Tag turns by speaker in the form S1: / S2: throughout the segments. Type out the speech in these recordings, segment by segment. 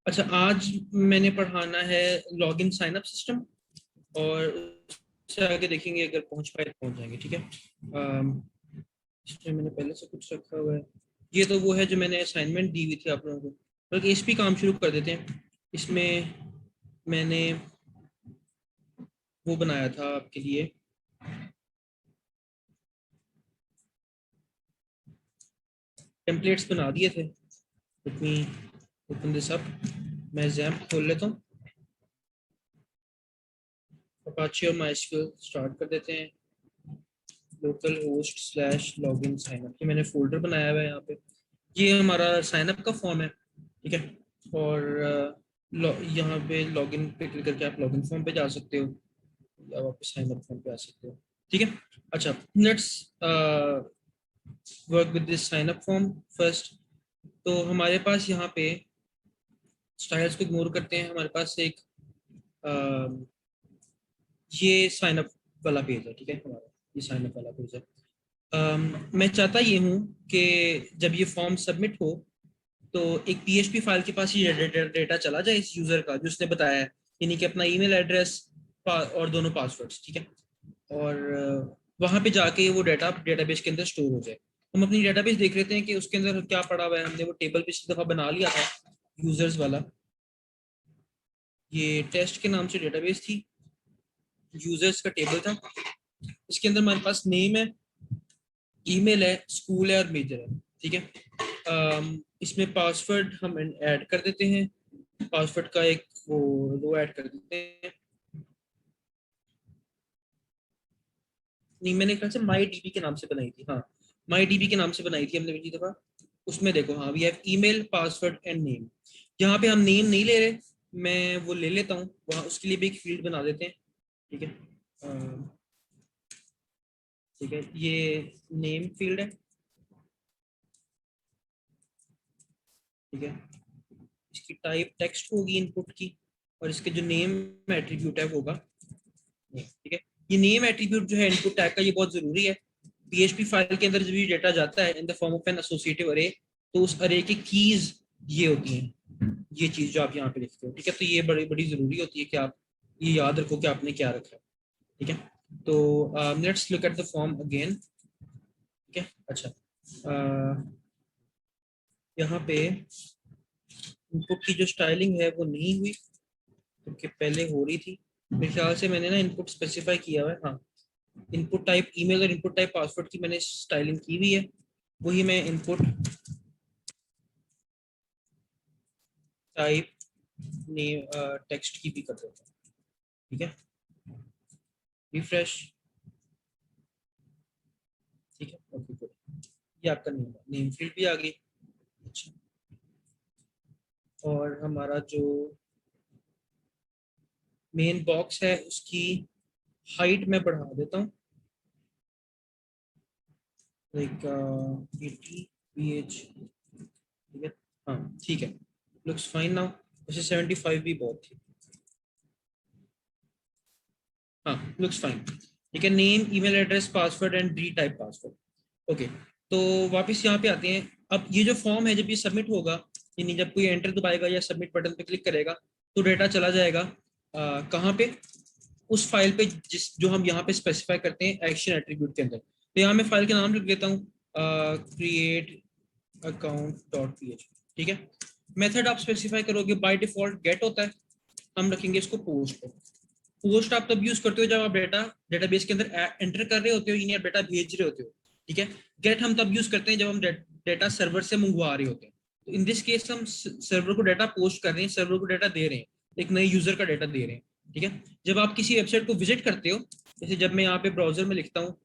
S1: अच्छा, आज मैंने पढ़ाना है लॉगिन साइन अप सिस्टम, और उससे आगे देखेंगे, अगर पहुंच पाए तो पहुंच जाएंगे। ठीक है। इसमें मैंने पहले से कुछ रखा हुआ है। ये तो वो है जो मैंने असाइनमेंट दी हुई थी आप लोगों को। बल्कि इस पे काम शुरू कर देते हैं। इसमें मैंने वो बनाया था आपके लिए, टेम्पलेट्स बना दिए थे। Let me open this up. मैं जैम्प खोल लेता हूँ। अपाचे और माइस्क्यूएल स्टार्ट कर देते हैं। Localhost slash login sign up, ये मैंने फोल्डर बनाया हुआ है यहाँ पे। ये हमारा साइन अप का फॉर्म है। ठीक है। और यहाँ पे लॉगिन पे क्लिक करके आप लॉगिन फॉर्म पे जा सकते हो, या वापस साइन अप फॉर्म पे आ सकते हो। ठीक है। अच्छा, let's work with this sign up form first. तो हमारे पास यहाँ पे स्टाइल्स को इग्नोर करते हैं, हमारे पास एक ये साइन अप वाला पेज है। ठीक है, हमारा ये साइन अप वाला पेज है। मैं चाहता ये हूँ कि जब ये फॉर्म सबमिट हो तो एक पीएचपी फाइल के पास ये डेटा चला जाए इस यूजर का जो उसने बताया है, यानी कि अपना ईमेल एड्रेस और दोनों पासवर्ड्स। ठीक है। और वहां पे जाके वो डाटा डेटाबेस के अंदर स्टोर हो जाए। हम अपनी डेटाबेस देख लेते हैं कि उसके अंदर क्या पड़ा हुआ है। हमने वो टेबल पिछली दफा बना लिया था, यूजर्स वाला। ये टेस्ट के नाम से डेटाबेस थी, यूजर्स का टेबल था। इसके अंदर हमारे पास नेम है, ईमेल है, स्कूल है और मेजर है। ठीक है। इसमें पासवर्ड हम ऐड कर देते हैं। पासवर्ड का एक वो रो ऐड कर देते हैं। नहीं, मैंने ख्याल से माई डीबी के नाम से बनाई थी। हाँ, माई डीबी के नाम से बनाई थी हमने पिछली दफा। उसमें देखो, हाँ, we have email, password and name. यहाँ पे हम नेम नहीं ले रहे, मैं वो ले लेता हूँ। वहाँ उसके लिए भी एक फील्ड बना देते हैं। ठीक है। ठीक है, ये नेम फील्ड है। ठीक है। इसकी टाइप टेक्स्ट होगी इनपुट की, और इसके जो नेम एट्रीब्यूट है वो होगा नेम। ठीक है। ये नेम एट्रीब्यूट जो है इनपुट टैग का, ये बहुत जरूरी है। पीएचपी फाइल के अंदर जब भी डेटा जाता है in the form of an associative array, तो उस अरे की कीज ये होती हैं, ये चीज जो आप यहाँ पे लिखते हो। ठीक है। तो ये बड़ी बड़ी जरूरी होती है कि आप ये याद रखो कि आपने क्या रखा है। ठीक है। तो let's look at the form again. ठीक है। अच्छा, यहाँ पे इनपुट की जो स्टाइलिंग है वो नहीं हुई, क्योंकि पहले हो रही थी। मेरे ख्याल से मैंने ना इनपुट स्पेसिफाई किया हुआ है। हाँ, इनपुट टाइप ईमेल और इनपुट टाइप पासवर्ड की मैंने स्टाइलिंग की हुई है। वही मैं इनपुट टाइप नेम टेक्स्ट की भी कर देता हूँ। ठीक है। रिफ्रेश। ठीक है, ओके गुड। ये आपका नेम फील्ड भी आ गई। अच्छा, और हमारा जो मेन बॉक्स है उसकी हाइट मैं बढ़ा देता हूँ, लाइक 80 ph। ठीक है। हाँ, ठीक है, लुक्स फाइन नाउ। वैसे 75 भी बहुत थी। हाँ, लुक्स फाइन। ठीक है, name, email address, password and re type password. Okay. तो वापस यहाँ पे आते हैं। अब ये जो फॉर्म है जब ये सबमिट होगा, यानी जब कोई एंटर दबाएगा या सबमिट बटन पे क्लिक करेगा, तो डेटा चला जाएगा कहाँ पे, उस फाइल पे जिस जो हम यहाँ पे स्पेसिफाई करते हैं एक्शन एट्रीब्यूट के अंदर। तो यहाँ मैं फाइल का नाम लिख देता हूँ, create account dot P H. ठीक है। मेथड आप स्पेसिफाई करोगे, बाय डिफॉल्ट गेट होता है। हम रखेंगे इसको पोस्ट पे। पोस्ट आप तब यूज करते हो जब आप डेटा डेटाबेस के अंदर एंटर कर रहे होते हो, यानी आप डेटा भेज रहे होते हो। ठीक है। गेट हम तब यूज करते हैं जब हम डेटा सर्वर से मंगवा रहे होते हैं। तो इन दिस केस हम सर्वर को डेटा पोस्ट कर रहे हैं, सर्वर को डेटा दे रहे हैं, एक नए यूजर का डेटा दे रहे हैं। ठीक है। जब आप किसी वेबसाइट को विजिट करते हो, जैसे जब मैं यहाँ पे ब्राउजर में लिखता हूँ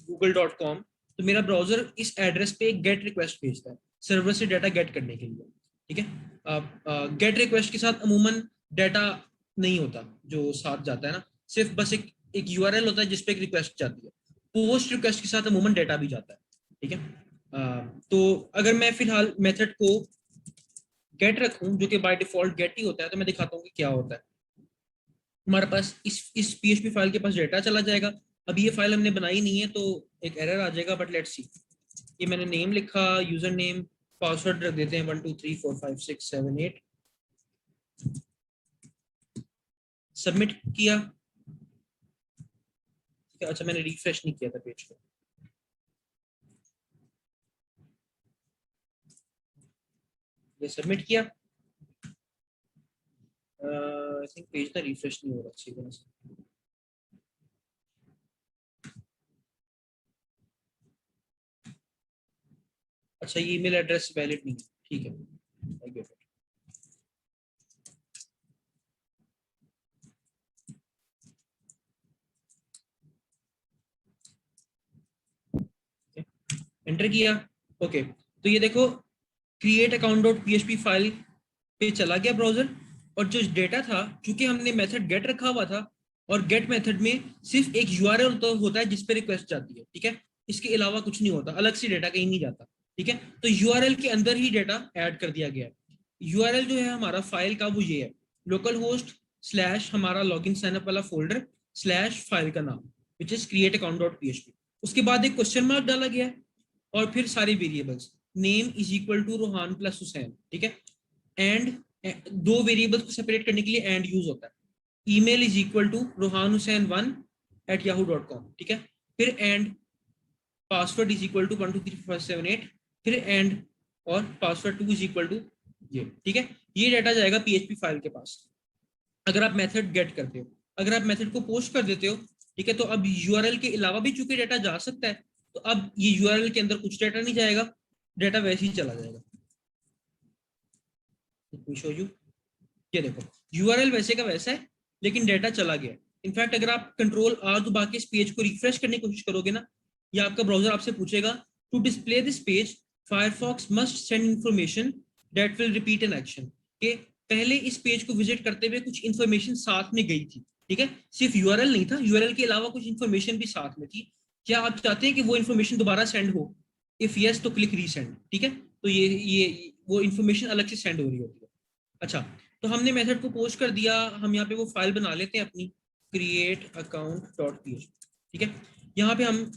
S1: google.com, तो मेरा ब्राउजर इस एड्रेस पे एक गेट रिक्वेस्ट भेजता है सर्वर से डेटा गेट करने के लिए। ठीक है। गेट रिक्वेस्ट के साथ अमूमन डेटा नहीं होता जो साथ जाता है ना, सिर्फ बस एक यूआरएल होता है जिसपे एक रिक्वेस्ट जाती है। पोस्ट रिक्वेस्ट के साथ अमूमन डेटा भी जाता है। ठीक है। तो अगर मैं फिलहाल मेथड को गेट रखूं, जो कि बाय डिफॉल्ट गेट ही होता है, तो मैं दिखाता हूँ कि क्या होता है। हमारे पास इस पीएचपी फाइल के पास डेटा चला जाएगा। अभी ये फाइल हमने बनाई नहीं है तो एक एरर आ जाएगा, बट लेट्स सी। ये मैंने नेम लिखा, यूजर नेम, पासवर्ड रख देते हैं 1 2 3 4 5 6 7 8। सबमिट किया। अच्छा मैंने रिफ्रेश नहीं किया था पेज को। ये सबमिट किया। आई थिंक पेज ना रिफ्रेश नहीं हो रहा अच्छी तरह से। अच्छा ये ईमेल एड्रेस वैलिड नहीं है, ठीक है, आई गेट इट। एंटर किया। ओके तो ये देखो create account dot PHP file पे चला गया ब्राउजर, और जो डेटा था क्योंकि हमने मेथड गेट रखा हुआ था, और गेट मेथड में सिर्फ एक यूआरएल तो होता है जिस पे रिक्वेस्ट जाती है, ठीक है, इसके अलावा कुछ नहीं होता, अलग से डेटा कहीं नहीं जाता, ठीक है। तो यूआरएल के अंदर ही डेटा ऐड कर दिया गया है। यूआरएल जो है हमारा फाइल का वो ये है, लोकल होस्ट स्लैश हमारा लॉगिन साइनअप वाला फोल्डर स्लैश फाइल का नाम which is create account dot PHP. उसके बाद एक क्वेश्चन मार्क डाला गया है और फिर सारे variables, name is equal to Rohan plus Hussain, ठीक है। एंड दो वेरिएबल्स को सेपरेट करने के लिए एंड यूज होता है। Email is equal to Rohan Hussain 1@yahoo.com, ठीक है। फिर and password is equal to 1 2 3 4 5 6 7 8, फिर एंड और पासवर्ड 2 इज इक्वल टू ये, ठीक है। ये डाटा जाएगा पीएचपी फाइल के पास अगर आप मेथड गेट करते हो। अगर आप मेथड को पोस्ट कर देते हो, ठीक है, तो अब यूआरएल के अलावा भी चूंकि डाटा जा सकता है, तो अब ये यूआरएल के अंदर कुछ डाटा नहीं जाएगा, डाटा वैसे ही चला जाएगा। शो यू, ये देखो यूआरएल वैसे का वैसा है लेकिन डाटा चला गया। इनफैक्ट अगर आप कंट्रोल आर दबा के इस पेज को रिफ्रेश करने की कोशिश करोगे ना, या आपका ब्राउजर आपसे पूछेगा to display this page Firefox must send information that will repeat an action, के पहले इस पेज को विजिट करते हुए कुछ इंफॉर्मेशन साथ में गई थी, ठीक है, सिर्फ यूआरएल नहीं था, यूआरएल के अलावा कुछ इंफॉर्मेशन भी साथ में थी। क्या आप चाहते हैं कि वो इंफॉर्मेशन दोबारा सेंड हो? इफ यस तो क्लिक रीसेंड, ठीक है। तो ये वो इंफॉर्मेशन अलग से सेंड हो रही होती है। अच्छा तो हमने मेथड को पोस्ट कर दिया, हम यहाँ पे वो फाइल बना लेते हैं अपनी क्रिएट अकाउंट डॉट पीएचपी, ठीक है। यहाँ पे हम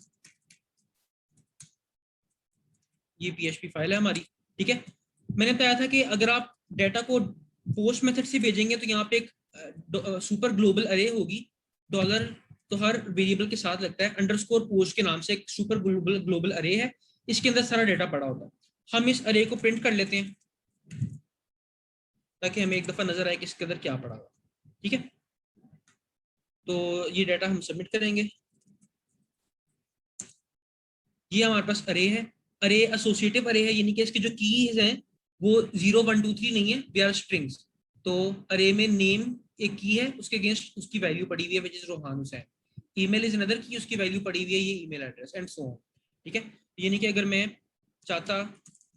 S1: ये पीएचपी फाइल है हमारी, ठीक है। मैंने बताया था कि अगर आप डाटा को पोस्ट मेथड से भेजेंगे तो यहाँ पे एक सुपर ग्लोबल अरे होगी, डॉलर तो हर वेरिएबल के साथ लगता है, अंडरस्कोर पोस्ट के नाम से एक सुपर ग्लोबल अरे है, इसके अंदर सारा डाटा पड़ा होता है। हम इस अरे को प्रिंट कर लेते हैं ताकि हमें एक दफा नजर आए कि इसके अंदर क्या पड़ा हुआ, ठीक है। तो ये डाटा हम सबमिट करेंगे। ये हमारे पास अरे है, अरे एसोसिएटिव अरे है, यानी कि इसके जो कीज हैं वो 0 1 2 3 नहीं है, दे आर स्ट्रिंग्स। तो अरे में नेम एक की है, उसके अगेंस्ट उसकी वैल्यू पड़ी हुई है which is Rohan Hussain. Email is another की, उसकी वैल्यू पड़ी हुई है ये email address and so on, ठीक है। यानी कि अगर मैं चाहता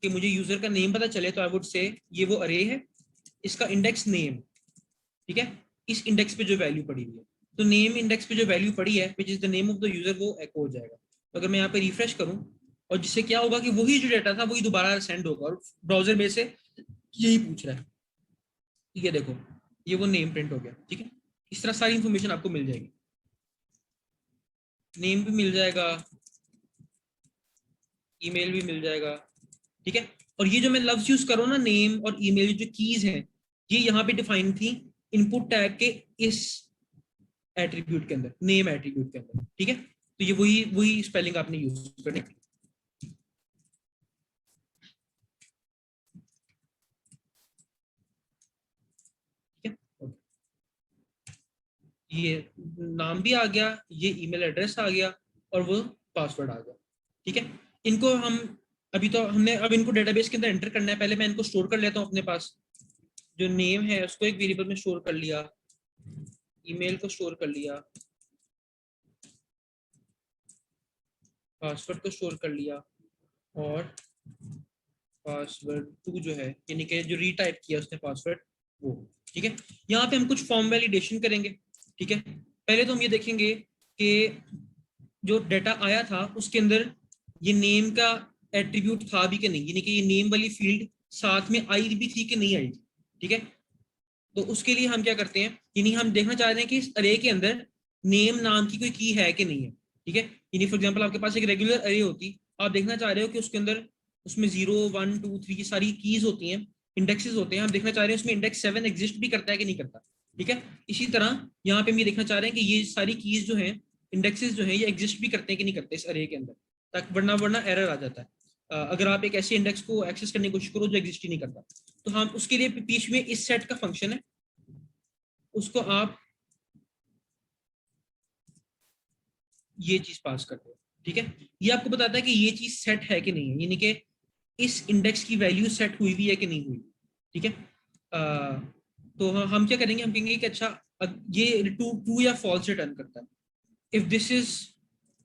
S1: कि मुझे यूजर का नेम पता चले तो आई वुड से ये वो अरे है, इसका इंडेक्स नेम, ठीक है, इस इंडेक्स पे जो वैल्यू पड़ी हुई है, तो नेम इंडेक्स पे जो वैल्यू पड़ी है which is the name of the user, वो एको हो जाएगा। तो अगर मैं यहाँ पे रिफ्रेश करूँ और जिससे क्या होगा कि वही जो डाटा था वही दोबारा सेंड होगा, और ब्राउजर में से यही पूछ रहा है। ये देखो ये वो नेम प्रिंट हो गया, ठीक है। इस तरह सारी इंफॉर्मेशन आपको मिल जाएगी, नेम भी मिल जाएगा, ईमेल भी मिल जाएगा, ठीक है। और ये जो मैं लफ्ज यूज करूँ ना, नेम और ईमेल, जो कीज हैं ये यहाँ पे डिफाइन थी इनपुट टैग के इस एट्रीब्यूट के अंदर, नेम एट्रीब्यूट के अंदर, ठीक है। तो ये वही वही स्पेलिंग आपने यूज करनी है। ये नाम भी आ गया, ये ईमेल एड्रेस आ गया और वो पासवर्ड आ गया, ठीक है। इनको हम अभी तो हमने अब इनको डेटाबेस के अंदर एंटर करना है, पहले मैं इनको स्टोर कर लेता हूँ अपने पास। जो नेम है उसको एक वेरिएबल में स्टोर कर लिया, ईमेल को स्टोर कर लिया, पासवर्ड को स्टोर कर लिया, और पासवर्ड 2 जो है यानी कि जो रीटाइप किया उसने पासवर्ड वो, ठीक है। यहाँ पे हम कुछ फॉर्म वैलिडेशन करेंगे, ठीक है। पहले तो हम ये देखेंगे कि जो डाटा आया था उसके अंदर ये नेम का एट्रीब्यूट था भी कि नहीं, यानी कि ये नेम वाली फील्ड साथ में आई भी थी कि नहीं आई थी, ठीक है। तो उसके लिए हम क्या करते हैं, यानी हम देखना चाह रहे हैं कि इस अरे के अंदर नेम नाम की कोई की है कि नहीं है, ठीक है। यानी फॉर एग्जांपल आपके पास एक रेगुलर अरे होती, आप देखना चाह रहे हो कि उसके अंदर उसमें 0 1 2 3 सारी कीज होती हैं, इंडेक्सेस होते हैं। हम देखना चाह रहे हैं उसमें इंडेक्स 7 एग्जिस्ट भी करता है कि नहीं करता। ठीक है, इसी तरह यहाँ पे हम ये देखना चाह रहे हैं कि ये सारी कीज जो हैं, इंडेक्सेस जो हैं, ये एग्जिस्ट भी करते हैं कि नहीं करते इस अरे के अंदर, ताकि वरना एरर आ जाता है अगर आप एक ऐसे इंडेक्स को एक्सेस करने की कोशिश करो जो एग्जिस्ट ही नहीं करता। तो हम उसके लिए पीछे में इस सेट का फंक्शन है, उसको आप ये चीज पास करते हो। ठीक है, ये आपको बताता है कि ये चीज सेट है कि नहीं है, यानी कि इस इंडेक्स की वैल्यू सेट हुई भी है कि नहीं हुई। ठीक है, तो हम क्या करेंगे, हम कहेंगे कि अच्छा ये ट्रू ट्रू या फॉल्स रिटर्न करता है। इफ दिस इज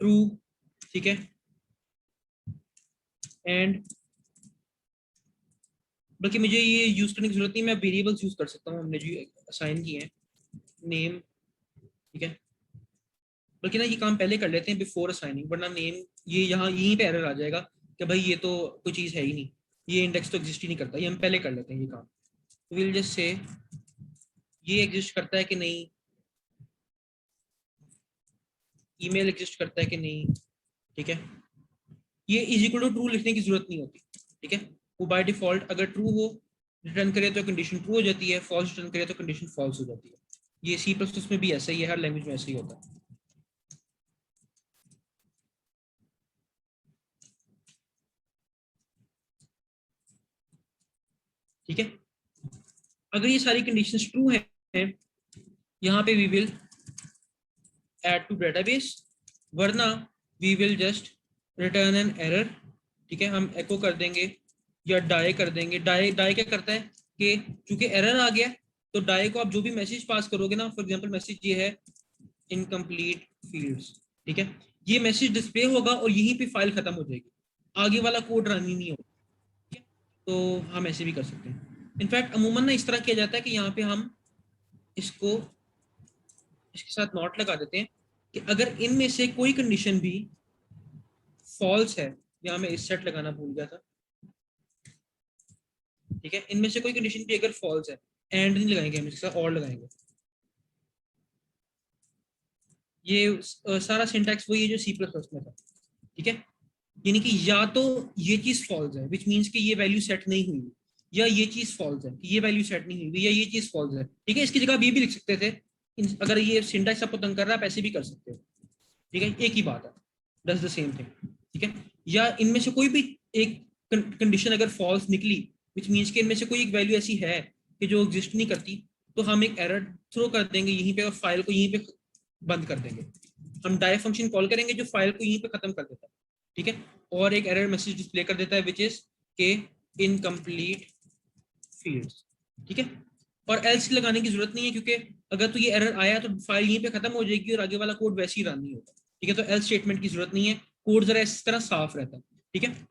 S1: ट्रू, ठीक है, एंड बल्कि मुझे ये यूज करने की जरूरत नहीं, मैं वेरिएबल्स यूज कर सकता हूँ, हमने जो असाइन किए हैं, नेम। ठीक है, बल्कि ना ये काम पहले कर लेते हैं बिफोर असाइनिंग, वरना नेम ये यहाँ यहीं पे एरर आ जाएगा कि भाई ये तो कोई चीज़ है ही नहीं, ये इंडेक्स तो एग्जिस्ट ही नहीं करता। ये हम पहले कर लेते हैं ये काम। विल जस्ट से ये एग्जिस्ट करता है कि नहीं, ईमेल एग्जिस्ट करता है कि नहीं। ठीक है, ये इज इक्वल टू ट्रू लिखने की जरूरत नहीं होती। ठीक है, वो बाय डिफॉल्ट अगर ट्रू हो रिटर्न करे तो कंडीशन ट्रू हो जाती है, फॉल्स रिटर्न करे तो कंडीशन फॉल्स हो जाती है। ये सी प्लस प्लस में भी ऐसा ही है, हर लैंग्वेज में ऐसा ही होता है। ठीक है, अगर ये सारी कंडीशंस ट्रू हैं, यहाँ पे we will add to database, वरना we will just return an error. ठीक है, हम एको कर देंगे या डाई कर देंगे। डाई डाई क्या करता है कि चूंकि एरर आ गया, तो डाई को आप जो भी मैसेज पास करोगे ना, फॉर एग्जांपल मैसेज ये है इनकम्प्लीट फील्ड्स। ठीक है, ये मैसेज डिस्प्ले होगा और यहीं पे फाइल खत्म हो जाएगी, आगे वाला कोड रन ही नहीं होगा। ठीक है, तो हम ऐसे भी कर सकते हैं। इनफैक्ट अमूमन ना इस तरह किया जाता है कि यहाँ पे हम इसको इसके साथ नोट लगा देते हैं कि अगर इनमें से कोई कंडीशन भी फॉल्स है, यहाँ मैं इस सेट लगाना भूल गया था। ठीक है, इनमें से कोई कंडीशन भी अगर फॉल्स है, एंड नहीं लगाएंगे हम, इसके साथ और लगाएंगे। ये सारा सिंटैक्स वही है जो सी प्लस प्लस में था। ठीक है, यानी कि या तो ये चीज फॉल्स है विच मीन्स कि ये वैल्यू सेट नहीं हुई, या ये चीज फॉल्स है कि ये वैल्यू सेट नहीं हुई, या ये चीज फॉल्स है। ठीक है, इसकी जगह आप ये भी लिख सकते थे, अगर ये सिंटैक्स आपको तंग कर रहा है आप ऐसे भी कर सकते हो। ठीक है, एक ही बात है, डज द सेम थिंग। ठीक है, या इनमें से कोई भी एक कंडीशन अगर फॉल्स निकली, विच मीन्स कि इनमें से कोई एक वैल्यू ऐसी है कि जो एग्जिस्ट नहीं करती, तो हम एक एरर थ्रो कर देंगे यहीं पे और फाइल को यहीं पे बंद कर देंगे। हम डाई फंक्शन कॉल करेंगे जो फाइल को यहीं पे खत्म कर देता है। ठीक है, और एक एरर मैसेज डिस्प्ले कर देता है विच इज के इनकम्प्लीट फील्ड्स। ठीक है, और एल्स लगाने की जरूरत नहीं है, क्योंकि अगर तो ये एरर आया तो फाइल यहीं पे खत्म हो जाएगी और आगे वाला कोड वैसे ही रन नहीं होगा। ठीक है, तो एल्स स्टेटमेंट की जरूरत नहीं है, कोड जरा इस तरह साफ रहता है। ठीक है,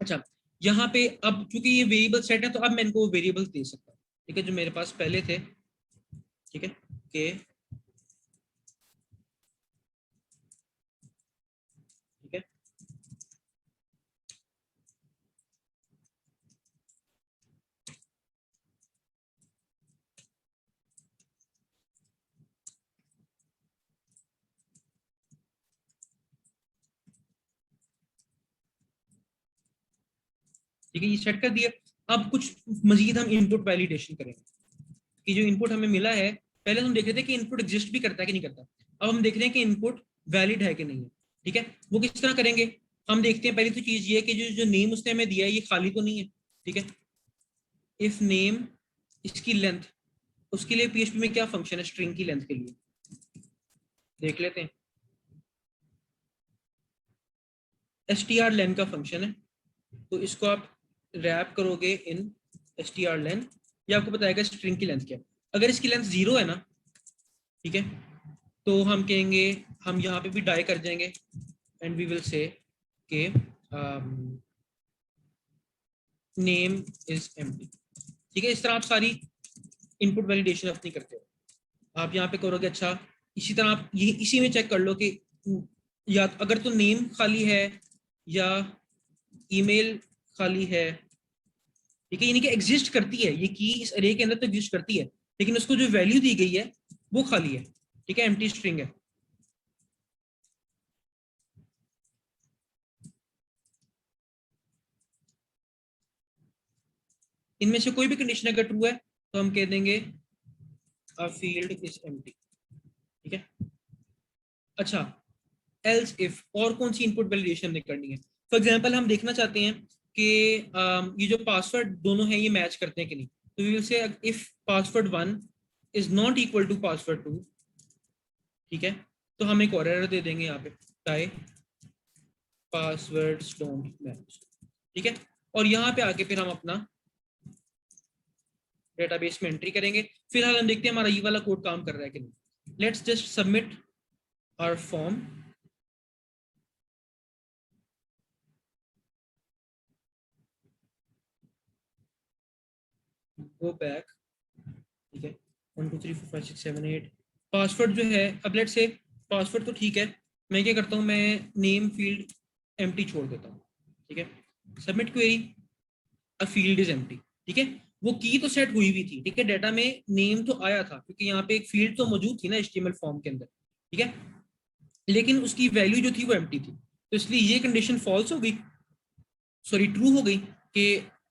S1: अच्छा, यहाँ पे अब चूंकि ये वेरिएबल सेट है तो अब मैं इनको वेरिएबल दे सकता हूँ। ठीक है, जो मेरे पास पहले थे। ठीक है, के ठीक है, ठीक है, ये सेट कर दिया। अब कुछ मजीद हम इनपुट वैलिडेशन करेंगे कि जो इनपुट हमें मिला है, पहले हम देख रहे थे कि इनपुट एग्जिस्ट भी करता है कि नहीं करता, अब हम देख रहे हैं कि इनपुट वैलिड है कि नहीं है। ठीक है, वो किस तरह करेंगे, हम देखते हैं। पहली तो चीज ये है कि जो जो नेम उसने हमें दिया है ये खाली तो नहीं है। ठीक है, इफ नेम, इसकी लेंथ, उसके लिए पीएचपी में क्या फंक्शन है स्ट्रिंग की लेंथ के लिए, देख लेते हैं। str len का फंक्शन है, तो इसको आप रैप करोगे इन str len, ये आपको बताएगा स्ट्रिंग की लेंथ क्या है। अगर इसकी लेंथ 0 है ना, ठीक है, तो हम कहेंगे, हम यहाँ पे भी डाई कर जाएंगे एंड वी विल से के नेम इज एम्प्टी। ठीक है, इस तरह आप सारी इनपुट वैलिडेशन अपनी करते हो। आप यहाँ पे करोगे, अच्छा इसी तरह आप ये इसी में चेक कर लो कि या अगर तो नेम खाली है या ईमेल खाली है। ठीक है, यानी कि एग्जिस्ट करती है ये की, इस अरे के अंदर तो एग्जिस्ट करती है, लेकिन उसको जो वैल्यू दी गई है वो खाली है। ठीक है, एम्प्टी स्ट्रिंग है। इनमें से कोई भी कंडीशन अगर ट्रू है तो हम कह देंगे अ फील्ड इज एम्प्टी, ठीक है। अच्छा, एल्स इफ, और कौन सी इनपुट वैलिडेशन हमने करनी है? फॉर एग्जांपल हम देखना चाहते हैं कि ये जो पासवर्ड दोनों हैं ये मैच करते हैं कि नहीं, तो we will say if password 1 is not equal to password 2, ठीक है, तो हम एक और एरर दे देंगे यहाँ पे, टाई पासवर्ड्स डोंट मैच, ठीक है। और यहाँ पे आके फिर हम अपना डेटाबेस में एंट्री करेंगे। फिलहाल हम देखते हैं हमारा ये वाला कोड काम कर रहा है कि नहीं। Let's just submit our form. Go back, ठीक है, 1 2 3 4 5 6 7 8 पासवर्ड जो है, अब लेट्स से पासवर्ड तो ठीक है, मैं क्या करता हूँ, मैं नेम फील्ड एम्प्टी छोड़ देता हूँ, ठीक है। Submit query, a field is empty, ठीक है। वो की तो सेट हुई हुई थी, ठीक है, डाटा में नेम तो आया था क्योंकि यहाँ पे एक फील्ड तो मौजूद थी ना एचटीएमएल फॉर्म के अंदर, ठीक है, लेकिन उसकी वैल्यू जो थी वो एम्प्टी थी, तो इसलिए ये कंडीशन फॉल्स हो गई, सॉरी ट्रू हो गई कि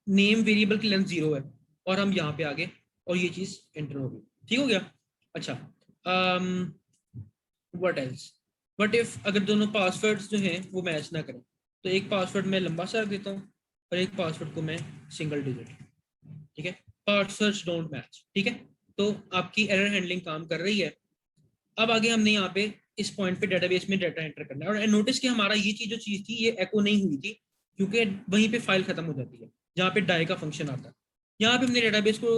S1: नेम वेरिएबल की लेंथ 0 है, और हम यहाँ पे आ गए और ये चीज एंटर हो गई, ठीक हो गया। अच्छा, व्हाट एल्स, बट इफ अगर दोनों पासवर्ड्स जो हैं वो मैच ना करें, तो एक पासवर्ड मैं लंबा सा रख देता हूँ और एक पासवर्ड को मैं सिंगल डिजिट, ठीक है, पासवर्ड्स डोंट मैच, ठीक है। तो आपकी एरर हैंडलिंग काम कर रही है। अब आगे हमने यहाँ पे इस पॉइंट पे डेटाबेस में डाटा एंटर करना है, और नोटिस कि हमारा ये चीज जो चीज थी ये एको नहीं हुई थी क्योंकि वहीं पे फाइल खत्म हो जाती है जहाँ पे डाई का फंक्शन आता है। यहाँ पे हमने डेटाबेस को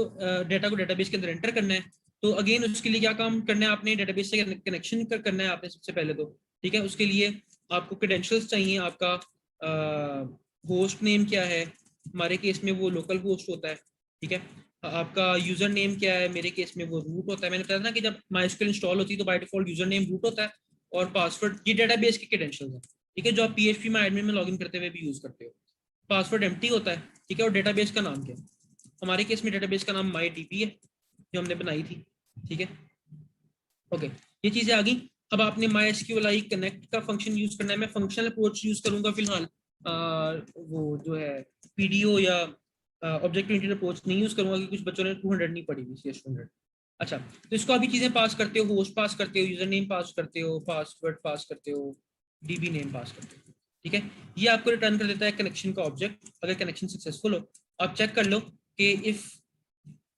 S1: डाटा को डेटाबेस के अंदर एंटर करना है, तो अगेन उसके लिए क्या काम करना है, आपने डेटाबेस से कनेक्शन करना है आपने सबसे पहले तो, ठीक है। उसके लिए आपको क्रेडेंशियल्स चाहिए, आपका होस्ट नेम क्या है, हमारे केस में वो लोकल होस्ट होता है, ठीक है। आपका यूजर नेम क्या है, मेरे केस में वो रूट होता है। मैंने बताया ना कि जब MySQL इंस्टॉल होती है तो by default user name root होता है, और पासवर्ड ये डेटाबेस के क्रेडेंशियल्स हैं, ठीक है, जो आप PHP में एडमिन में लॉगिन करते हुए भी यूज करते हो। पासवर्ड एम्प्टी होता है, ठीक है, और डेटाबेस का नाम क्या है, हमारे केस में डेटाबेस का नाम MyDB है जो हमने बनाई थी, ठीक है। ओके, ये चीजें आ गई। अब आपने MySQLi कनेक्ट का फंक्शन यूज करना है, मैं फंक्शनल अप्रोच यूज करूंगा फिलहाल, वो जो है PDO या ऑब्जेक्ट ओरिएंटेड अप्रोच नहीं यूज करूंगा क्योंकि कुछ बच्चों ने 200 नहीं पढ़ी हुई CS 200। अच्छा, तो इसको अभी चीजें पास करते हो, होस्ट पास करते हो, यूजर नेम पास करते हो, पासवर्ड पास करते हो, DB नेम पास करते हो, ठीक है। ये आपको रिटर्न कर देता है कनेक्शन का ऑब्जेक्ट। अगर कनेक्शन सक्सेसफुल हो, आप चेक कर लो कि if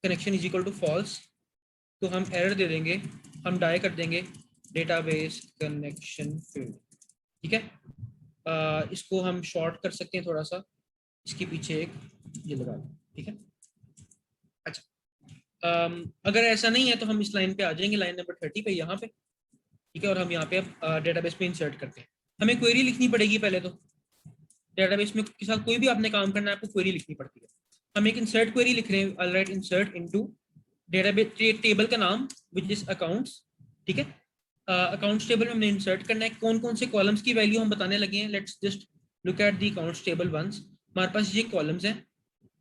S1: connection is equal to false, तो हम एरर दे देंगे, हम डाई कर देंगे डेटाबेस कनेक्शन फील्ड, ठीक है। इसको हम शॉर्ट कर सकते हैं थोड़ा सा, इसके पीछे एक ये लगा दें, ठीक है। अच्छा, अगर ऐसा नहीं है तो हम इस लाइन पे आ जाएंगे, लाइन नंबर 30 पे यहाँ पे, ठीक है, और हम यहाँ पे अब डेटाबेस पे इंसर्ट करते हैं। हमें क्वेरी लिखनी पड़ेगी पहले तो, डेटाबेस में के साथ कोई भी आपने काम करना है आपको क्वेरी लिखनी पड़ती है। हम एक इंसर्ट क्वेरी लिख रहे हैं, I write insert into database, table का नाम विच इज अकाउंट्स, ठीक है। अकाउंट्स टेबल में हमने इंसर्ट करना है, कौन कौन से कॉलम्स की वैल्यू हम बताने लगे हैं। Let's just look at the accounts table once. हमारे पास ये कॉलम्स हैं,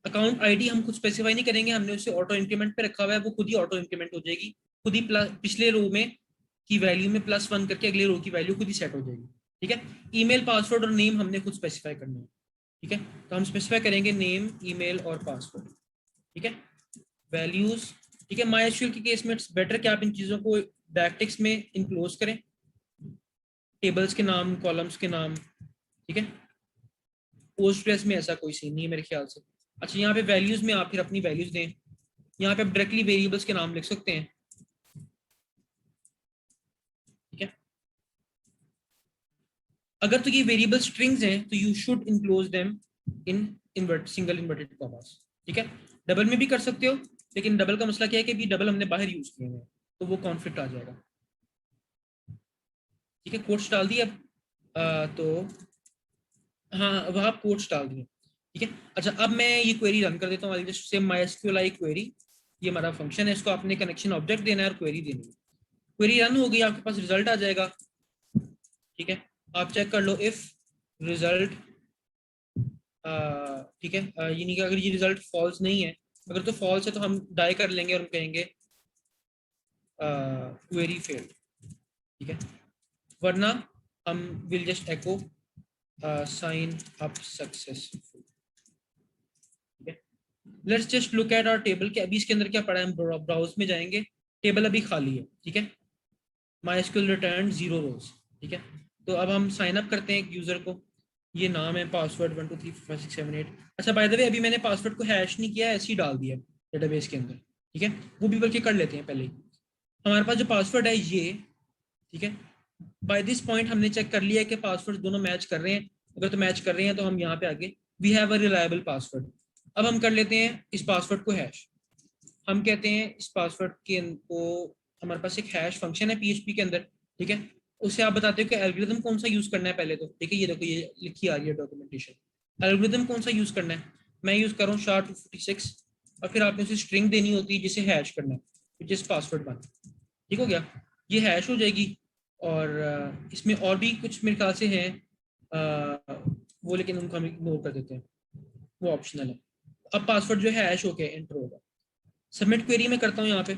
S1: अकाउंट आईडी हम खुद स्पेसिफाई नहीं करेंगे, हमने उसे ऑटो इंक्रीमेंट पे रखा हुआ है, वो खुद ही ऑटो इंक्रीमेंट हो जाएगी, खुद ही पिछले रो में की वैल्यू में +1 करके अगले रो की वैल्यू खुद ही सेट हो जाएगी, ठीक है। ईमेल, पासवर्ड और नेम हमने खुद स्पेसिफाई करना है, ठीक है। तो हम स्पेसिफाई करेंगे नेम, ईमेल और पासवर्ड, ठीक है। वैल्यूज, ठीक है, MySQL के केस में इट्स बेटर कि आप इन चीजों को बैकटिक्स में इनक्लोज करें, टेबल्स के नाम, कॉलम्स के नाम, ठीक है। पोस्टग्रेस में ऐसा कोई सीन नहीं है मेरे ख्याल से। अच्छा, यहाँ पे वैल्यूज में आप फिर अपनी वैल्यूज दें, यहाँ पे आप डायरेक्टली वेरिएबल्स के नाम लिख सकते हैं, ठीक है। अगर तो ये वेरिएबल स्ट्रिंग्स हैं तो you should enclose them in single inverted commas, ठीक है। डबल में भी कर सकते हो, लेकिन डबल का मसला क्या है कि भी डबल हमने बाहर यूज किए हैं तो वो कॉन्फ्लिक्ट आ जाएगा, ठीक है। कोट्स डाल दिए अब, तो हाँ वह आप कोट्स डाल दिए, ठीक है। अच्छा, अब मैं ये क्वेरी रन कर देता हूँ, जस्ट सेम MySQLi क्वेरी, ये हमारा फंक्शन है, इसको आपने कनेक्शन ऑब्जेक्ट देना है और क्वेरी देनी है। क्वेरी रन हो गई, आपके पास रिजल्ट आ जाएगा, ठीक है। आप चेक कर लो इफ रिजल्ट, ठीक है, यानी कि अगर ये रिजल्ट फॉल्स नहीं है, अगर तो फॉल्स है तो हम डाई कर लेंगे और हम कहेंगे क्वेरी फेल्ड, ठीक है। वरना हम will just echo sign up successful, ठीक है। Let's just look at our table कि अभी इसके अंदर क्या पड़ा है। हम ब्राउज में जाएंगे, टेबल अभी खाली है, ठीक है। MySQL रिटर्न 0 रोज, ठीक है। तो अब हम साइन अप करते हैं एक यूजर को, ये नाम है, पासवर्ड 1234567 8। अच्छा बाय द वे, अभी मैंने पासवर्ड को हैश नहीं किया, ऐसे ही डाल दिया डेटाबेस के अंदर, ठीक है। वो भी बल्कि कर लेते हैं पहले ही। हमारे पास जो पासवर्ड है ये, ठीक है। बाय दिस पॉइंट हमने चेक कर लिया कि पासवर्ड दोनों मैच कर रहे हैं। अगर तो मैच कर रहे हैं तो हम यहाँ पे आगे we have a reliable password. अब हम कर लेते हैं इस पासवर्ड को हैश। हम कहते हैं इस पासवर्ड के को, हमारे पास एक हैश फंक्शन है PHP के अंदर, ठीक है। उससे आप बताते हो कि एल्गोरिथम कौन सा यूज करना है पहले तो, ठीक है। ये देखो ये लिखी आ रही है डॉक्यूमेंटेशन। एल्गोरिथम कौन सा यूज करना है, मैं यूज कर रहा हूँ SHA-256, और फिर आपने उसे स्ट्रिंग देनी होती है जिसे हैश करना है, विच इज पासवर्ड 1। ठीक हो गया, ये हैश हो जाएगी। और इसमें और भी कुछ मेरे ख्याल से हैं वो, लेकिन उनको हम इग्नोर कर देते हैं, वो ऑप्शनल है। अब पासवर्ड जो है हैश होके एंटर होगा। सबमिट क्वेरी में करता हूँ यहाँ पे,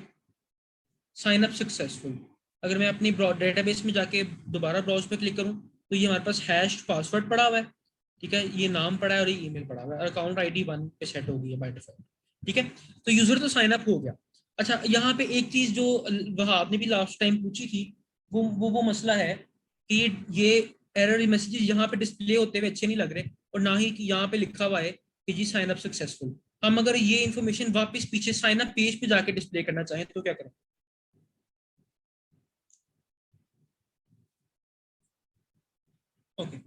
S1: साइन अप सक्सेसफुल। अगर मैं अपनी डेटाबेस में जाके दोबारा ब्राउज पे क्लिक करूँ तो ये हमारे पास हैश पासवर्ड पड़ा हुआ है, ठीक है। ये नाम पड़ा है और ये ईमेल पड़ा हुआ है, अकाउंट ID 1 पे सेट हो गई है बाय डिफॉल्ट, ठीक है। तो यूजर तो साइन अप हो गया। अच्छा यहाँ पे एक चीज जो वहाँ आपने भी लास्ट टाइम पूछी थी, वो मसला है कि ये एरर मैसेजेस यहाँ पे डिस्प्ले होते हुए अच्छे नहीं लग रहे, और ना ही कि यहाँ पे लिखा हुआ है कि जी साइन अप सक्सेसफुल। हम अगर ये इन्फॉर्मेशन वापस पीछे साइन अप पेज पे जाके डिस्प्ले करना चाहें तो क्या करें? ओके,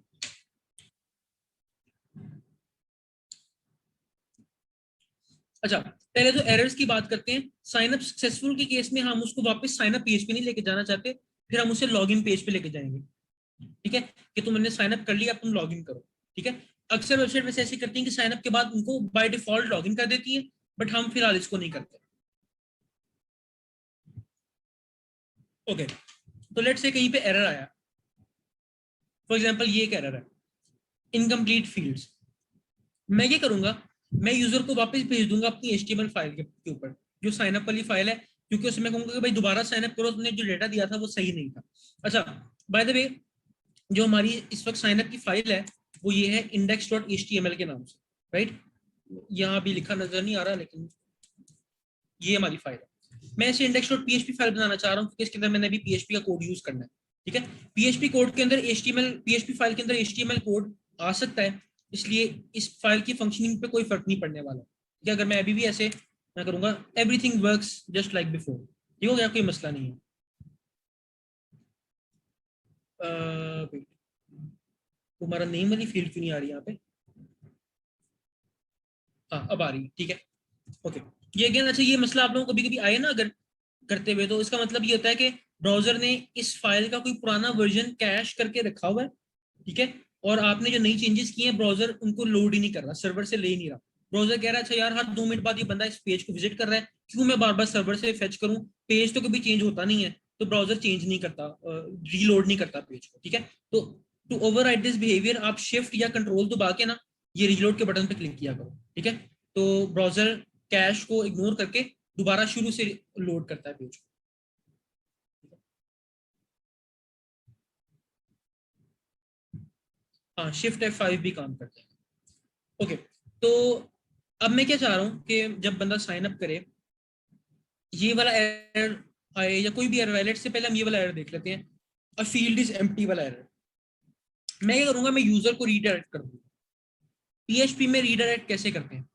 S1: अच्छा पहले तो एरर्स की बात करते हैं। साइन अप सक्सेसफुल के केस में हम उसको वापस साइन अप पेज पे नहीं लेके जाना चाहते, फिर हम उसे लॉगिन पेज पे लेके जाएंगे, ठीक है। कि तुमने साइन अप कर लिया, अब तुम लॉगिन करो, ठीक है। अक्सर वेबसाइट वैसे ऐसी करती हैं कि साइन अप के बाद उनको बाय डिफॉल्ट लॉगिन कर देती है, बट हम फिलहाल इसको नहीं करते। ओके, तो लेट्स से कहीं पे एरर आया, फॉर एग्जांपल ये एक एरर है, इनकम्प्लीट फील्ड्स। मैं ये करूंगा, मैं यूजर को वापस भेज दूंगा अपनी HTML फाइल के ऊपर, जो साइन अप वाली फाइल है, क्योंकि उसमें कहूंगा कि भाई दोबारा साइन अप करो, तुमने जो डेटा दिया था वो सही नहीं था। अच्छा बाय द वे, जो हमारी इस वक्त साइन अप की फाइल है वो ये है index.html के नाम से, राइट। यहाँ भी लिखा नजर नहीं आ रहा, लेकिन ये हमारी फाइल है। मैं इसे index.php फाइल बनाना चाह रहा हूँ क्योंकि इसके अंदर मैंने अभी PHP का कोड यूज करना है, ठीक है। PHP कोड के अंदर HTML, PHP फाइल के अंदर HTML कोड आ सकता है, इसलिए इस फाइल की फंक्शनिंग पे कोई फर्क नहीं पड़ने वाला, ठीक है। अगर मैं अभी भी ऐसे मैं करूंगा everything works just like before, ठीक हो गया, कोई मसला नहीं है। तुम्हारा नेम वाली फील्ड क्यों नहीं आ रही यहाँ पे? हाँ अब आ रही है, ठीक है। ओके, ये अगेन, अच्छा ये मसला आप लोगों को कभी कभी आए ना अगर करते हुए, तो इसका मतलब ये होता है कि ब्राउजर ने इस फाइल का कोई पुराना वर्जन कैश करके रखा हुआ है, ठीक है। और आपने जो नई चेंजेस किए हैं ब्राउजर उनको लोड ही नहीं कर रहा, सर्वर से ले ही नहीं रहा। ब्राउजर कह रहा है अच्छा यार हर 2 मिनट बाद ये बंदा इस पेज को विजिट कर रहा है, क्यों मैं बार बार सर्वर से फेच करूं, पेज तो कभी चेंज होता नहीं है, तो ब्राउजर चेंज नहीं करता, रीलोड नहीं करता पेज को, ठीक है। तो टू ओवरराइड दिस बिहेवियर आप शिफ्ट या कंट्रोल दबा के ना ये रीलोड के बटन पे क्लिक किया करो, ठीक है। तो ब्राउजर कैश को इग्नोर करके दोबारा शुरू से लोड करता है पेज को। हाँ शिफ्ट F5 भी काम करता है। ओके, तो अब मैं क्या चाह रहा हूँ कि जब बंदा साइन अप करे ये वाला एरर आए या कोई भी एरर आए, लेट्स से पहले हम ये वाला एरर देख लेते हैं, अ फील्ड इज एम्प्टी वाला एरर। मैं क्या करूंगा, मैं यूजर को रीडायरेक्ट कर दूंगा। PHP में रीडायरेक्ट कैसे करते हैं?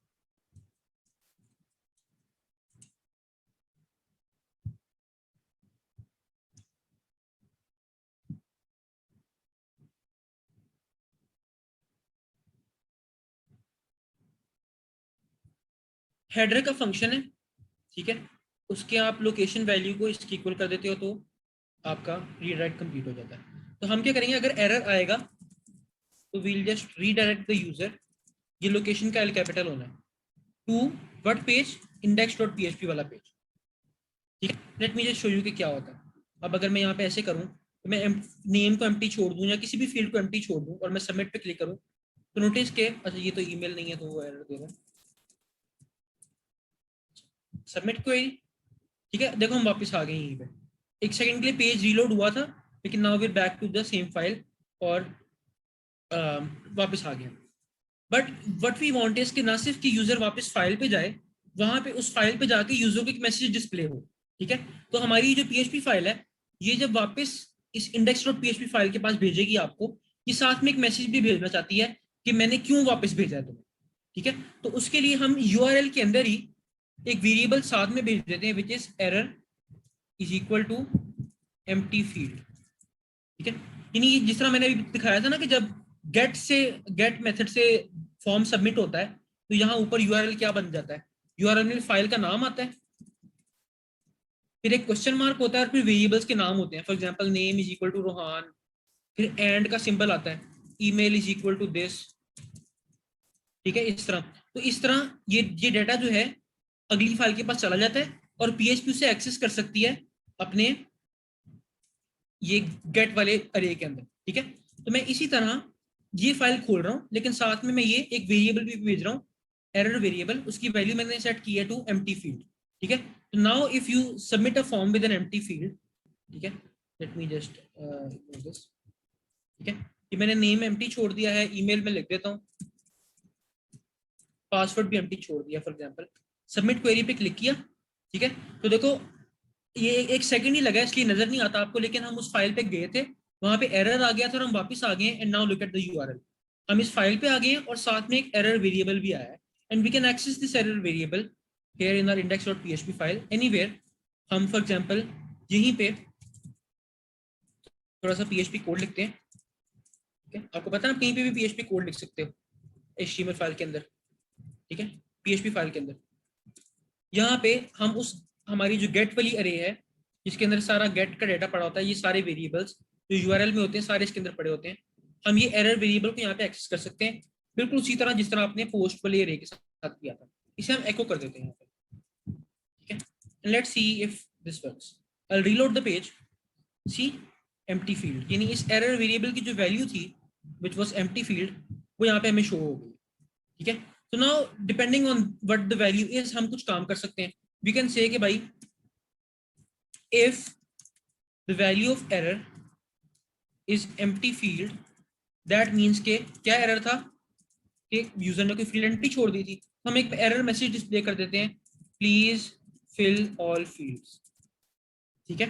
S1: हेडर का फंक्शन है, ठीक है। उसके आप लोकेशन वैल्यू को इसकी इक्वल कर देते हो तो आपका रीडायरेक्ट कंप्लीट हो जाता है। तो हम क्या करेंगे, अगर एरर आएगा तो we'll just redirect the user, ये लोकेशन का एल कैपिटल होना है, टू व्हाट पेज, index.php वाला पेज, ठीक है। Let me just show you कि क्या होता है। अब अगर मैं यहाँ पे ऐसे करूँ तो मैं नेम को एम्प्टी छोड़ दूँ या किसी भी फील्ड को एम्प्टी छोड़ दूँ और मैं सबमिट पे क्लिक करूँ, तो नोटिस के अच्छा ये तो ईमेल नहीं है तो वो एरर दे रहा है। सबमिट क्वेरी, ठीक है। देखो हम वापस आ गए यहीं पे, एक सेकंड के लिए पेज रीलोड हुआ था, लेकिन now we back to the same file और वापस आ गया। But what we want is कि ना सिर्फ कि यूजर वापस फाइल पे जाए, वहां पे उस फाइल पे जाके यूजर को एक मैसेज डिस्प्ले हो। ठीक है, तो हमारी जो पीएचपी फाइल है, ये जब वापस इस इंडेक्स डॉट पीएचपी फाइल के पास भेजेगी आपको, ये साथ में एक मैसेज भी भेजना चाहती है कि मैंने क्यों वापस भेजा है तुम्हें। ठीक है, तो उसके लिए हम यूआरएल के अंदर ही एक वेरिएबल साथ में भेज देते हैं, which is error is equal to empty field. ठीक है, यानी जिस तरह मैंने अभी दिखाया था ना कि जब गेट मेथड से फॉर्म सबमिट होता है, तो यहाँ ऊपर यूआरएल क्या बन जाता है, यूआरएल में फाइल का नाम आता है, फिर एक क्वेश्चन मार्क होता है और फिर वेरिएबल्स के नाम होते हैं। For example name is equal to Rohan, फिर एंड का सिंबल आता है, email is equal to this. ठीक है, इस तरह। तो इस तरह ये डाटा जो है अगली फाइल के पास चला जाता है और पीएचपी से एक्सेस कर सकती है अपने ये गेट वाले अरे के अंदर। ठीक है, तो मैं इसी तरह ये फाइल खोल रहा हूँ, लेकिन साथ में मैं ये एक वेरिएबल भी भेज रहा हूँ, एरर वेरिएबल, उसकी वैल्यू मैंने सेट की है टू एम्प्टी फील्ड। ठीक है, तो now if you submit a form with an empty field, ठीक है, लेट मी जस्ट दिस। ठीक है, कि मैंने नेम एम्प्टी छोड़ दिया है, ईमेल में लिख देता हूँ, पासवर्ड भी एम्प्टी छोड़ दिया फॉर एग्जांपल, सबमिट क्वेरी पे क्लिक किया। ठीक है, तो देखो ये एक सेकंड ही लगा, इसलिए नजर नहीं आता आपको, लेकिन हम उस फाइल पे गए थे, वहां पे एरर आ गया था और हम वापस आ गए। And now look at the URL, हम इस फाइल पे आ गए हैं और साथ में एक एरर वेरिएबल भी आया है, and we can access this error variable here in our index.php file anywhere. हम फॉर एग्जांपल यहीं पे थोड़ा सा पीएचपी कोड लिखते हैं। ठीक है, आपको पता है आप कहीं पे भी पीएचपी कोड लिख सकते हो एचटीएमएल फाइल के अंदर। ठीक है, पीएचपी फाइल के अंदर यहाँ पे हम उस हमारी जो गेट वाली अरे है, जिसके अंदर सारा गेट का डाटा पड़ा होता है, ये सारे वेरिएबल्स जो यूआरएल में होते हैं सारे इसके अंदर पड़े होते हैं, हम ये एरर वेरिएबल को यहाँ पे एक्सेस कर सकते हैं, बिल्कुल उसी तरह जिस तरह आपने पोस्ट वाले अरे के साथ किया था। इसे हम एको कर देते हैं यहाँ पे। ठीक है, let's see if this works. I reload the page, see empty field, यानी इस एरर वेरिएबल की जो वैल्यू थी विच वाज एम्प्टी फील्ड, वो यहाँ पे हमें शो हो गई। ठीक है, तो now depending on what the value is, हम कुछ काम कर सकते हैं। वी कैन से कि भाई if the value of error is empty field, that means के क्या एरर था कि यूजर ने कोई फील्ड एम्प्टी छोड़ दी थी, हम एक एरर मैसेज डिस्प्ले कर देते हैं, प्लीज फिल ऑल फील्ड्स। ठीक है,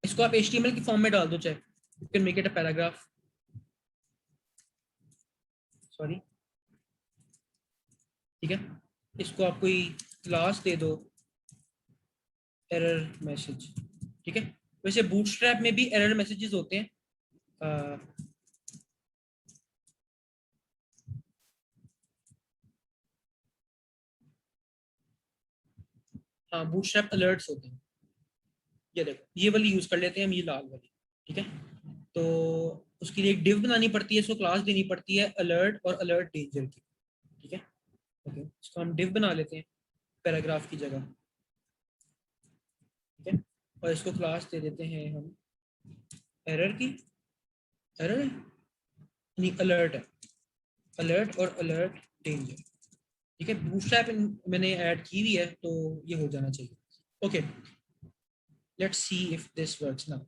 S1: इसको आप HTML की फॉर्म में डाल दो, चाहे you can make it a paragraph, sorry. ठीक है, इसको आप कोई क्लास दे दो, एरर मैसेज। ठीक है, वैसे बूटस्ट्रैप में भी एरर मैसेजेस होते हैं। हाँ, बूटस्ट्रैप अलर्ट्स होते हैं, ये देखो ये वाली यूज कर लेते हैं हम, ये लाल वाली। ठीक है, तो उसके लिए एक डिव बनानी पड़ती है, इसको क्लास देनी पड़ती है अलर्ट और अलर्ट डेंजर की। ठीक है, ओके, इसको हम डिव बना लेते हैं पैराग्राफ की जगह। ठीक है, और इसको क्लास दे देते हैं हम एरर की, एरर है नहीं अलर्ट है, अलर्ट और अलर्ट डेंजर। ठीक है, बूटस्ट्रैप मैंने ऐड की हुई है तो ये हो जाना चाहिए। Okay, let's see if this works now.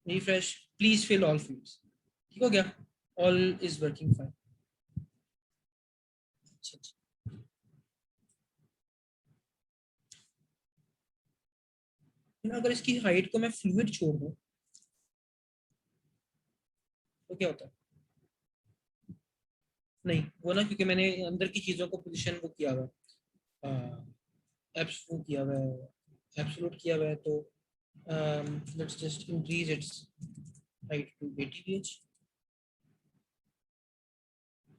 S1: Refresh, please fill all fields. ठीक हो गया, ऑल इज वर्किंग फाइन। अगर इसकी हाइट को मैं फ्लूइड छोड़ दूं तो क्या होता है? नहीं वो ना, क्योंकि मैंने अंदर की चीजों को पोजीशन वो किया हुआ है, एब्सोल्यूट किया हुआ है, एब्सोल्यूट किया हुआ है, तो let's just increase its height to 80 ph।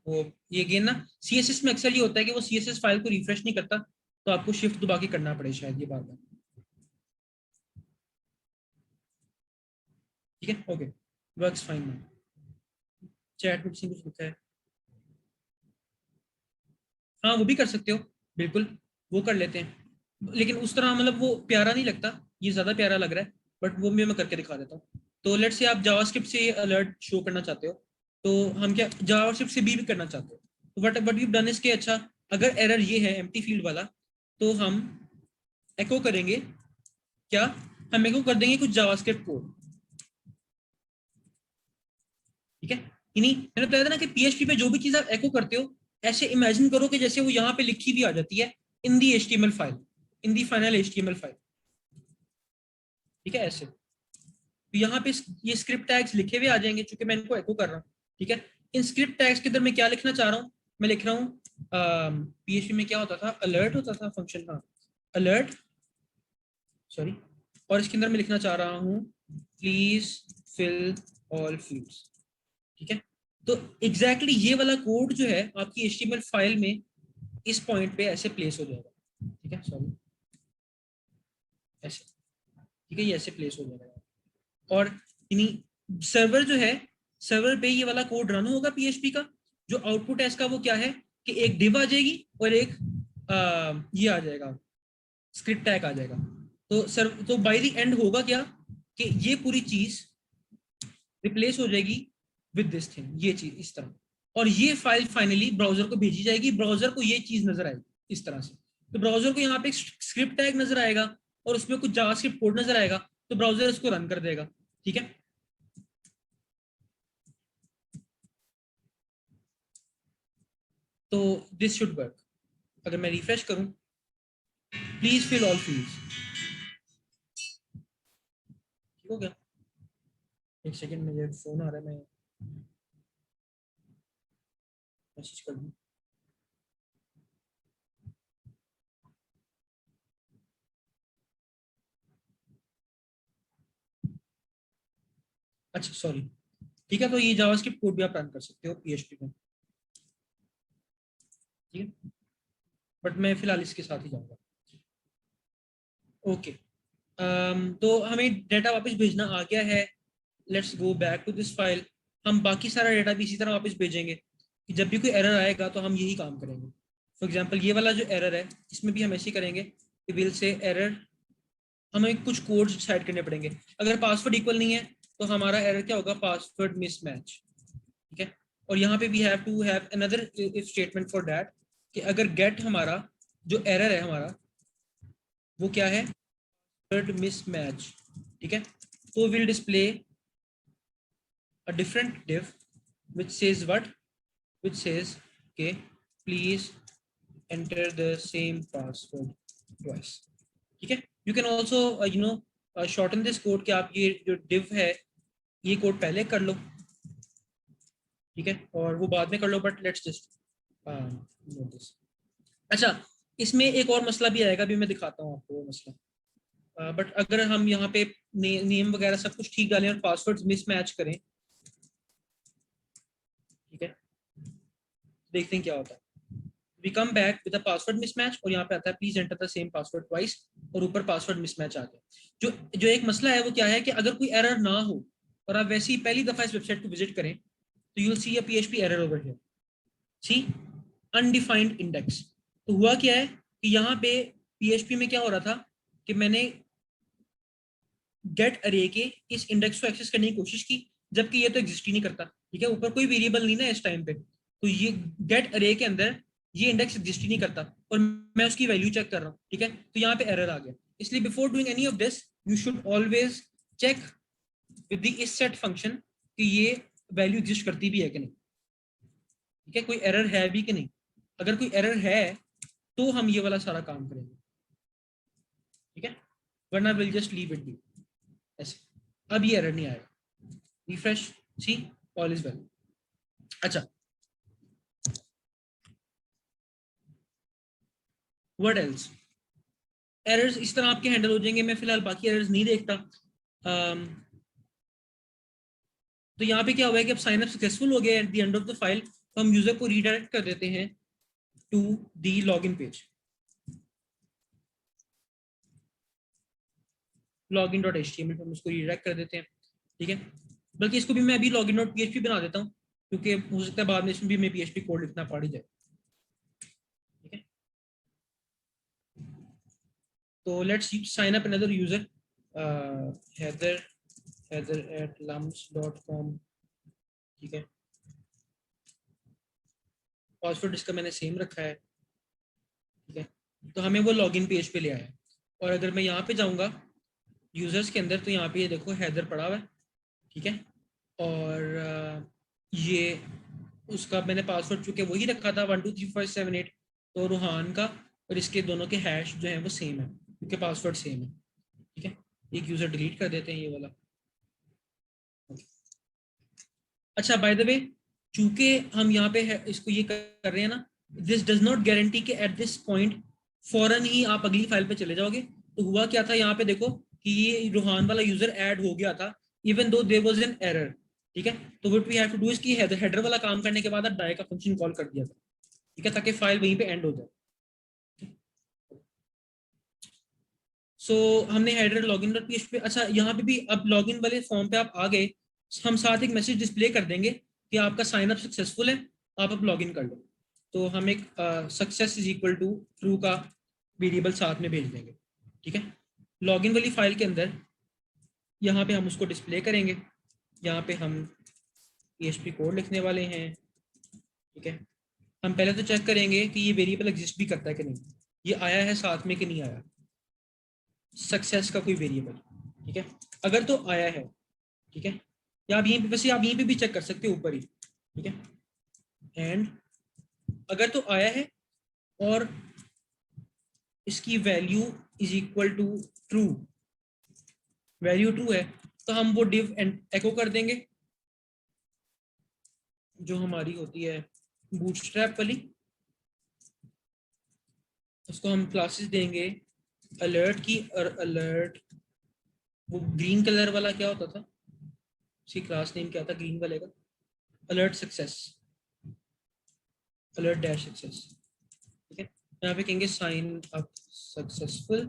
S1: वो ये अगेन ना सीएसएस में अक्सर ये होता है कि वो सीएसएस फाइल को रिफ्रेश नहीं करता, तो आपको शिफ्ट दबा के करना पड़े शायद ये बार बार। ठीक है, okay, works fine now. Chat में कुछ लिखा है, हाँ वो भी कर सकते हो, बिल्कुल वो कर लेते हैं, लेकिन उस तरह मतलब वो प्यारा नहीं लगता, ये ज्यादा प्यारा लग रहा है, बट वो भी मैं करके दिखा देता हूँ। तो लेट्स से आप जावास्क्रिप्ट से अलर्ट शो करना चाहते हो, तो हम क्या जावास्क्रिप्ट से भी करना चाहते हो, तो बट यू डन इज के अच्छा, अगर एरर ये है एम्प्टी फील्ड वाला, तो हम एको करेंगे क्या, हम एको कर देंगे कुछ जावास्क्रिप्ट कोड। ठीक है, नहीं, मैंने बताया था ना कि पीएचपी पे जो भी चीज आप एको करते हो ऐसे इमेजिन करो कि जैसे वो यहाँ पे लिखी भी आ जाती है in the HTML file, in the final HTML file, ठीक है ऐसे। तो यहाँ पे ये स्क्रिप्ट टैग्स लिखे हुए आ जाएंगे चूंकि मैं इनको एको कर रहा हूँ, ठीक है। इन स्क्रिप्ट टैग्स के अंदर मैं क्या लिखना चाह रहा हूँ, मैं लिख रहा हूँ पीएचपी में क्या होता था, अलर्ट होता था फंक्शन, हाँ अलर्ट, सॉरी, और इसके अंदर मैं लिखना चाह रहा हूँ प्लीज फिल ऑल फील्ड्स, ठीक है। तो एग्जैक्टली ये वाला कोड जो है आपकी एचटीएमएल फाइल में इस पॉइंट पे ऐसे प्लेस हो जाएगा, ठीक है, सॉरी ऐसे, ठीक है, ये ऐसे प्लेस हो जाएगा। और इन्हीं सर्वर जो है, सर्वर पे ये वाला कोड रन होगा पीएचपी का, जो आउटपुट है इसका वो क्या है कि एक डिव आ जाएगी और एक ये आ जाएगा, स्क्रिप्ट टैग आ जाएगा। तो सर तो बाय द एंड होगा क्या कि ये पूरी चीज रिप्लेस हो जाएगी विद दिस थिंग, ये चीज इस तरह, और ये फाइल फाइनली ब्राउजर को भेजी जाएगी, ब्राउजर को ये चीज नजर आएगी इस तरह से। तो ब्राउजर को यहाँ पे एक स्क्रिप्ट टैग नजर आएगा और उसमें कुछ जावास्क्रिप्ट कोड नजर आएगा, तो ब्राउजर इसको रन कर देगा, ठीक है। तो दिस शुड वर्क। अगर मैं रिफ्रेश करूं, प्लीज फिल ऑल फील्ड्स, ठीक हो गया। एक सेकंड, मुझे फोन आ रहा है, मैं मैसेज कर दूं। अच्छा सॉरी, ठीक है। तो ये जावास्क्रिप्ट कोड भी आप रन कर सकते हो पीएचपी में, ठीक है, बट मैं फिलहाल इसके साथ ही जाऊंगा। ओके, तो हमें डेटा वापस भेजना आ गया है। Let's go back to this file. हम बाकी सारा डेटा भी इसी तरह वापस भेजेंगे कि जब भी कोई एरर आएगा तो हम यही काम करेंगे। फॉर एग्जांपल ये वाला जो एरर है इसमें भी हम ऐसे ही करेंगे कि विल से एरर, हमें कुछ कोड सेट करने पड़ेंगे। अगर पासवर्ड इक्वल नहीं है तो हमारा एरर क्या होगा, पासवर्ड मिसमैच, ठीक है। और यहाँ पे we have to have another if statement for that कि अगर गेट हमारा जो एरर है हमारा वो क्या है, पासवर्ड मिसमैच, ठीक है। तो will display a different div which says what, which says okay please enter the same password twice, ठीक है। you can also shorten this code कि आप ये जो div है ये कोड पहले कर लो, ठीक है, और वो बाद में कर लो, but let's just note this. अच्छा, इसमें एक और मसला भी आएगा, अभी मैं दिखाता हूँ आपको वो मसला। बट अगर हम यहाँ पे नेम वगैरह सब कुछ ठीक डालें और पासवर्ड्स मिसमैच करें, ठीक है, देखते हैं क्या होता है। We come back with a password mismatch और यहाँ पे आता है please enter the same password twice, और ऊपर पासवर्ड मिसमैच आ गया। जो जो एक मसला है वो क्या है कि अगर कोई एरर ना हो और आप वैसे ही पहली दफा इस वेबसाइट को विजिट करें तो you will see a PHP error over here, see undefined index. तो हुआ क्या है कि यहाँ पे पीएचपी में क्या हो रहा था कि मैंने गेट अरे के इस इंडेक्स को एक्सेस करने की कोशिश की, जबकि ये तो एग्जिस्ट ही नहीं करता, ठीक है, ऊपर कोई वेरिएबल नहीं ना इस टाइम पे, तो ये गेट अरे के अंदर ये इंडेक्स एग्जिस्ट ही नहीं करता और मैं उसकी वैल्यू चेक कर रहा हूँ, ठीक है। तो यहाँ पे एरर आ गया। इसलिए before doing any of this you should always check with the isset function कि ये वैल्यू एग्जिस्ट करती भी है कि नहीं, ठीक है, कोई एरर है भी कि नहीं। अगर कोई एरर है तो हम ये वाला सारा काम करेंगे, ठीक है, वरना will just leave it be ऐसे। अब ये एरर नहीं आएगा, refresh, see all is well. अच्छा, व्हाट एल्स, एरर्स इस तरह आपके हैंडल हो जाएंगे। मैं फिलहाल बाकी एरर्स नहीं देखता। तो यहाँ पे क्या हुआ है कि अब साइन अप सक्सेसफुल हो गया eight the end of the file, तो हम यूजर को रीडायरेक्ट कर देते हैं to the login page, login.html पे हम उसको रीडायरेक्ट कर देते हैं, ठीक है। बल्कि इसको भी मैं अभी login.php बना देता हूँ क्योंकि हो सकता है बाद में इसमें भी हमें php कोड लिखना पड़ ही जाए, ठीक है। तो let's sign up another user, heather@lums.com, ठीक है। पासवर्ड इसका मैंने सेम रखा है, ठीक है। तो हमें वो लॉगिन पेज पे ले आया। और अगर मैं यहाँ पे जाऊँगा यूजर्स के अंदर तो यहाँ पे ये देखो हैदर पड़ा हुआ है, ठीक है। और ये उसका मैंने पासवर्ड चूंकि वही रखा था 123478, तो रूहान का और इसके दोनों के हैश जो है वो सेम है क्योंकि पासवर्ड सेम है। ठीक है, एक यूजर डिलीट कर देते हैं ये वाला। अच्छा बाय द वे, चूंकि हम यहाँ पे है, इसको ये कर रहे हैं ना, दिस डज नॉट गारंटी कि एट दिस पॉइंट फौरन ही आप अगली फाइल पे चले जाओगे। तो हुआ क्या था यहाँ पे देखो कि ये रूहान वाला यूजर ऐड हो गया था even though there was an error. ठीक है, तो what we have to do is कि हेडर वाला काम करने के बाद डाई का फंक्शन कॉल कर दिया था। ठीक है, ताकि फाइल वहीं पे एंड हो जाए। सो हमने हेडर लॉगिन डॉट पीएचपी, अच्छा यहाँ पे भी अब लॉगिन वाले फॉर्म पे आप आ गए, हम साथ एक मैसेज डिस्प्ले कर देंगे कि आपका साइन अप सक्सेसफुल है, आप अब लॉगिन कर लो। तो हम एक success is equal to true का वेरिएबल साथ में भेज देंगे। ठीक है, लॉगिन वाली फाइल के अंदर यहाँ पे हम उसको डिस्प्ले करेंगे। यहाँ पे हम पीएचपी कोड लिखने वाले हैं। ठीक है, हम पहले तो चेक करेंगे कि ये वेरिएबल एग्जिस्ट भी करता है कि नहीं, ये आया है साथ में कि नहीं आया, सक्सेस का कोई वेरिएबल। ठीक है, अगर तो आया है, ठीक है, या आप यहीं पे, वैसे आप यहीं पे भी चेक कर सकते हो ऊपर ही। ठीक है, एंड अगर तो आया है और इसकी value is equal to true, value true है, तो हम वो डिव एंड एको कर देंगे जो हमारी होती है बूटस्ट्रैप वाली। उसको हम क्लासेस देंगे अलर्ट की, और अलर्ट वो ग्रीन कलर वाला क्या होता था, उसकी क्लास नेम क्या था ग्रीन वाले का, alert success, alert dash success. ठीक है, यहाँ पे कहेंगे sign up successful,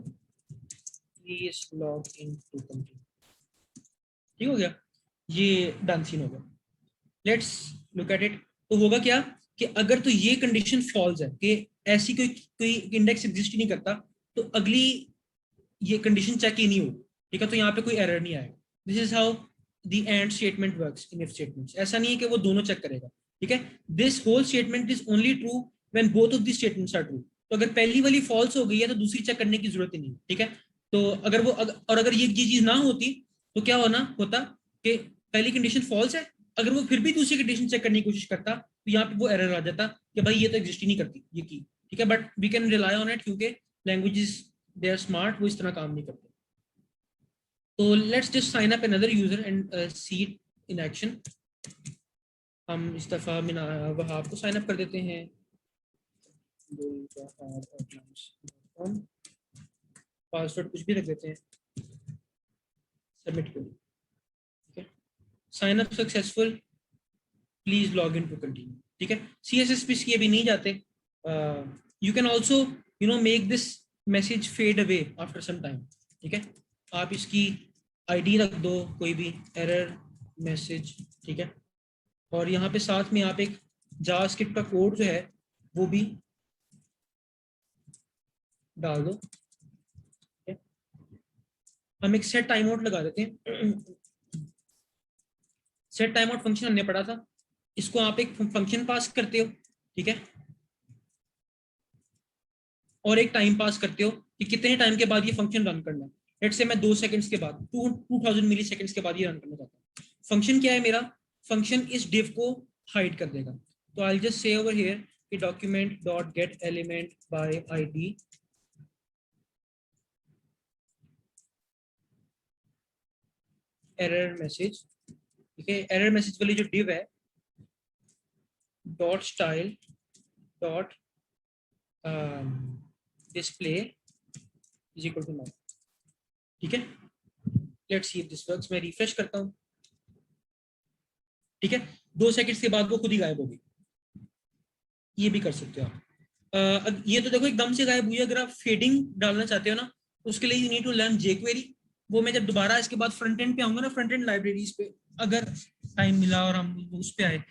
S1: please log in to continue. ठीक हो गया, ये डन सीन हो गया। Let's look at it. तो होगा क्या कि अगर तो ये कंडीशन फॉल्स है कि ऐसी कोई कोई इंडेक्स एग्जिस्ट ही नहीं करता, तो अगली ये कंडीशन चेक ही नहीं होगी। ठीक है, तो यहाँ पे कोई एरर नहीं आएगा। This is how the end statement works in if statements. ऐसा नहीं है कि वो दोनों चेक करेगा। ठीक है, this whole statement is only true when both of the statements are true. तो अगर पहली वाली फॉल्स हो गई है तो दूसरी चेक करने की जरूरत ही नहीं। ठीक है, तो अगर वो और अगर ये चीज ना होती तो क्या होता कि पहली कंडीशन फॉल्स है, अगर वो फिर भी दूसरी कंडीशन चेक करने की कोशिश करता तो यहाँ पे वो एरर आ जाता कि भाई ये तो एग्जिस्ट ही नहीं करती ये की। ठीक है, but we can rely on it क्योंकि लैंग्वेजेस दे आर स्मार्ट, वो इस तरह काम नहीं करते। तो let's just sign up another user and see it in action. हम इस दफा वहाब को साइन अप कर देते हैं, पासवर्ड कुछ भी रख देते हैं, सबमिट कर। ठीक है, sign up successful, please log in to continue. ठीक है, CSS पे इसकी अभी नहीं जाते। You can also make this message fade away after some time. ठीक है, आप इसकी ID रख दो कोई भी, एरर मैसेज। ठीक है, और यहाँ पे साथ में आप एक जावास्क्रिप्ट का कोड जो है वो भी डाल दो। ठीक है, हम एक सेट टाइम आउट लगा देते हैं। सेट टाइम आउट फंक्शन हमने पढ़ा था, इसको आप एक फंक्शन पास करते हो। ठीक है, और एक टाइम पास करते हो कि कितने टाइम के बाद ये फंक्शन रन करना है। लेट्स से मैं 2 सेकंड्स के बाद 2000 मिली सेकंड्स के बाद ये रन करना चाहता हूँ। फंक्शन क्या है मेरा, फंक्शन इस डिव को हाइड कर देगा। तो I just say over here कि document dot get element by ID error message. ठीक है, एरर मैसेज वाली जो डिव है dot style dot display is equal to now. ठीक है, let's see if this works. मैं रिफ्रेश करता हूँ। ठीक है, 2 सेकंड्स के बाद वो खुद ही गायब होगी। ये भी कर सकते हो आप। ये तो देखो एकदम से गायब हुई। अगर आप फेडिंग डालना चाहते हो ना, उसके लिए you need to learn jQuery। वो मैं जब दोबारा इसके बाद फ्रंट एंड पे आऊंगा ना, फ्रंट एंड लाइब्रेरीज पे, अगर टाइम मिला और हम उस पे आए,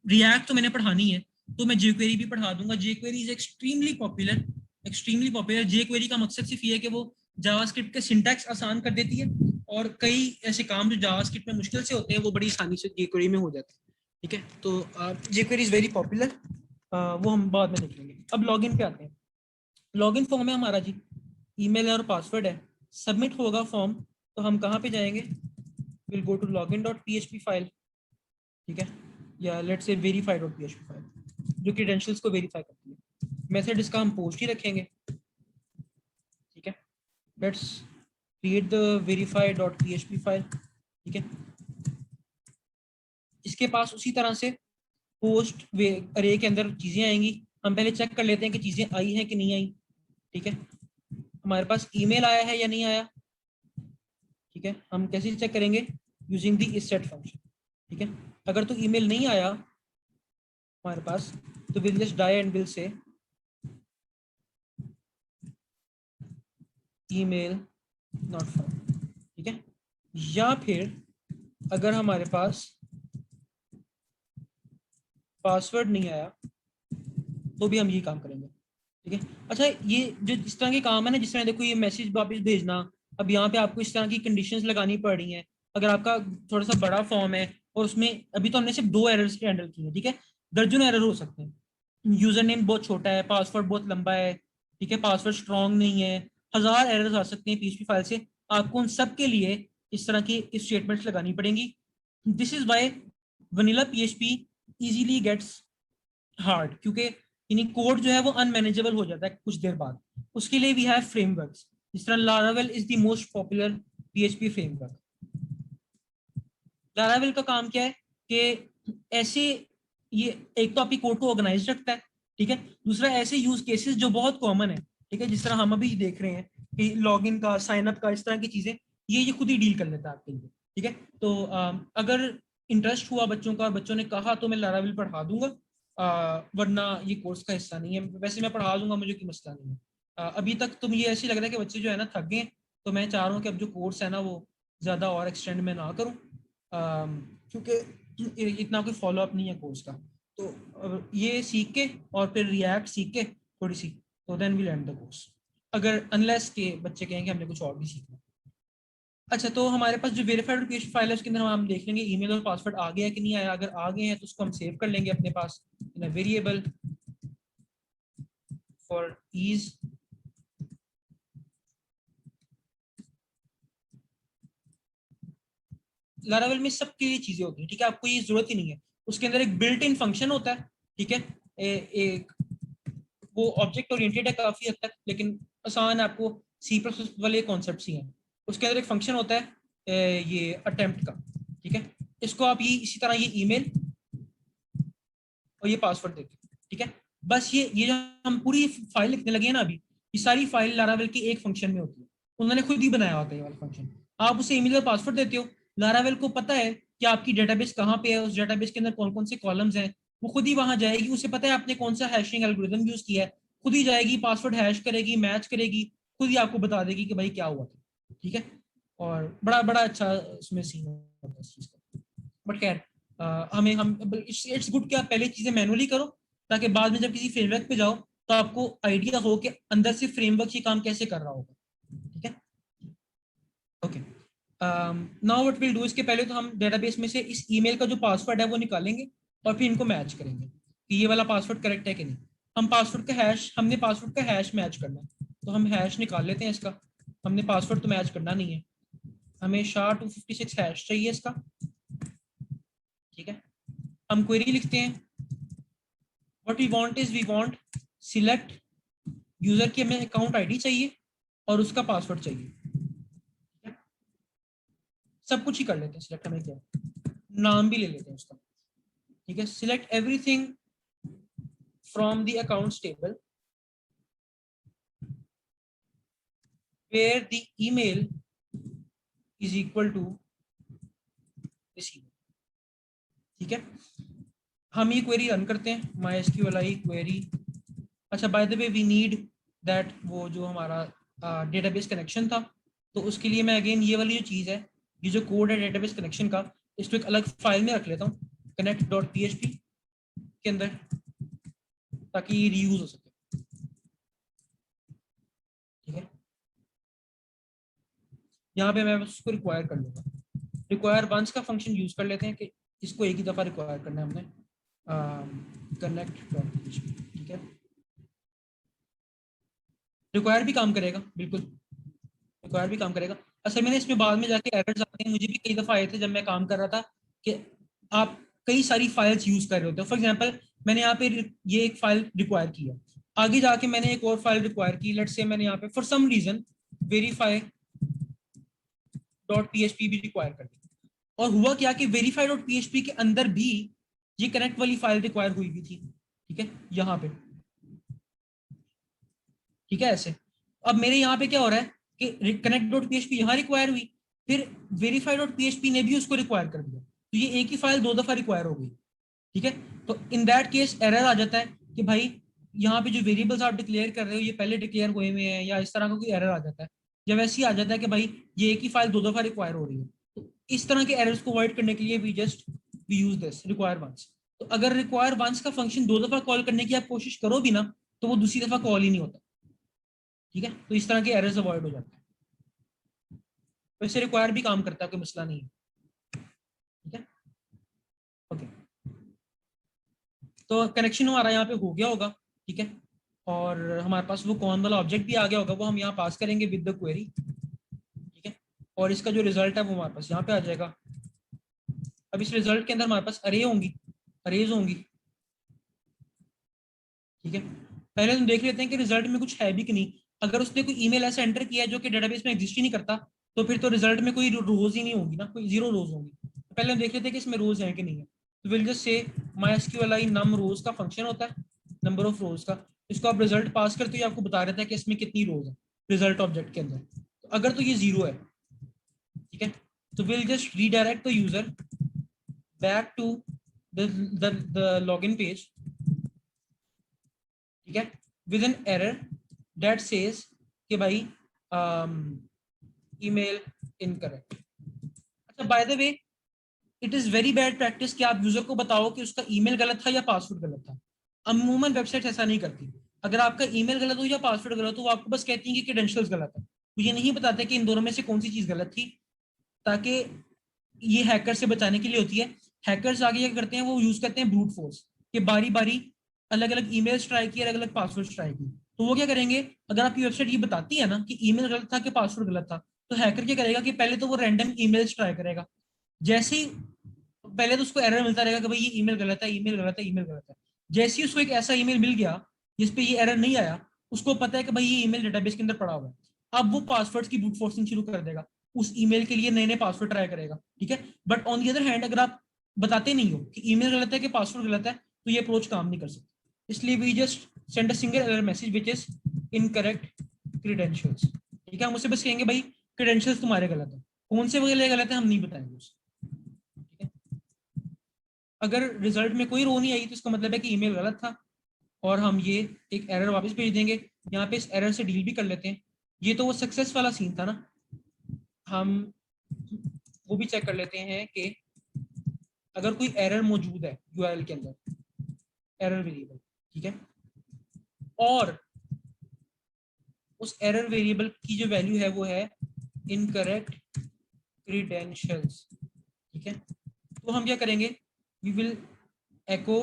S1: रिएक्ट तो मैंने पढ़ानी है तो मैं jQuery भी पढ़ा दूंगा। jQuery is extremely popular, extremely popular. jQuery का मकसद सिर्फ ये है कि वो जावास्क्रिप्ट के सिंटैक्स आसान कर देती है, और कई ऐसे काम जो जावास्क्रिप्ट में मुश्किल से होते हैं वो बड़ी आसानी से jQuery में हो जाते हैं। ठीक है, तो jQuery इज वेरी पॉपुलर, वो हम बाद में देखेंगे। अब लॉगिन पे आते हैं। लॉगिन फॉर्म है हमारा जी, ईमेल और पासवर्ड है, सबमिट होगा फॉर्म। तो हम कहाँ पे जाएंगे, will go to login.php file. ठीक है, या let's say verified dot PHP file जो क्रेडेंशियल्स को वेरीफाई करती है। मेथड इसका हम पोस्ट ही रखेंगे, ठीक है। Let's create the verified dot PHP file, ठीक है। इसके पास उसी तरह से पोस्ट अरे के अंदर चीजें आएंगी। हम पहले चेक कर लेते हैं कि चीजें आई हैं कि नहीं आई, ठीक है। हमारे पास ईमेल आया है या नहीं आया, ठीक है। हम कैसे चेक करेंगे, यूजिंग द isset फंक्शन, ठीक है। अगर तो ईमेल नहीं आया हमारे पास तो will just die and will say email not found, ठीक है। या फिर अगर हमारे पास पासवर्ड नहीं आया तो भी हम यही काम करेंगे, ठीक है। अच्छा, ये जो इस तरह के काम है ना, जिस तरह देखो ये मैसेज वापस भेजना, अब यहाँ पे आपको इस तरह की कंडीशंस लगानी पड़ रही हैं। अगर आपका थोड़ा सा बड़ा फॉर्म है और उसमें अभी तो हमने सिर्फ 2 एरर्स हैंडल किए हैं, ठीक है। दर्जनों एरर हो सकते हैं। यूजर नेम बहुत छोटा है, पासवर्ड बहुत लंबा है, ठीक है, पासवर्ड स्ट्रॉन्ग नहीं है, 1000 एरर्स आ सकते हैं पीएचपी फाइल से। आपको उन सब के लिए इस तरह की स्टेटमेंट्स लगानी पड़ेंगी। This is why vanilla PHP easily gets hard, क्योंकि यानी कोड जो है वो अनमैनेजेबल हो जाता है कुछ देर बाद। उसके लिए वी हैव फ्रेमवर्क्स, जिस तरह Laravel is the most popular PHP framework. Laravel का काम क्या है कि ऐसे ये एक तो आपकी कोड को ऑर्गेनाइज रखता है, ठीक है। दूसरा ऐसे यूज केसेस जो बहुत कॉमन है, ठीक है, जिस तरह हम अभी देख रहे हैं कि लॉगिन का, साइन अप का, इस तरह की चीजें ये खुद ही डील कर लेता है आपके लिए, ठीक है। तो अगर इंटरेस्ट हुआ बच्चों का, बच्चों ने कहा तो मैं लारावेल पढ़ा दूंगा, वरना ये कोर्स का हिस्सा नहीं है। वैसे मैं पढ़ा दूंगा, मुझे कोई मसला नहीं है। अभी तक तो मुझे ऐसे लग रहा है कि बच्चे जो है ना थक गए, तो मैं चाह रहा हूँ कि अब जो कोर्स है ना वो ज़्यादा और एक्सटेंड में ना करूँ, क्योंकि इतना कोई फॉलो अप नहीं है कोर्स का। तो ये सीख के और फिर रिएक्ट सीख के थोड़ी सी, तो then will end the course, अगर अनलेस के बच्चे कहेंगे हमने कुछ और भी सीखना। अच्छा, तो हमारे पास जो वेरीफाइड एप्लीकेशन फाइल है उसके अंदर हम देख लेंगे ईमेल और पासवर्ड आ गया कि नहीं आया। अगर आ गए हैं तो उसको हम सेव कर लेंगे अपने पास in a variable for ease. Laravel में सबके लिए चीजें होती हैं, ठीक है, आपको ये जरूरत ही नहीं है। उसके अंदर एक बिल्ट इन फंक्शन होता है, ठीक है। एक वो ऑब्जेक्ट ओरिएंटेड है काफी हद तक, लेकिन आसान है, आपको सी प्लस वाले कॉन्सेप्ट ही हैं। उसके अंदर एक फंक्शन होता है ये अटेम्प्ट का, ठीक है। इसको आप ये इसी तरह ये ईमेल और ये पासवर्ड देते हैं, ठीक है। बस ये जो हम पूरी फाइल लिखने लगे हैं ना अभी, ये सारी फाइल लारावेल की एक फंक्शन में होती है। उन्होंने खुद ही बनाया होता है ये वाला फंक्शन। आप उसे ईमेल और पासवर्ड देते हो, लारावेल को पता है कि आपकी डेटाबेस कहाँ पे है, उस डेटाबेस के अंदर कौन कौन से कॉलम्स हैं, वो खुद ही वहां जाएगी। उसे पता है आपने कौन सा हैशिंग एल्गोरिथम यूज किया है, खुद ही जाएगी, पासवर्ड हैश करेगी, मैच करेगी, खुद ही आपको बता देगी कि भाई क्या हुआ था, ठीक है। और बड़ा बड़ा अच्छा इसमें सीन होता है इस चीज का। बट खैर, हमें हम इट्स गुड कि आप पहले चीजें मैनुअली करो, ताकि बाद में जब किसी फ्रेमवर्क पे जाओ तो आपको आइडिया हो कि अंदर से फ्रेमवर्क ये काम कैसे कर रहा होगा, ठीक है। Okay, now what will do, इसके पहले तो हम डेटाबेस में से इस ईमेल का जो पासवर्ड है वो निकालेंगे और फिर इनको मैच करेंगे कि ये वाला पासवर्ड करेक्ट है कि नहीं। हम पासवर्ड का हैश हमने पासवर्ड का हैश मैच करना है, तो हम हैश निकाल लेते हैं इसका। हमने पासवर्ड तो मैच करना नहीं है, हमें SHA-256 हैश चाहिए इसका, ठीक है। हम क्वेरी लिखते हैं, what we want is we want select user की, हमें अकाउंट आईडी चाहिए और उसका पासवर्ड चाहिए, ठीक है? सब कुछ ही कर लेते हैं सिलेक्ट, हमें क्या नाम भी ले लेते हैं उसका, ठीक है। Select everything from the accounts table where the email is equal to this email, ठीक है। हम ये क्वेरी रन करते हैं, MySQLi क्वेरी। अच्छा, by the way we need that, वो जो हमारा डेटाबेस कनेक्शन था, तो उसके लिए मैं अगेन ये वाली जो चीज़ है, ये जो कोड है डेटाबेस कनेक्शन का, इसको एक अलग फाइल में रख लेता हूँ connect.php के अंदर, ताकि ये रीयूज हो सके, ठीक है। यहाँ पे मैं उसको रिक्वायर कर लूँगा, रिक्वायर वंस का फंक्शन यूज कर लेते हैं कि इसको एक ही दफ़ा रिक्वायर करना है हमने, connect.php, ठीक है। रिक्वायर भी काम करेगा, बिल्कुल रिक्वायर भी काम करेगा। असल में इसमें बाद में जाके एरर्स आते हैं, मुझे भी कई दफ़ा आए थे जब मैं काम कर रहा था कि आप कई सारी फाइल्स यूज कर रहे होते हैं। फॉर एग्जांपल मैंने यहाँ पे ये एक फाइल रिक्वायर की है, आगे जाके मैंने एक और फाइल रिक्वायर की, लेट्स से मैंने यहाँ पे for some reason verify dot PHP भी रिक्वायर कर दी, और हुआ क्या कि वेरीफाई डॉट पीएचपी के अंदर भी ये कनेक्ट वाली फाइल रिक्वायर हुई भी थी, ठीक है, यहाँ पे, ठीक है ऐसे। अब मेरे यहाँ पे क्या हो रहा है कि कनेक्ट डॉट पीएचपी यहाँ रिक्वायर हुई, फिर वेरीफाई डॉट पीएचपी ने भी उसको रिक्वायर कर दिया, तो ये एक ही फाइल दो दफा रिक्वायर हो गई, ठीक है। तो इन दैट केस एरर आ जाता है कि भाई यहाँ पे जो वेरिएबल्स आप डिक्लेयर कर रहे हो ये पहले डिक्लेयर हुए हुए हैं, या इस तरह का कोई एरर आ जाता है, या वैसे ही आ जाता है कि भाई ये एक ही फाइल दो दफा रिक्वायर हो रही है। तो इस तरह के एरर्स को अवॉइड करने के लिए we use this require once. तो अगर रिक्वायर वंस का फंक्शन दो दफा कॉल करने की आप कोशिश करो भी ना, तो वो दूसरी दफा कॉल ही नहीं होता, ठीक है। तो इस तरह के एरर्स अवॉइड हो जाते हैं। वैसे रिक्वायर भी काम करता है, कोई मसला नहीं है, ठीक है। ओके, तो कनेक्शन हमारा यहाँ पे हो गया होगा, ठीक है। और हमारे पास वो कौन वाला ऑब्जेक्ट भी आ गया होगा, वो हम यहाँ पास करेंगे विद द क्वेरी, ठीक है। और इसका जो रिजल्ट है वो हमारे पास यहाँ पे आ जाएगा। अब इस रिजल्ट के अंदर हमारे पास अरे होंगी, अरेज होंगी, ठीक है। पहले हम देख लेते हैं कि रिजल्ट में कुछ है भी कि नहीं। अगर उसने कोई ईमेल ऐसा एंटर किया है जो कि डेटाबेस में एग्जिस्ट ही नहीं करता, तो फिर तो रिजल्ट में कोई रोज ही नहीं होगी ना, कोई जीरो रोज होंगी। तो पहले हम देख लेते हैं कि इसमें रोज है कि नहीं है। तो विल जस्ट से MySQLi नम रोज का फंक्शन होता है, नंबर ऑफ रोज का। इसको आप रिजल्ट पास करते हो, आपको बता रहता है कि इसमें कितनी रोज है रिजल्ट ऑब्जेक्ट के अंदर। तो अगर तो ये जीरो है, ठीक है, तो will just redirect the user back to the login page, ठीक है, with an error that says कि भाई ईमेल इनकरेक्ट। अच्छा, by the way, it is very bad practice कि आप यूजर को बताओ कि उसका ईमेल गलत था या पासवर्ड गलत था। अमूमन वेबसाइट ऐसा नहीं करती। अगर आपका ईमेल गलत हो या पासवर्ड गलत हो, वो आपको बस कहती है कि क्रेडेंशियल्स गलत है, तो ये नहीं बताते कि इन दोनों में से कौन सी चीज गलत थी, ताकि ये हैकर से बचाने के लिए होती है। हैकर्स आगे क्या करते हैं, वो यूज करते हैं ब्रूट फोर्स, कि बारी बारी अलग अलग ईमेल्स ट्राई किए, अलग अलग पासवर्ड ट्राई किए। तो वो क्या करेंगे, अगर आपकी वेबसाइट ये बताती है ना कि ईमेल गलत था कि पासवर्ड गलत था, तो हैकर क्या करेगा कि पहले तो वो रैंडम ईमेल्स ट्राई करेगा। जैसे ही पहले तो उसको एरर मिलता रहेगा कि भाई ये ईमेल गलत है, ईमेल गलत है, ईमेल गलत है। जैसे ही उसको एक ऐसा ईमेल मिल गया जिसपे ये एरर नहीं आया, उसको पता है कि भाई ये ईमेल डेटाबेस के अंदर पड़ा हुआ है। अब वो पासवर्ड की ब्रूट फोर्सिंग शुरू कर देगा, उस ईमेल के लिए नए नए पासवर्ड ट्राई करेगा, ठीक है। But on the other hand, अगर आप बताते नहीं हो कि ईमेल गलत है कि पासवर्ड गलत है, तो ये अप्रोच काम नहीं कर सकती। इसलिए we just send a single error message which is incorrect credentials, ठीक है। हम उससे बस कहेंगे भाई क्रीडेंशियल्स तुम्हारे गलत है, कौन से वगैरह गलत है हम नहीं बताएंगे उसे, ठीक है। अगर रिजल्ट में कोई रो नहीं आई तो इसका मतलब है कि ईमेल गलत था, और हम ये एक एरर वापस भेज देंगे। यहाँ पे इस एरर से डील भी कर लेते हैं। ये तो वो सक्सेस वाला सीन था ना, हम वो भी चेक कर लेते हैं कि अगर कोई एरर मौजूद है यूआरएल के अंदर, एरर वेरिएबल, ठीक है, और उस एरर वेरिएबल की जो वैल्यू है वो है इनकरेक्ट क्रीडेंशियल्स, ठीक है। तो हम क्या करेंगे, we will echo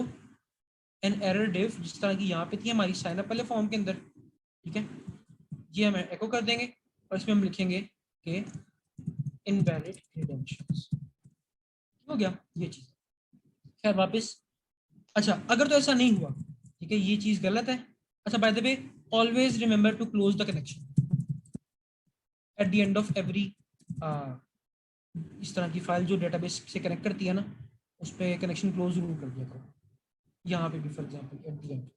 S1: an error div, जिस तरह की यहाँ पे थी हमारी साइन अप वाले फॉर्म के अंदर, ठीक है। ये हम एको कर देंगे और इसमें हम लिखेंगे कि इनवैलिड क्रीडेंशियल्स। हो गया ये चीज, खैर वापस। अच्छा, अगर तो ऐसा नहीं हुआ, ठीक है, ये चीज गलत है। अच्छा, by the way, always remember to close the connection at the end of every इस तरह की फाइल जो डेटाबेस से कनेक्ट करती है ना, उस पर कनेक्शन क्लोज जरूर कर दिया करो। यहाँ पे भी for example eight the and,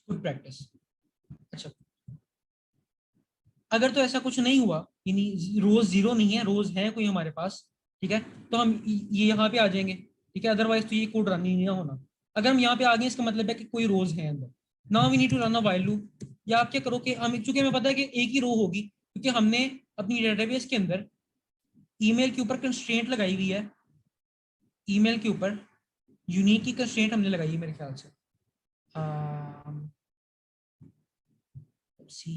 S1: good practice. अच्छा, अगर तो ऐसा कुछ नहीं हुआ, यानी रोज जीरो नहीं है, रोज है कोई हमारे पास, ठीक है, तो हम ये यहाँ पे आ जाएंगे, ठीक है। अदरवाइज तो ये कोड रन ही नहीं होना। अगर हम यहाँ पे आ गए, इसका मतलब है कि कोई रोज है अंदर। Now we need to run a while loop. या आप क्या करो कि हम, चूंकि हमें पता है कि एक ही रो होगी, क्योंकि हमने अपनी डेटाबेस के अंदर ईमेल के ऊपर कंस्ट्रेंट लगाई हुई है, ईमेल के ऊपर यूनिक की कंस्ट्रेंट हमने लगाई है मेरे ख्याल से। सी,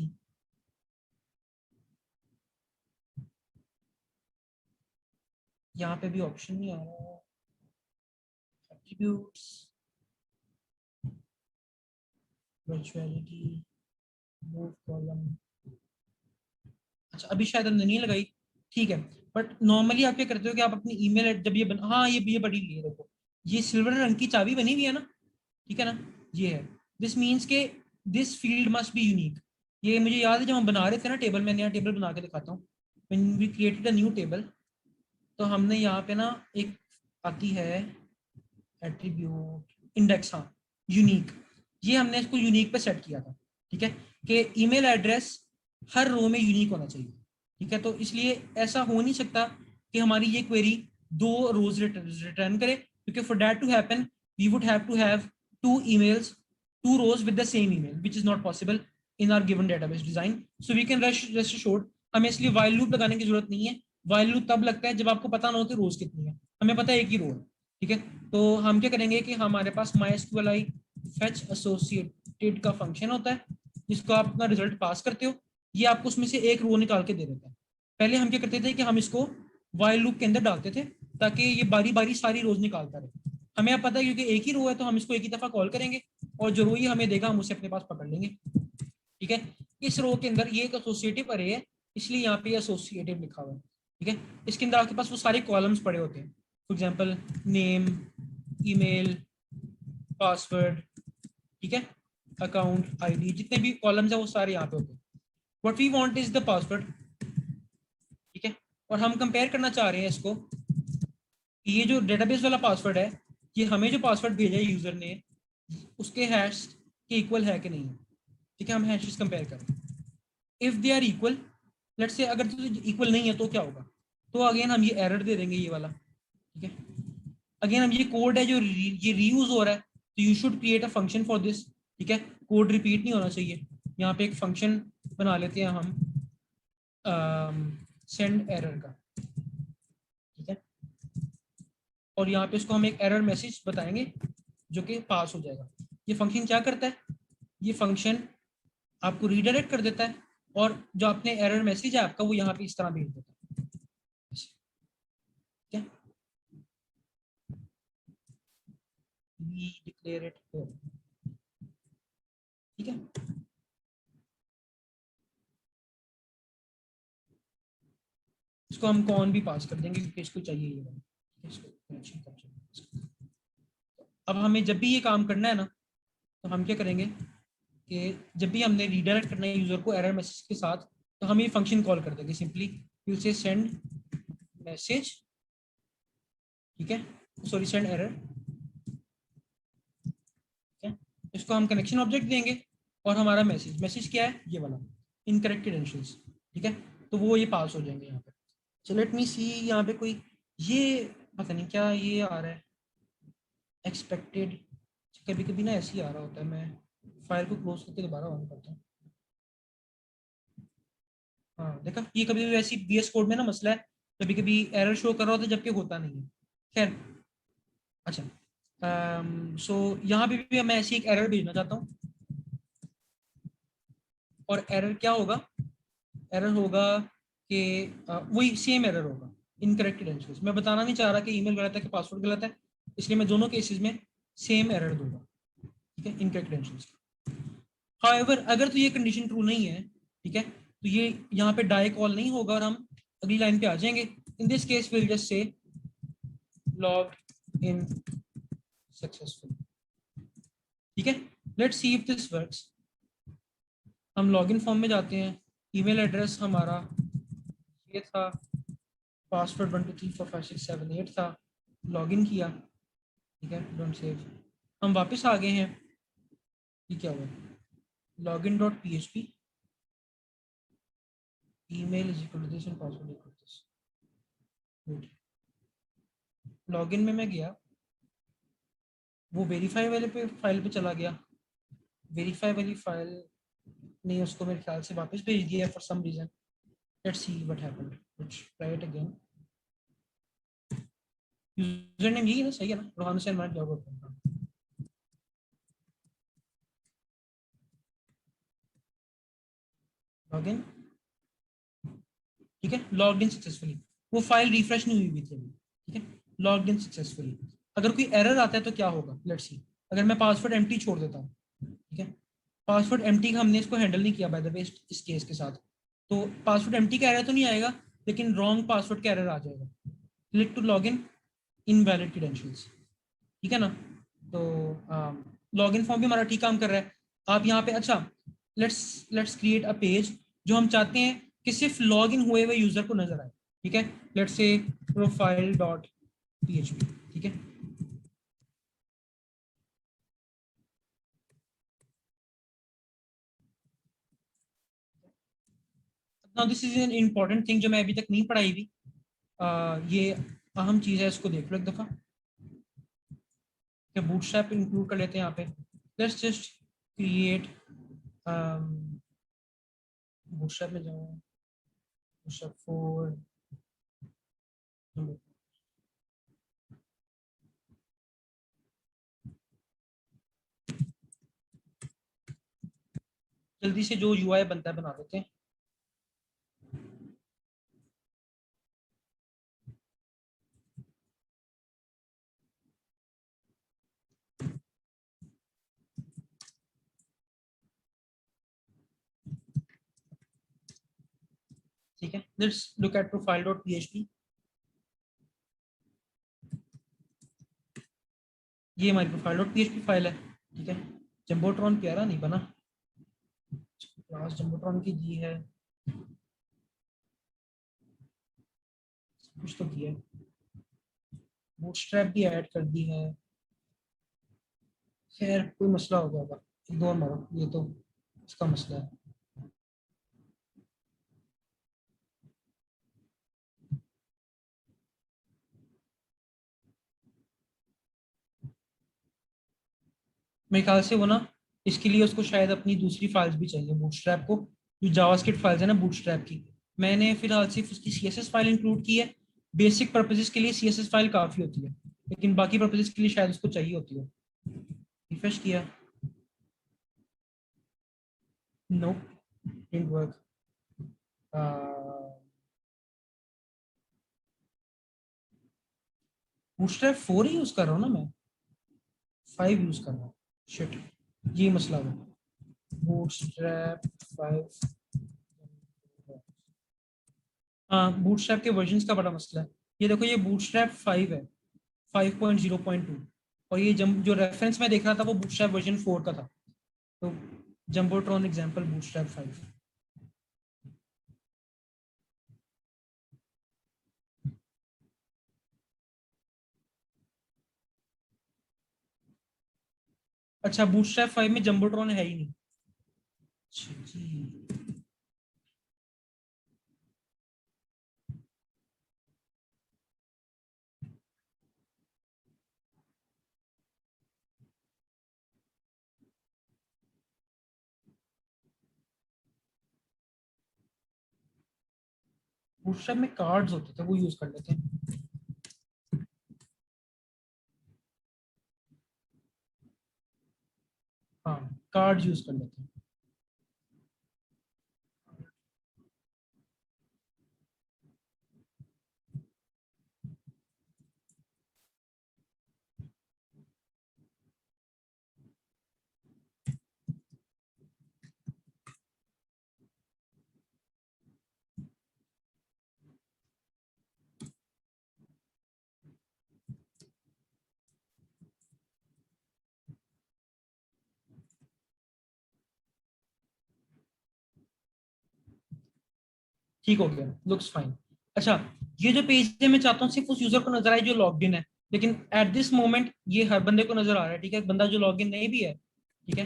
S1: यहाँ पे भी ऑप्शन नहीं आ रहा, एट्रीब्यूट्स, वर्चुअलिटी, मूव कॉलम, अच्छा अभी शायद हमने नहीं लगाई, ठीक है। बट नॉर्मली आप क्या करते हो कि आप अपनी ईमेल जब हाँ ये बड़ी हुई है, देखो ये सिल्वर रंग की चाबी बनी हुई है ना, ठीक है ना, ये है। दिस मीन्स के this field must be unique. ये मुझे याद है जब हम बना रहे थे ना टेबल, मैंने यहाँ टेबल बना के दिखाता हूँ। When we created a new table, तो हमने यहाँ पे ना एक आती है एट्रीब्यूट इंडेक्स, हाँ यूनिक, ये हमने इसको यूनिक पे सेट किया था, ठीक है, कि ईमेल एड्रेस हर रो में यूनिक होना चाहिए, ठीक है। तो इसलिए ऐसा हो नहीं सकता कि हमारी ये क्वेरी दो रोज रिटर्न करे, क्योंकि for that to happen we would have to have two emails, two rows with the same email, which is not possible in our given database design. So we can rest assured, हमें इसलिए while loop लगाने की जरूरत नहीं है। While loop तब लगता है जब आपको पता ना हो कि रोज कितनी है, हमें पता है एक ही रो है, ठीक है। तो हम क्या करेंगे कि हमारे पास MySQLi fetch associated का फंक्शन होता है, जिसको आप अपना रिजल्ट पास करते हो, ये आपको उसमें से एक रो निकाल के दे देता है। पहले हम क्या करते थे कि हम इसको वाइल लूप के अंदर डालते थे ताकि ये बारी बारी सारी रोज निकालता रहे। हमें अब पता है क्योंकि एक ही रो है तो हम इसको एक ही दफा कॉल करेंगे और जो रो ही हमें देगा हम उसे अपने पास पकड़ लेंगे, ठीक है। इस रो के अंदर ये एक एसोसिएटिव अरे है, इसलिए यहाँ पे एसोसिएटिव लिखा हुआ है, ठीक है। इसके अंदर आपके पास वो सारे कॉलम्स पड़े होते हैं, for example name, email, password, ठीक है, अकाउंट आईडी, जितने भी कॉलम्स है वो सारे यहाँ पे होते हैं। What we want is the password, ठीक है। और हम कंपेयर करना चाह रहे हैं इसको, ये जो डेटाबेस वाला पासवर्ड है, ये हमें जो पासवर्ड भेजा है यूजर ने उसके हैश के इक्वल है कि नहीं, ठीक है। हम हैशेस कंपेयर करें, if they are equal, let's say अगर तो इक्वल नहीं है तो क्या होगा, तो अगेन हम ये एरर दे देंगे ये वाला, ठीक है। अगेन हम ये कोड है जो ये रीयूज हो रहा है, तो you should create a function for this, ठीक है। कोड रिपीट नहीं होना चाहिए, यहाँ पे एक फंक्शन बना लेते हैं हम सेंड एरर का, ठीक है। और यहाँ पे इसको हम एक एरर मैसेज बताएंगे जो कि पास हो जाएगा। ये फंक्शन क्या करता है, ये फंक्शन आपको रीडायरेक्ट कर देता है और जो आपने एरर मैसेज है आपका वो यहाँ पे इस तरह भेज देता है, ठीक है। We declare it here, ठीक है। इसको हम कौन भी पास कर देंगे क्योंकि इसको चाहिए ये वाला, इसको कनेक्शन कर चाहिए। अब हमें जब भी ये काम करना है ना, तो हम क्या करेंगे कि जब भी हमने रीडायरेक्ट करना है यूजर को एरर मैसेज के साथ, तो हम ये फंक्शन कॉल कर देंगे, simply will say send message, ठीक है, सॉरी सेंड एरर, ठीक है। इसको हम कनेक्शन ऑब्जेक्ट देंगे और हमारा मैसेज क्या है, ये वाला इनकरेक्ट क्रेडेंशियल्स, ठीक है। तो वो ये पास हो जाएंगे यहाँ पे। सो लेट मी सी, यहाँ पे कोई ये पता नहीं क्या ये आ रहा है एक्सपेक्टेड, कभी कभी ना ऐसे ही आ रहा होता है। मैं फाइल को क्लोज करके दोबारा ऑन करता हूँ। हाँ देखा, ये कभी भी वैसी बीएस कोड में ना मसला है, कभी कभी एरर शो कर रहा होता है जबकि होता नहीं है। खैर अच्छा, सो यहाँ पे भी मैं ऐसी एक एरर भेजना चाहता हूँ, और एरर क्या होगा, एरर होगा कि वही सेम एरर होगा, इनकरेक्ट क्रेडेंशियल्स। मैं बताना नहीं चाह रहा कि ईमेल गलत है कि पासवर्ड गलत है, इसलिए मैं दोनों केसेस में सेम एरर दूंगा, ठीक है, इनकरेक्ट क्रेडेंशियल्स। हाउएवर अगर तो ये कंडीशन ट्रू नहीं है, ठीक है, तो ये यहाँ पे डाई कॉल नहीं होगा और हम अगली लाइन पे आ जाएंगे। In this case will just say log in successful, ठीक है। Let's see if this works. हम लॉगिन फॉर्म में जाते हैं, ईमेल एड्रेस हमारा ये था, पासवर्ड 1234567 था, लॉगिन किया, ठीक है, डोंट सेव। हम वापस आ गए हैं, ये क्या हुआ, login dot php, email is equal to this and password equal to this, good. Login में मैं गया, वो वेरीफाई वाले पे फाइल पे चला गया, वेरीफाई वाली फाइल ने उसको मेरे ख्याल से वापस भेज दिया for some reason. Let's see what happened, let's try it again. User name यही है ना, सही है ना, रोहान हुसैन मैट जॉब। लॉगिन, ठीक है, लॉग्ड इन सक्सेसफुली। वो फाइल रिफ्रेश नहीं हुई थी अभी, ठीक है, लॉग्ड इन सक्सेसफुली। अगर कोई एरर आता है तो क्या होगा, लेट्स सी। अगर मैं पासवर्ड एम्प्टी छोड़ देता हूँ, ठीक है, पासवर्ड एम्प्टी का हमने इसको हैंडल नहीं किया बाय द वे इस केस के साथ, तो पासवर्ड एम्प्टी का एरर तो नहीं आएगा, लेकिन रॉन्ग पासवर्ड का एरर आ जाएगा। Click to log in invalid credentials, ठीक है ना। तो लॉगिन फॉर्म भी हमारा ठीक काम कर रहा है। आप यहाँ पे अच्छा, लेट्स क्रिएट अ पेज जो हम चाहते हैं कि सिर्फ लॉग इन हुए हुए यूजर को नजर आए, ठीक है। Let's say profile dot php, ठीक है। Now this is an important thing जो मैं अभी तक नहीं पढ़ाई हुई। ये अहम चीज है, इसको देख लो एक दफा। क्या बूटस्ट्रैप इंक्लूड कर लेते हैं यहाँ पे। लेट्स जस्ट क्रिएट, बूटस्ट्रैप में जाओ, बूटस्ट्रैप 4, जल्दी से जो यूआई बनता है बना देते हैं। ठीक है, let's look eight profile dot php। ये हमारी प्रोफाइल डॉट php फाइल है, ठीक है। जंबोट्रॉन प्यारा नहीं बना, क्लास जंबोट्रॉन की जी है, कुछ तो किया है, बूटस्ट्रैप भी ऐड कर दी है। खैर कोई मसला हो गया होगा, इग्नोर मारो, ये तो इसका मसला है। मेरे ख्याल से वो ना, इसके लिए उसको शायद अपनी दूसरी फाइल्स भी चाहिए बूटस्ट्रैप को, जो जावास्क्रिप्ट फाइल्स है ना बूटस्ट्रैप की। मैंने फिलहाल सिर्फ उसकी सीएसएस फाइल इंक्लूड की है। बेसिक पर्पसेस के लिए सीएसएस फाइल काफ़ी होती है, लेकिन बाकी पर्पसेस के लिए शायद उसको चाहिए होती है। रिफ्रेश किया, नो डिडंट वर्क। बूटस्ट्रैप 4 ही यूज़ कर रहा हूँ ना मैं, 5 यूज़ कर रहा हूँ। शिट, ये मसला है। बूटस्ट्रैप 5, हाँ बूटस्ट्रैप के वर्जन्स का बड़ा मसला है। ये देखो, ये बूटस्ट्रैप 5 है, 5.0.2, और ये जो रेफरेंस में देख रहा था वो बूटस्ट्रैप वर्जन 4 का था। तो जंबोट्रॉन एग्जांपल बूटस्ट्रैप 5। अच्छा, बूटस्ट्रैप 5 में जंबोट्रॉन है ही नहीं। अच्छा जी। बूटस्ट्रैप में कार्ड्स होते थे, वो यूज कर लेते हैं। हाँ, कार्ड यूज कर लेते हैं। ठीक हो गया, लुक्स फाइन। अच्छा, ये जो पेज है मैं चाहता हूँ सिर्फ उस यूजर को नजर आए जो लॉग्ड इन है, लेकिन एट दिस मोमेंट ये हर बंदे को नजर आ रहा है, ठीक है। बंदा जो लॉग इन नहीं भी है, ठीक है,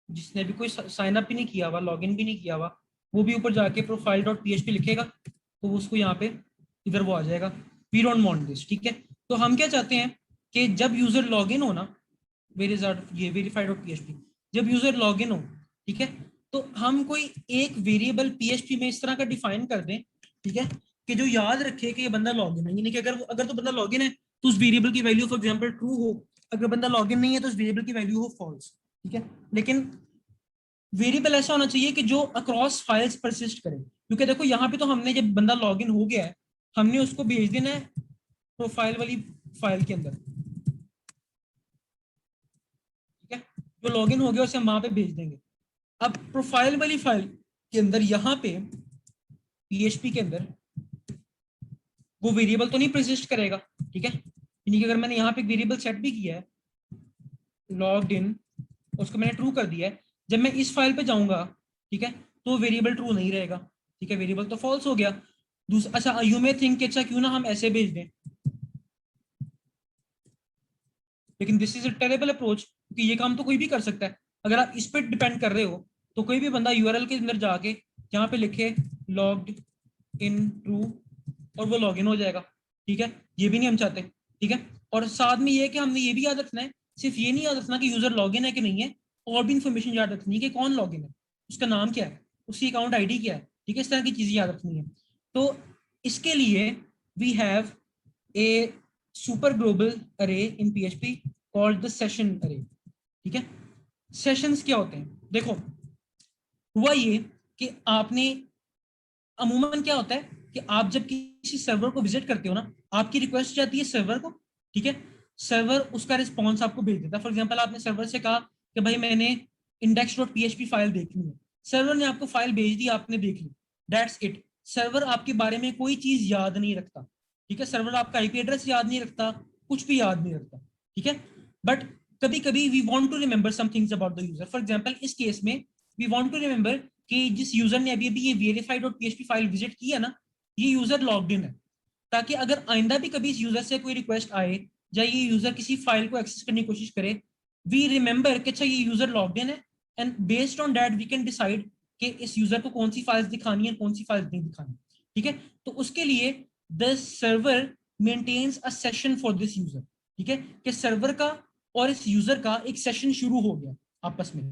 S1: जिसने भी कोई साइन अप भी नहीं किया हुआ, लॉग इन भी नहीं किया हुआ, वो भी ऊपर जाके प्रोफाइल डॉट php लिखेगा, तो उसको यहाँ पे इधर वो आ जाएगा। वी डोंट वांट दिस, ठीक है। तो हम क्या चाहते हैं कि जब यूजर लॉग इन हो ना, ये वेरीफाइड डॉट php, जब यूजर लॉग इन हो, ठीक है, तो हम कोई एक वेरिएबल php में इस तरह का डिफाइन कर दें, ठीक है, कि जो याद रखे कि ये बंदा लॉग इन है, यानी कि अगर अगर तो बंदा लॉग इन है तो उस वेरिएबल की वैल्यू फॉर एग्जांपल ट्रू हो, अगर बंदा लॉग इन नहीं है तो उस वेरिएबल की वैल्यू हो फॉल्स, ठीक है। लेकिन वेरिएबल ऐसा होना चाहिए कि जो अक्रॉस फाइल्स परसिस्ट करे, क्योंकि देखो यहाँ पे तो हमने जब बंदा लॉगिन हो गया है, हमने उसको भेज देना है प्रोफाइल वाली फाइल के अंदर, ठीक है। जो लॉगिन हो गया उसे हम वहां पे भेज देंगे। अब प्रोफाइल वाली फाइल के अंदर यहाँ पे PHP के अंदर वो वेरिएबल तो नहीं प्रेसिस्ट करेगा, ठीक है, यानी कि अगर मैंने यहाँ पे वेरिएबल सेट भी किया है लॉग्ड इन, उसको मैंने ट्रू कर दिया है, जब मैं इस फाइल पे जाऊंगा, ठीक है, तो वेरिएबल ट्रू नहीं रहेगा, ठीक है, वेरिएबल तो फॉल्स हो गया। दूसरा, अच्छा यू मे थिंक अच्छा क्यों ना हम ऐसे भेज दें, लेकिन this is a terrible approach, क्योंकि ये काम तो कोई भी कर सकता है। अगर आप इस पर डिपेंड कर रहे हो तो कोई भी बंदा यूआरएल के अंदर जाके यहाँ पे लिखे लॉग्ड इन ट्रू और वो लॉग इन हो जाएगा, ठीक है, ये भी नहीं हम चाहते, ठीक है। और साथ में ये है कि हमने ये भी याद रखना है, सिर्फ ये नहीं याद रखना कि यूजर लॉग इन है कि नहीं है, और भी इंफॉर्मेशन याद रखनी है कि कौन लॉग इन है, उसका नाम क्या है, उसकी अकाउंट आईडी क्या है, ठीक है, इस तरह की चीजें याद रखनी है। तो इसके लिए we have a super global array in PHP called the session array, ठीक है। सेशंस क्या होते हैं, देखो हुआ ये कि आपने अमूमन क्या होता है कि आप जब किसी सर्वर को विजिट करते हो ना, आपकी रिक्वेस्ट जाती है सर्वर को, ठीक है, सर्वर उसका रिस्पॉन्स आपको भेज देता है। फॉर एग्जांपल आपने सर्वर से कहा कि भाई मैंने index.php फाइल देखनी है, सर्वर ने आपको फाइल भेज दी, आपने देख ली, दैट्स इट। सर्वर आपके बारे में कोई चीज याद नहीं रखता, ठीक है, सर्वर आपका IP एड्रेस याद नहीं रखता, कुछ भी याद नहीं रखता, ठीक है। बट कभी कभी we want to remember some things about the user. For example इस केस में वी वांट टू रिमेंबर कि जिस यूजर ने अभी अभी ये verified.php फाइल विजिट की है ना, ये यूजर लॉग्ड इन है, ताकि अगर आइंदा भी कभी इस यूजर से कोई रिक्वेस्ट आए या ये यूजर किसी फाइल को एक्सेस करने की कोशिश करे, वी रिमेंबर कि अच्छा ये यूजर लॉग्ड इन है, and based on that we can decide कि इस यूजर को कौन सी फाइल्स दिखानी है, कौन सी फाइल्स नहीं दिखानी, ठीक है। तो उसके लिए the server maintains a session for this user, ठीक है, कि सर्वर का और इस यूजर का एक सेशन शुरू हो गया आपस में,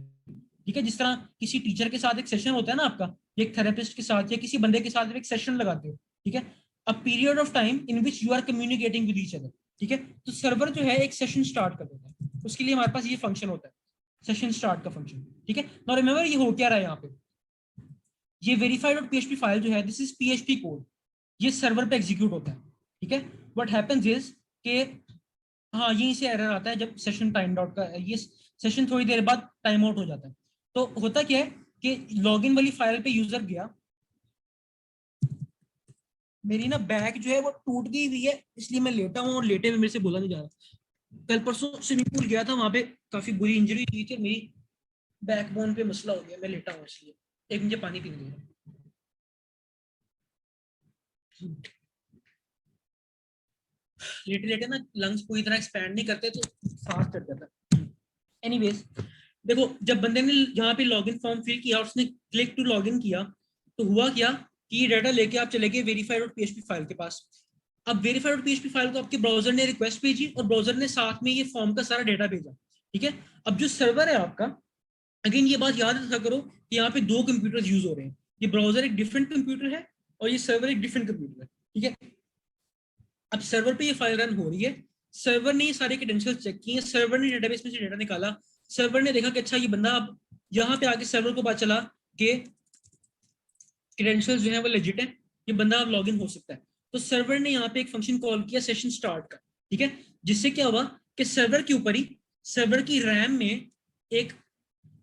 S1: ठीक है। जिस तरह किसी टीचर के साथ एक सेशन होता है ना आपका, एक थेरेपिस्ट के साथ या किसी बंदे के साथ एक सेशन लगाते हो, ठीक है, a period of time in which you are communicating with each other, ठीक है। तो सर्वर जो है एक सेशन स्टार्ट कर देता है, उसके लिए हमारे पास ये फंक्शन होता है, सेशन स्टार्ट का फंक्शन, ठीक है। नाउ रिमेंबर ये हो क्या रहा है यहाँ पे, ये वेरीफाइड और PHP फाइल जो है दिस इज PHP कोड, ये सर्वर पे एग्जीक्यूट होता है, ठीक है। व्हाट हैपेंस इज के हाँ यहीं से एरर आता है जब सेशन टाइम आउट का, ये सेशन थोड़ी देर बाद टाइम आउट हो जाता है। तो होता क्या है कि लॉगिन वाली फाइल पे यूजर गया, मेरी ना बैक जो है वो टूट गई हुई है, इसलिए मैं लेटा हूँ और लेटे में मेरे से बोला नहीं जा रहा। कल परसों स्विमिंग पूल गया था, वहां पे काफी बुरी इंजरी हुई थी, मेरी बैकबोन पे मसला हो गया, मैं लेटा हूँ इसलिए। एक मुझे पानी पीने दे रहा। लेटे लेटे ना लंग्स पूरी तरह एक्सपैंड नहीं करते तो सांस चढ़ जाता है। एनीवेज देखो, जब बंदे ने यहाँ पे लॉगिन फॉर्म फिल किया, उसने क्लिक टू लॉगिन किया, तो हुआ क्या कि ये डाटा लेके आप चले गए verified.php फाइल के पास। अब verified.php फाइल को आपके ब्राउजर ने रिक्वेस्ट भेजी और ब्राउजर ने साथ में ये फॉर्म का सारा डेटा भेजा, ठीक है। अब जो सर्वर है आपका, अगेन ये बात याद रखा करो कि यहाँ पे दो कंप्यूटर यूज हो रहे हैं, ये ब्राउजर एक डिफरेंट कंप्यूटर है और ये सर्वर एक डिफरेंट कंप्यूटर है, ठीक है। अब सर्वर पे ये फाइल रन हो रही है, सर्वर ने ये सारे क्रेडेंशियल्स चेक किए, सर्वर ने डेटाबेस में से डेटा निकाला, सर्वर ने देखा कि अच्छा ये बंदा, अब यहाँ पे आके सर्वर को पता चला कि क्रेडेंशियल्स जो है वो लेजिट है, ये बंदा अब लॉगिन हो सकता है। तो सर्वर ने यहाँ पे एक फंक्शन कॉल किया सेशन स्टार्ट का, ठीक है, जिससे क्या हुआ कि सर्वर के ऊपर ही सर्वर की रैम में एक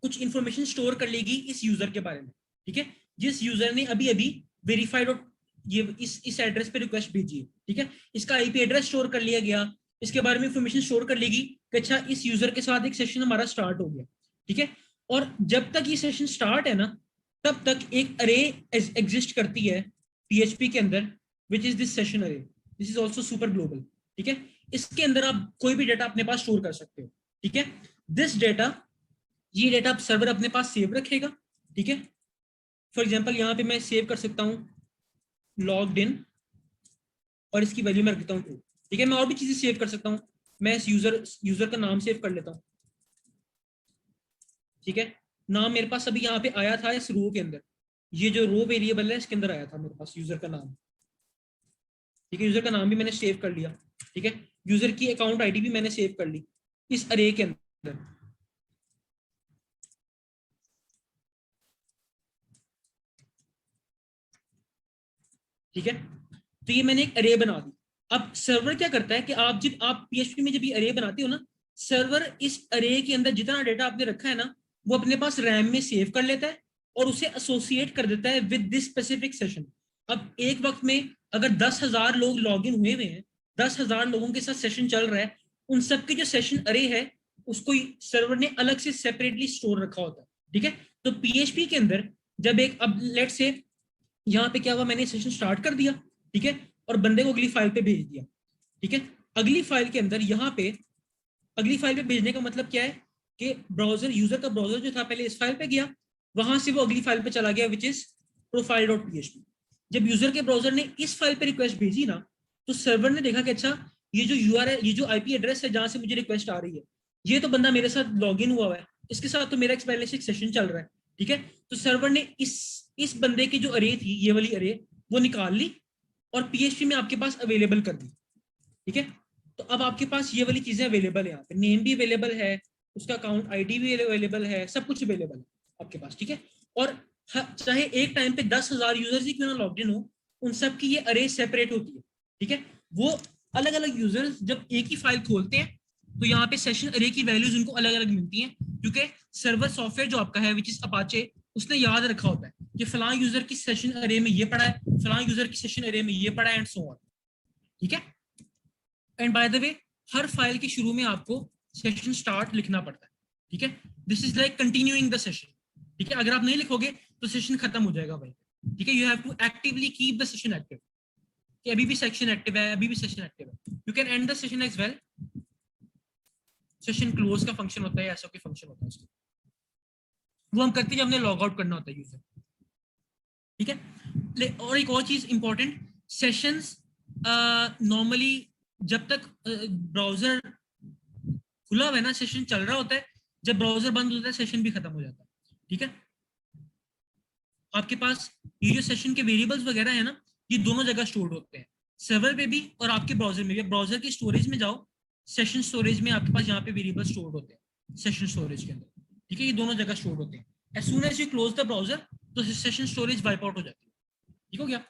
S1: कुछ इंफॉर्मेशन स्टोर कर लेगी इस यूजर के बारे में, ठीक है, जिस यूजर ने अभी अभी वेरीफाइड और ये इस एड्रेस पे रिक्वेस्ट भेजी है, ठीक है, इसका IP एड्रेस स्टोर कर लिया गया, इसके बारे में इंफॉर्मेशन स्टोर कर लेगी कि अच्छा इस यूजर के साथ एक सेशन हमारा स्टार्ट हो गया, ठीक है। और जब तक ये सेशन स्टार्ट है ना, तब तक एक अरे एग्जिस्ट करती है PHP के अंदर, विच इज दिस सेशन अरे, this is also super global, ठीक है। इसके अंदर आप कोई भी डेटा अपने पास स्टोर कर सकते हो, ठीक है। दिस डेटा, ये डेटा सर्वर अपने पास सेव रखेगा, ठीक है। फॉर एग्जांपल यहाँ पे मैं सेव कर सकता हूँ लॉग्ड इन और इसकी वैल्यू मैं रख देता हूँ ट्रू, ठीक है। मैं और भी चीजें सेव कर सकता हूँ, मैं इस यूजर का नाम सेव कर लेता हूँ, ठीक है। नाम मेरे पास अभी यहाँ पे आया था इस रो के अंदर, ये जो रो वेरिएबल है इसके अंदर आया था मेरे पास यूजर का नाम, ठीक है। यूजर का नाम भी मैंने सेव कर लिया, ठीक है। यूजर की अकाउंट आईडी भी मैंने सेव कर ली इस अरे के अंदर, ठीक है। तो ये मैंने एक अरे बना दी। अब सर्वर क्या करता है कि आप जब आप PHP में जब ये अरे बनाते हो ना, सर्वर इस अरे के अंदर जितना डेटा आपने रखा है ना, वो अपने पास रैम में सेव कर लेता है, और उसे एसोसिएट कर देता है विद दिस स्पेसिफिक सेशन। अब एक वक्त में अगर 10,000 लोग लॉग इन हुए हुए हैं, 10,000 लोगों के साथ सेशन चल रहा है, उन सबके जो सेशन अरे है उसको सर्वर ने अलग से सेपरेटली स्टोर रखा होता है, ठीक है। तो पीएचपी के अंदर जब एक, अब लेट से यहाँ पे क्या हुआ, मैंने सेशन स्टार्ट कर दिया, ठीक है, और बंदे को अगली फाइल पे भेज दिया, ठीक है। अगली फाइल के अंदर यहाँ पे, अगली फाइल पे भेजने का मतलब क्या है कि ब्राउजर, यूजर का ब्राउजर जो था पहले इस फाइल पे गया, वहां से वो अगली फाइल पे चला गया विच इज profile.php। जब यूजर के ब्राउजर ने इस फाइल पे रिक्वेस्ट भेजी ना, तो सर्वर ने देखा कि अच्छा ये जो यूआरएल, ये जो आईपी एड्रेस है जहां से मुझे रिक्वेस्ट आ रही है, ये तो बंदा मेरे साथ लॉग इन हुआ है, इसके साथ तो मेरा पहले से सेशन चल रहा है, ठीक है। तो सर्वर ने इस बंदे की जो अरे थी, ये वाली अरे, वो निकाल ली और पीएचपी में आपके पास अवेलेबल कर दी, ठीक है। तो अब आपके पास ये वाली चीजें अवेलेबल है, यहाँ पे नेम भी अवेलेबल है, उसका अकाउंट आईडी भी अवेलेबल है, सब कुछ अवेलेबल है आपके पास, ठीक है। और चाहे एक टाइम पे 10,000 यूजर्स ही क्यों ना लॉग इन हो, उन सब की ये अरे सेपरेट होती है, ठीक है। वो अलग अलग यूजर्स जब एक ही फाइल खोलते हैं तो यहाँ पे सेशन अरे की वैल्यूज उनको अलग अलग मिलती हैं, क्योंकि सर्वर सॉफ्टवेयर जो आपका है विच इज अपाचे, उसने याद रखा होता है कि फलां यूजर की सेशन अरे में ये पड़ा है, फलां यूजर की सेशन अरे में ये पड़ा है, एंड सो ऑन, ठीक है। And bye the way, her file के शुरू में आपको सेशन स्टार्ट लिखना पड़ता है, ठीक है। This is like continuing the session, ठीक है। अगर आप नहीं लिखोगे तो सेशन खत्म हो जाएगा भाई, ठीक है। You have to actively keep the session active, कि अभी भी सेशन एक्टिव है, अभी भी सेशन एक्टिव है। You can end the session as well. Session close का फंक्शन होता है, ऐसा कोई फंक्शन होता है उसका, वो हम करते हैं जब हमने लॉग आउट करना होता है यूजर, ठीक है। और एक और चीज इंपॉर्टेंट, सेशंस नॉर्मली जब तक ब्राउजर खुला हुआ है ना, सेशन चल रहा होता है, जब ब्राउजर बंद होता है सेशन भी खत्म हो जाता है, ठीक है। आपके पास ये जो सेशन के वेरिएबल्स वगैरह है ना, ये दोनों जगह स्टोर होते हैं, सर्वर पे भी और आपके ब्राउजर में भी। ब्राउजर की स्टोरेज में जाओ, सेशन स्टोरेज में आपके पास यहाँ पे वेरिएबल स्टोर होते हैं सेशन स्टोरेज के अंदर, ठीक है। ये दोनों जगह स्टोर होते हैं। As soon as you close the browser तो सेशन स्टोरेज वाइप आउट हो जाती है, ठीक हो गया।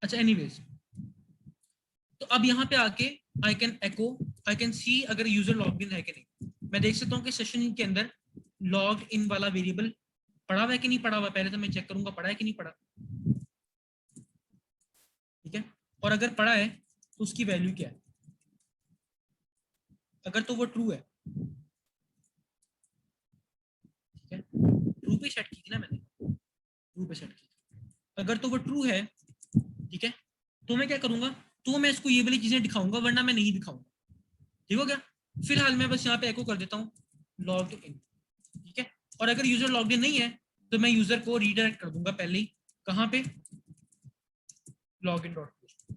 S1: अच्छा, एनीवेज, तो अब यहाँ पे आके I can echo, I can see अगर यूजर लॉग इन है कि नहीं। मैं देख सकता हूँ कि सेशन के अंदर लॉग इन वाला वेरिएबल पड़ा हुआ है कि नहीं पड़ा हुआ, पहले तो मैं चेक करूंगा पड़ा है कि नहीं पड़ा, ठीक है। और अगर पड़ा है तो उसकी वैल्यू क्या है, अगर तो वो ट्रू है, ठीक है। ट्रू पे सेट की थी ना मैंने, ट्रू पे सेट की, अगर तो वो ट्रू है, ठीक है, तो मैं क्या करूंगा, तो मैं इसको ये वाली चीजें दिखाऊंगा, वरना मैं नहीं दिखाऊंगा, ठीक हो गया। फिलहाल मैं बस यहाँ पे एको कर देता हूँ लॉग इन, ठीक है। और अगर यूजर लॉग इन नहीं है तो मैं यूजर को रीडायरेक्ट कर दूंगा पहले ही, कहाँ पे, login.php,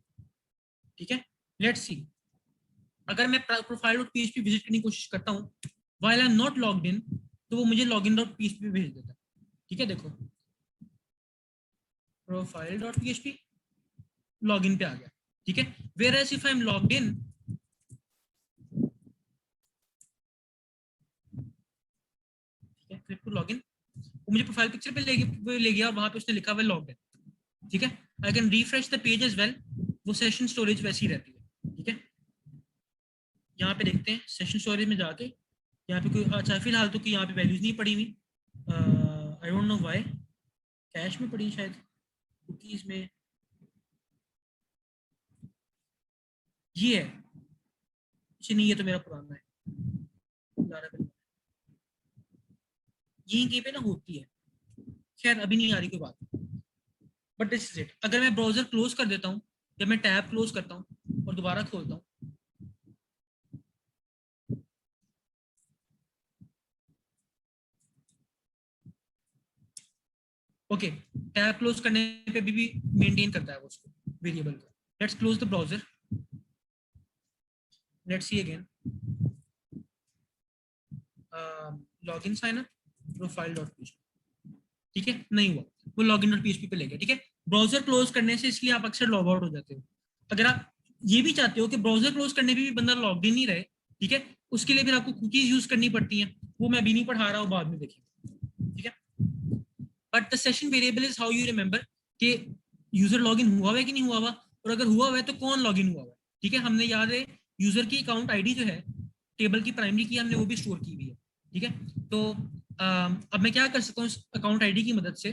S1: ठीक है। लेट्स सी, अगर मैं profile.php विजिट करने की कोशिश करता हूँ while I'm not logged in, तो वो मुझे login.php भेज देता है, ठीक है। देखो profile.php लॉगिन पे आ गया, ठीक है। whereas if I'm logged in, ठीक है, click to login, वो मुझे प्रोफाइल पिक्चर पे ले गया और वहां पे उसने लिखा हुआ लॉग्ड इन, ठीक है। I can refresh the page as well, वो सेशन स्टोरेज वैसी रहती है, ठीक है। यहाँ पे देखते हैं सेशन स्टोरेज में जाके, यहाँ पे कोई, अच्छा फिलहाल तो कि यहाँ पे वैल्यूज नहीं पड़ी हुई, I don't know why, cash में पड़ी शायद, कुकीज में ये है, नहीं ये तो मेरा पुराना है, यही कहीं पे ना होती है, खैर अभी नहीं आ रही कोई बात, बट दिस इज इट। अगर मैं ब्राउजर क्लोज कर देता हूँ, जब मैं टैब क्लोज करता हूँ और दोबारा खोलता हूँ, ओके, टैब क्लोज करने पे भी मेंटेन करता है वो उसको वेरिएबल को। Let's close the browser, let's see again, login sign up profile.php, ठीक है, नहीं हुआ, वो login.php पे ले गया, ठीक है। ब्राउजर क्लोज करने से इसलिए आप अक्सर लॉग आउट हो जाते हो। अगर आप ये भी चाहते हो कि ब्राउजर क्लोज करने पे भी बंदा लॉग इन नहीं रहे, ठीक है, उसके लिए फिर आपको कुकीज यूज करनी पड़ती हैं, वो मैं अभी नहीं पढ़ा रहा हूँ, बाद में देखेंगे, ठीक है। But the session variable is how you remember कि यूजर लॉग इन हुआ है कि नहीं हुआ हुआ, और अगर हुआ हुआ है तो कौन लॉग इन हुआ हुआ है, ठीक है। हमने याद है यूजर की अकाउंट आईडी जो है टेबल की प्राइमरी की, हमने वो भी स्टोर की हुई है, ठीक है। तो अब मैं क्या कर सकता हूँ इस अकाउंट आईडी की मदद से,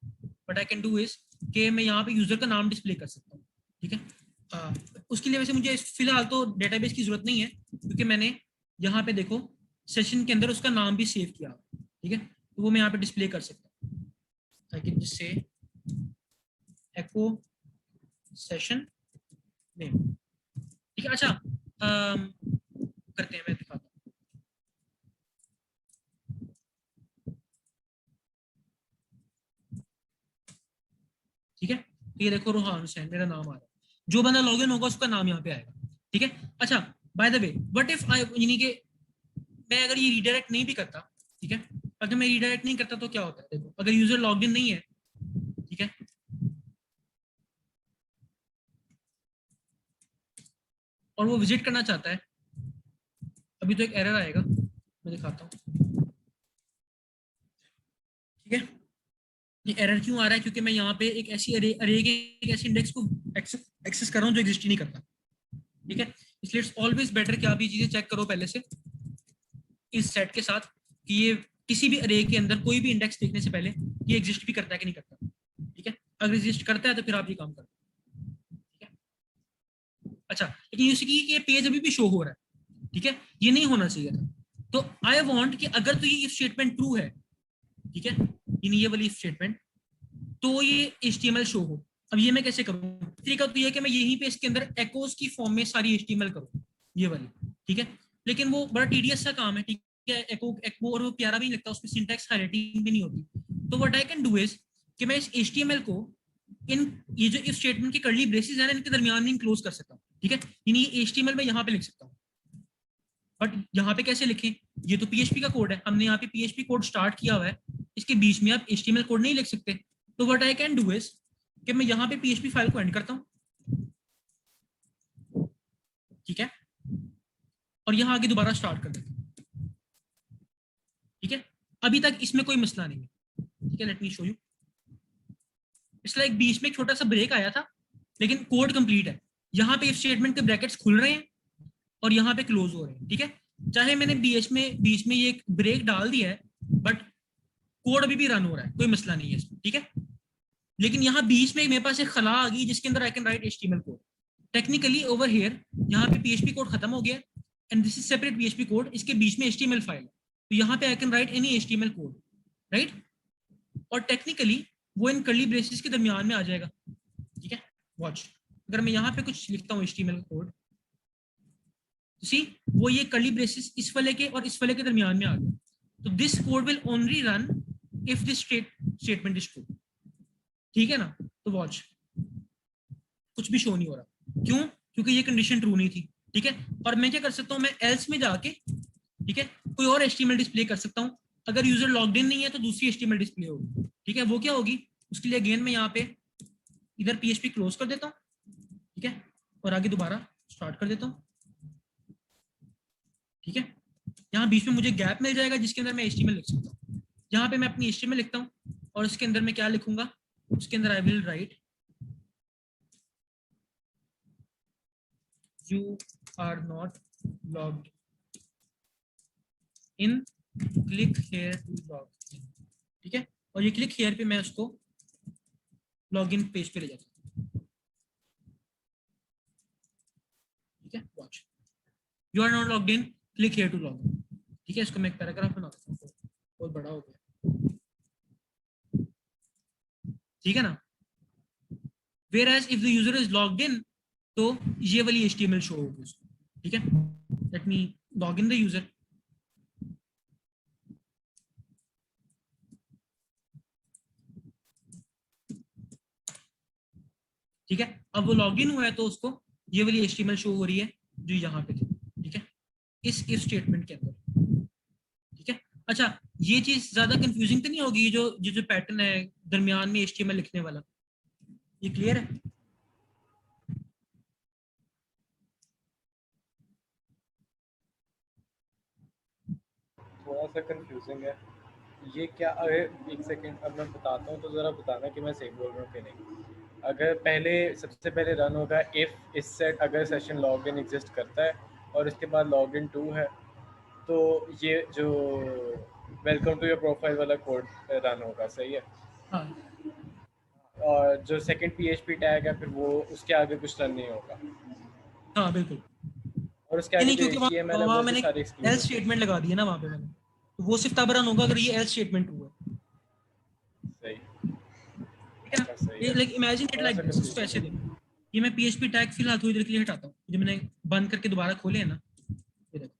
S1: what I can do is कि मैं यहाँ पे यूजर का नाम डिस्प्ले कर सकता हूँ, ठीक है। उसके लिए वैसे मुझे फिलहाल तो डेटाबेस की जरूरत नहीं है, क्योंकि मैंने यहाँ पे देखो सेशन के अंदर उसका नाम भी सेव किया, ठीक है, तो वो मैं यहाँ पे डिस्प्ले कर सकता हूँ। I can just say echo session name, ठीक है। अच्छा करते हैं, मैं दिखाता हूँ। ठीक है, तो ये देखो रोहान हुसैन मेरा नाम आ रहा है, जो बंदा लॉगिन होगा उसका नाम यहाँ पे आएगा, ठीक है। अच्छा by the way what if I, यानी कि मैं अगर ये रीडायरेक्ट नहीं भी करता, ठीक है, अगर मैं रीडायरेक्ट नहीं करता तो क्या होता है, देखो अगर यूजर लॉग इन नहीं है, ठीक है, और वो विजिट करना चाहता है, अभी तो एक एरर आएगा, मैं दिखाता हूँ, ठीक है। ये एरर क्यों आ रहा है, क्योंकि मैं यहाँ पे एक ऐसी अरे के एक ऐसी इंडेक्स को एक्सेस कर रहा हूँ जो एग्जिस्ट ही नहीं करता, ठीक है। इसलिए इट्स ऑलवेज बेटर कि आप ये चीजें चेक करो पहले से इस सेट के साथ, कि ये किसी भी अरे के अंदर कोई भी इंडेक्स देखने से पहले ये एग्जिस्ट भी करता है कि नहीं करता, ठीक है। अगर एग्जिस्ट करता है तो फिर आप ये काम करो, ठीक है। अच्छा लेकिन ये पेज अभी भी शो हो रहा है, ठीक है, ये नहीं होना चाहिए था। तो आई वांट कि अगर तो ये स्टेटमेंट ट्रू है, ठीक है, ये वाली स्टेटमेंट, तो ये HTML शो हो। अब ये मैं कैसे करूँ, तरीका तो ये कि मैं यहीं पे इसके अंदर एकोस की फॉर्म में सारी HTML करूँ, ये वाली, ठीक है। लेकिन वो बड़ा टीडियस सा काम है, ठीक है, एको एको और वो प्यारा भी नहीं लगता, उसमें सिंटैक्स हाइलाइटिंग भी नहीं होती। तो what I can do is कि मैं इस HTML को इन ये जो इफ स्टेटमेंट के कर्ली ब्रेसेस है ना, इनके दरमियान में क्लोज कर सकता हूँ, ठीक है। यानी ये HTML में यहाँ पे लिख सकता हूँ, बट यहाँ पे कैसे लिखें, ये तो PHP का कोड है, हमने यहाँ पे PHP कोड स्टार्ट किया हुआ है, इसके बीच में आप HTML कोड नहीं लिख सकते। तो what I can do is कि मैं यहाँ पे PHP फाइल को एंड करता हूँ, ठीक है, और यहाँ आगे दोबारा स्टार्ट कर देता हूँ, ठीक है। अभी तक इसमें कोई मसला नहीं है, ठीक है। Let me show you, it's like बीच में एक छोटा सा ब्रेक आया था, लेकिन कोड कंप्लीट है। यहाँ पे इफ स्टेटमेंट के ब्रैकेट्स खुल रहे हैं और यहाँ पे क्लोज हो रहे हैं, ठीक है। चाहे मैंने बीच में ये एक ब्रेक डाल दिया है, बट कोड अभी भी रन हो रहा है, कोई मसला नहीं है इसमें, ठीक है। लेकिन यहाँ बीच में मेरे पास एक खला आ गई जिसके अंदर I can write HTML code. Technically over here यहाँ पे PHP कोड खत्म हो गया and this is separate PHP code, इसके बीच में HTML फाइल है, तो यहाँ पे I can write any HTML code, right. और टेक्निकली वो इन कर्ली ब्रेसेस के दरमियान में आ जाएगा, ठीक है। वॉच, अगर मैं यहाँ पे कुछ लिखता हूँ HTML कोड, सी वो ये कर्ली ब्रेसेस इस वाले के और इस वाले के दरमियान में आ गया, तो this code will only run if this statement is true, ठीक है ना। तो वॉच कुछ भी शो नहीं हो रहा, क्यों, क्योंकि ये कंडीशन ट्रू नहीं थी, ठीक है। और मैं क्या कर सकता हूँ, मैं एल्स में जाके, ठीक है, कोई और HTML डिस्प्ले कर सकता हूँ। अगर यूजर लॉग्ड इन नहीं है तो दूसरी HTML डिस्प्ले होगी, ठीक है। वो क्या होगी, उसके लिए अगेन मैं यहाँ पे इधर PHP क्लोज कर देता हूँ, ठीक है, और आगे दोबारा स्टार्ट कर देता हूँ, ठीक है। यहाँ बीच में मुझे गैप मिल जाएगा जिसके अंदर मैं HTML लिख सकता हूँ। यहाँ पे मैं अपनी HTML लिखता हूँ और इसके अंदर मैं क्या लिखूंगा, उसके अंदर I will write you are not logged in, click here to log in, ठीक है। और ये क्लिक हेयर पे मैं उसको लॉगिन पेज पे ले जाता हूँ, ठीक है। Watch, you are not logged in, click here to log in, ठीक है। इसको मैं एक पैराग्राफ बना देता हूँ, बहुत बड़ा हो गया, ठीक है ना। Whereas if the user is logged in, तो ये वाली HTML शो होगी उसको, ठीक है। Let me log in the user, ठीक है। अब वो लॉगिन हुआ है तो उसको ये वाली HTML शो हो रही है जो यहाँ पे थी, ठीक है, इस इफ स्टेटमेंट के अंदर, ठीक है। अच्छा ये चीज ज्यादा कंफ्यूजिंग तो नहीं होगी, ये जो पैटर्न है दरमियान में HTML लिखने वाला, ये क्लियर है।
S2: थोड़ा सा कंफ्यूजिंग है ये क्या। अगर एक सेकंड अब मैं बताता हूँ तो ज़रा बताना कि मैं सही बोल रहा हूँ कि नहीं। अगर पहले सबसे पहले रन होगा इफ़ इस सेट अगर सेशन लॉगिन एग्जिस्ट करता है और इसके बाद लॉगिन टू है, तो ये जो वेलकम टू योर प्रोफाइल वाला कोड रन होगा, सही है।
S1: हाँ
S2: और जो सेकंड पीएचपी टैग है फिर वो उसके आगे कुछ रन नहीं होगा,
S1: हाँ बिल्कुल।
S2: और उसके
S1: नहीं
S2: आगे
S1: नहीं,
S2: जो
S1: क्योंकि
S2: एचटीएमएल है
S1: वहाँ
S2: वो भी
S1: मैंने
S2: सारे एक्सक्लूड
S1: एल्स
S2: होंगे।
S1: स्टेटमेंट लगा दिया ना वहाँ पे मैंने, तो वो सिर्फ तब रन होगा अगर ये एल्स स्टेटमेंट ट्रू है।
S2: सही,
S1: ठीक है ना।
S2: अच्छा सही
S1: ये
S2: है,
S1: लाइक इमेजिन इट
S2: थोड़ा
S1: लाइक
S2: सा
S1: दिस, इसको
S2: कंफ्यूजन
S1: ऐसे
S2: है।
S1: देखो। ये मैं पीएचपी टैग फिलहाल थोड़ी देर के लिए हटाता हूँ, जो मैंने बंद करके दोबारा खोले हैं ना, ये देखो।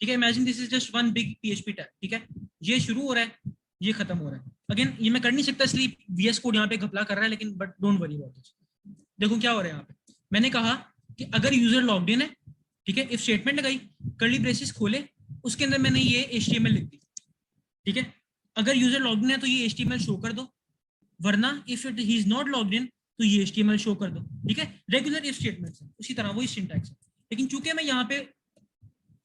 S1: ठीक है, imagine this is just one big PHP tag. ठीक है, ये शुरू हो रहा है, ये खत्म हो रहा है। अगेन ये मैं कर नहीं सकता, इसलिए वीएस कोड यहाँ पे घपला कर रहा है, लेकिन but don't worry about this. देखो क्या हो रहा है यहाँ पे। मैंने कहा कि अगर यूजर लॉग्ड इन है, ठीक है, इफ स्टेटमेंट लगाई, कर्ली ब्रेसेस खोले, उसके अंदर मैंने ये एचटीएमएल लिख दी। ठीक है, अगर यूजर लॉग्ड इन है तो ये एचटीएमएल शो कर दो, वरना if it he is not logged in तो ये एचटीएमएल शो कर दो। ठीक है, रेगुलर इफ स्टेटमेंट्स है, उसी तरह वही सिंटैक्स है। लेकिन चूंकि मैं यहाँ पे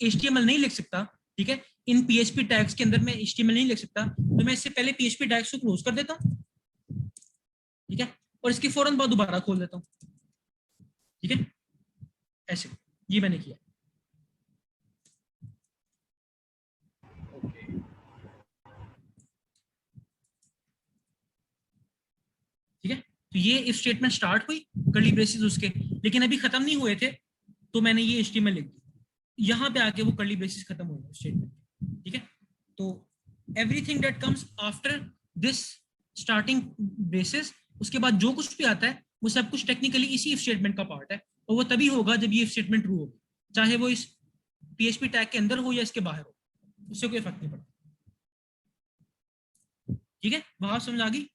S1: एचटीएमएल नहीं लिख सकता, ठीक है, इन पीएचपी टैग्स के अंदर मैं एचटीएमएल नहीं लिख सकता, तो मैं इससे पहले पीएचपी टैग्स को क्लोज कर देता हूँ। ठीक है, और इसके फौरन बाद दोबारा खोल देता हूँ। ठीक है, ऐसे ये मैंने किया।
S2: ओके,
S1: ठीक है, तो ये इफ स्टेटमेंट स्टार्ट हुई, कर्ली ब्रेसेस उसके, लेकिन अभी खत्म नहीं हुए थे, तो मैंने ये एचटीएमएल लिख दी। यहाँ पे आके वो कर्ली ब्रेसेस खत्म हो गए स्टेटमेंट। ठीक है, तो everything that comes after this starting braces, उसके बाद जो कुछ भी आता है वो सब कुछ टेक्निकली इसी इफ स्टेटमेंट का पार्ट है, और वो तभी होगा जब ये इफ स्टेटमेंट ट्रू होगी, चाहे वो इस पीएचपी टैग के अंदर हो या इसके बाहर हो, उससे कोई फर्क नहीं पड़ता। ठीक है, वहां समझ आ गई।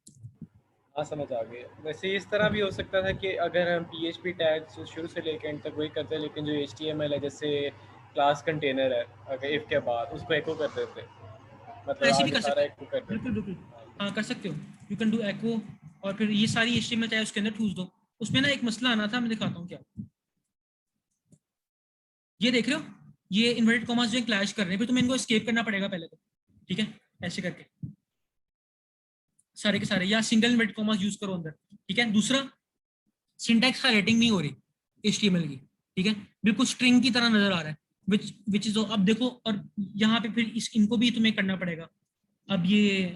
S2: हाँ समझ आ गई। वैसे इस तरह भी हो सकता था कि अगर हम पीएचपी टैग शुरू से लेकर एंड तक वही करते हैं, लेकिन जो एचटीएमएल है जैसे क्लास कंटेनर है, अगर इफ के बाद उसको एको कर देते,
S1: तो
S2: मतलब
S1: ऐसे भी
S2: आगे
S1: कर
S2: सारा
S1: सकते हो,
S2: एको कर
S1: बिल्कुल
S2: देते।
S1: बिल्कुल। हाँ कर सकते हो, यू कैन डू एको, और फिर ये सारी एचटीएमएल चाहे उसके अंदर ठूस दो। उसमें ना एक मसला आना था, मैं दिखाता हूँ क्या। ये देख रहे हो, ये इन्वर्टेड कॉमास जो क्लैश कर रहे हैं, फिर तुम्हें इनको एस्केप करना पड़ेगा पहले तो। ठीक है, ऐसे करके सारे के सारे, या सिंगल इन्वर्टेड कॉमास यूज करो अंदर। ठीक है, दूसरा सिंटैक्स का रेटिंग नहीं हो रही एचटीएमएल की। ठीक है, बिल्कुल स्ट्रिंग की तरह नजर आ रहा है, विच इज, अब देखो, और यहाँ पे फिर इनको भी तुम्हें करना पड़ेगा। अब ये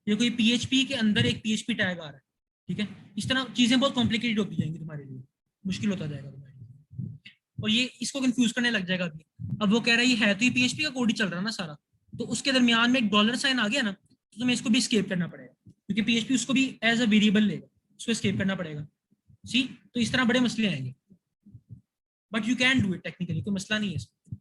S1: कोई पीएचपी के अंदर एक पीएचपी टैग आ रहा है। ठीक है, इस तरह चीजें बहुत कॉम्प्लिकेटेड होती जाएंगी तुम्हारे लिए, मुश्किल होता जाएगा तुम्हारे लिए, और ये इसको कंफ्यूज करने लग जाएगा अभी। अब वो कह रहा है ये है तो ये पीएचपी का कोड ही चल रहा है ना सारा, तो उसके दरमियान में एक डॉलर साइन आ गया ना, तो तुम्हें इसको भी स्केप करना पड़ेगा, क्योंकि पीएचपी उसको भी एज अ वेरिएबल लेगा, उसको स्केप करना पड़ेगा। सी, तो इस तरह बड़े मसले आएंगे, but you can do it technically, कोई मसला नहीं है इसमें।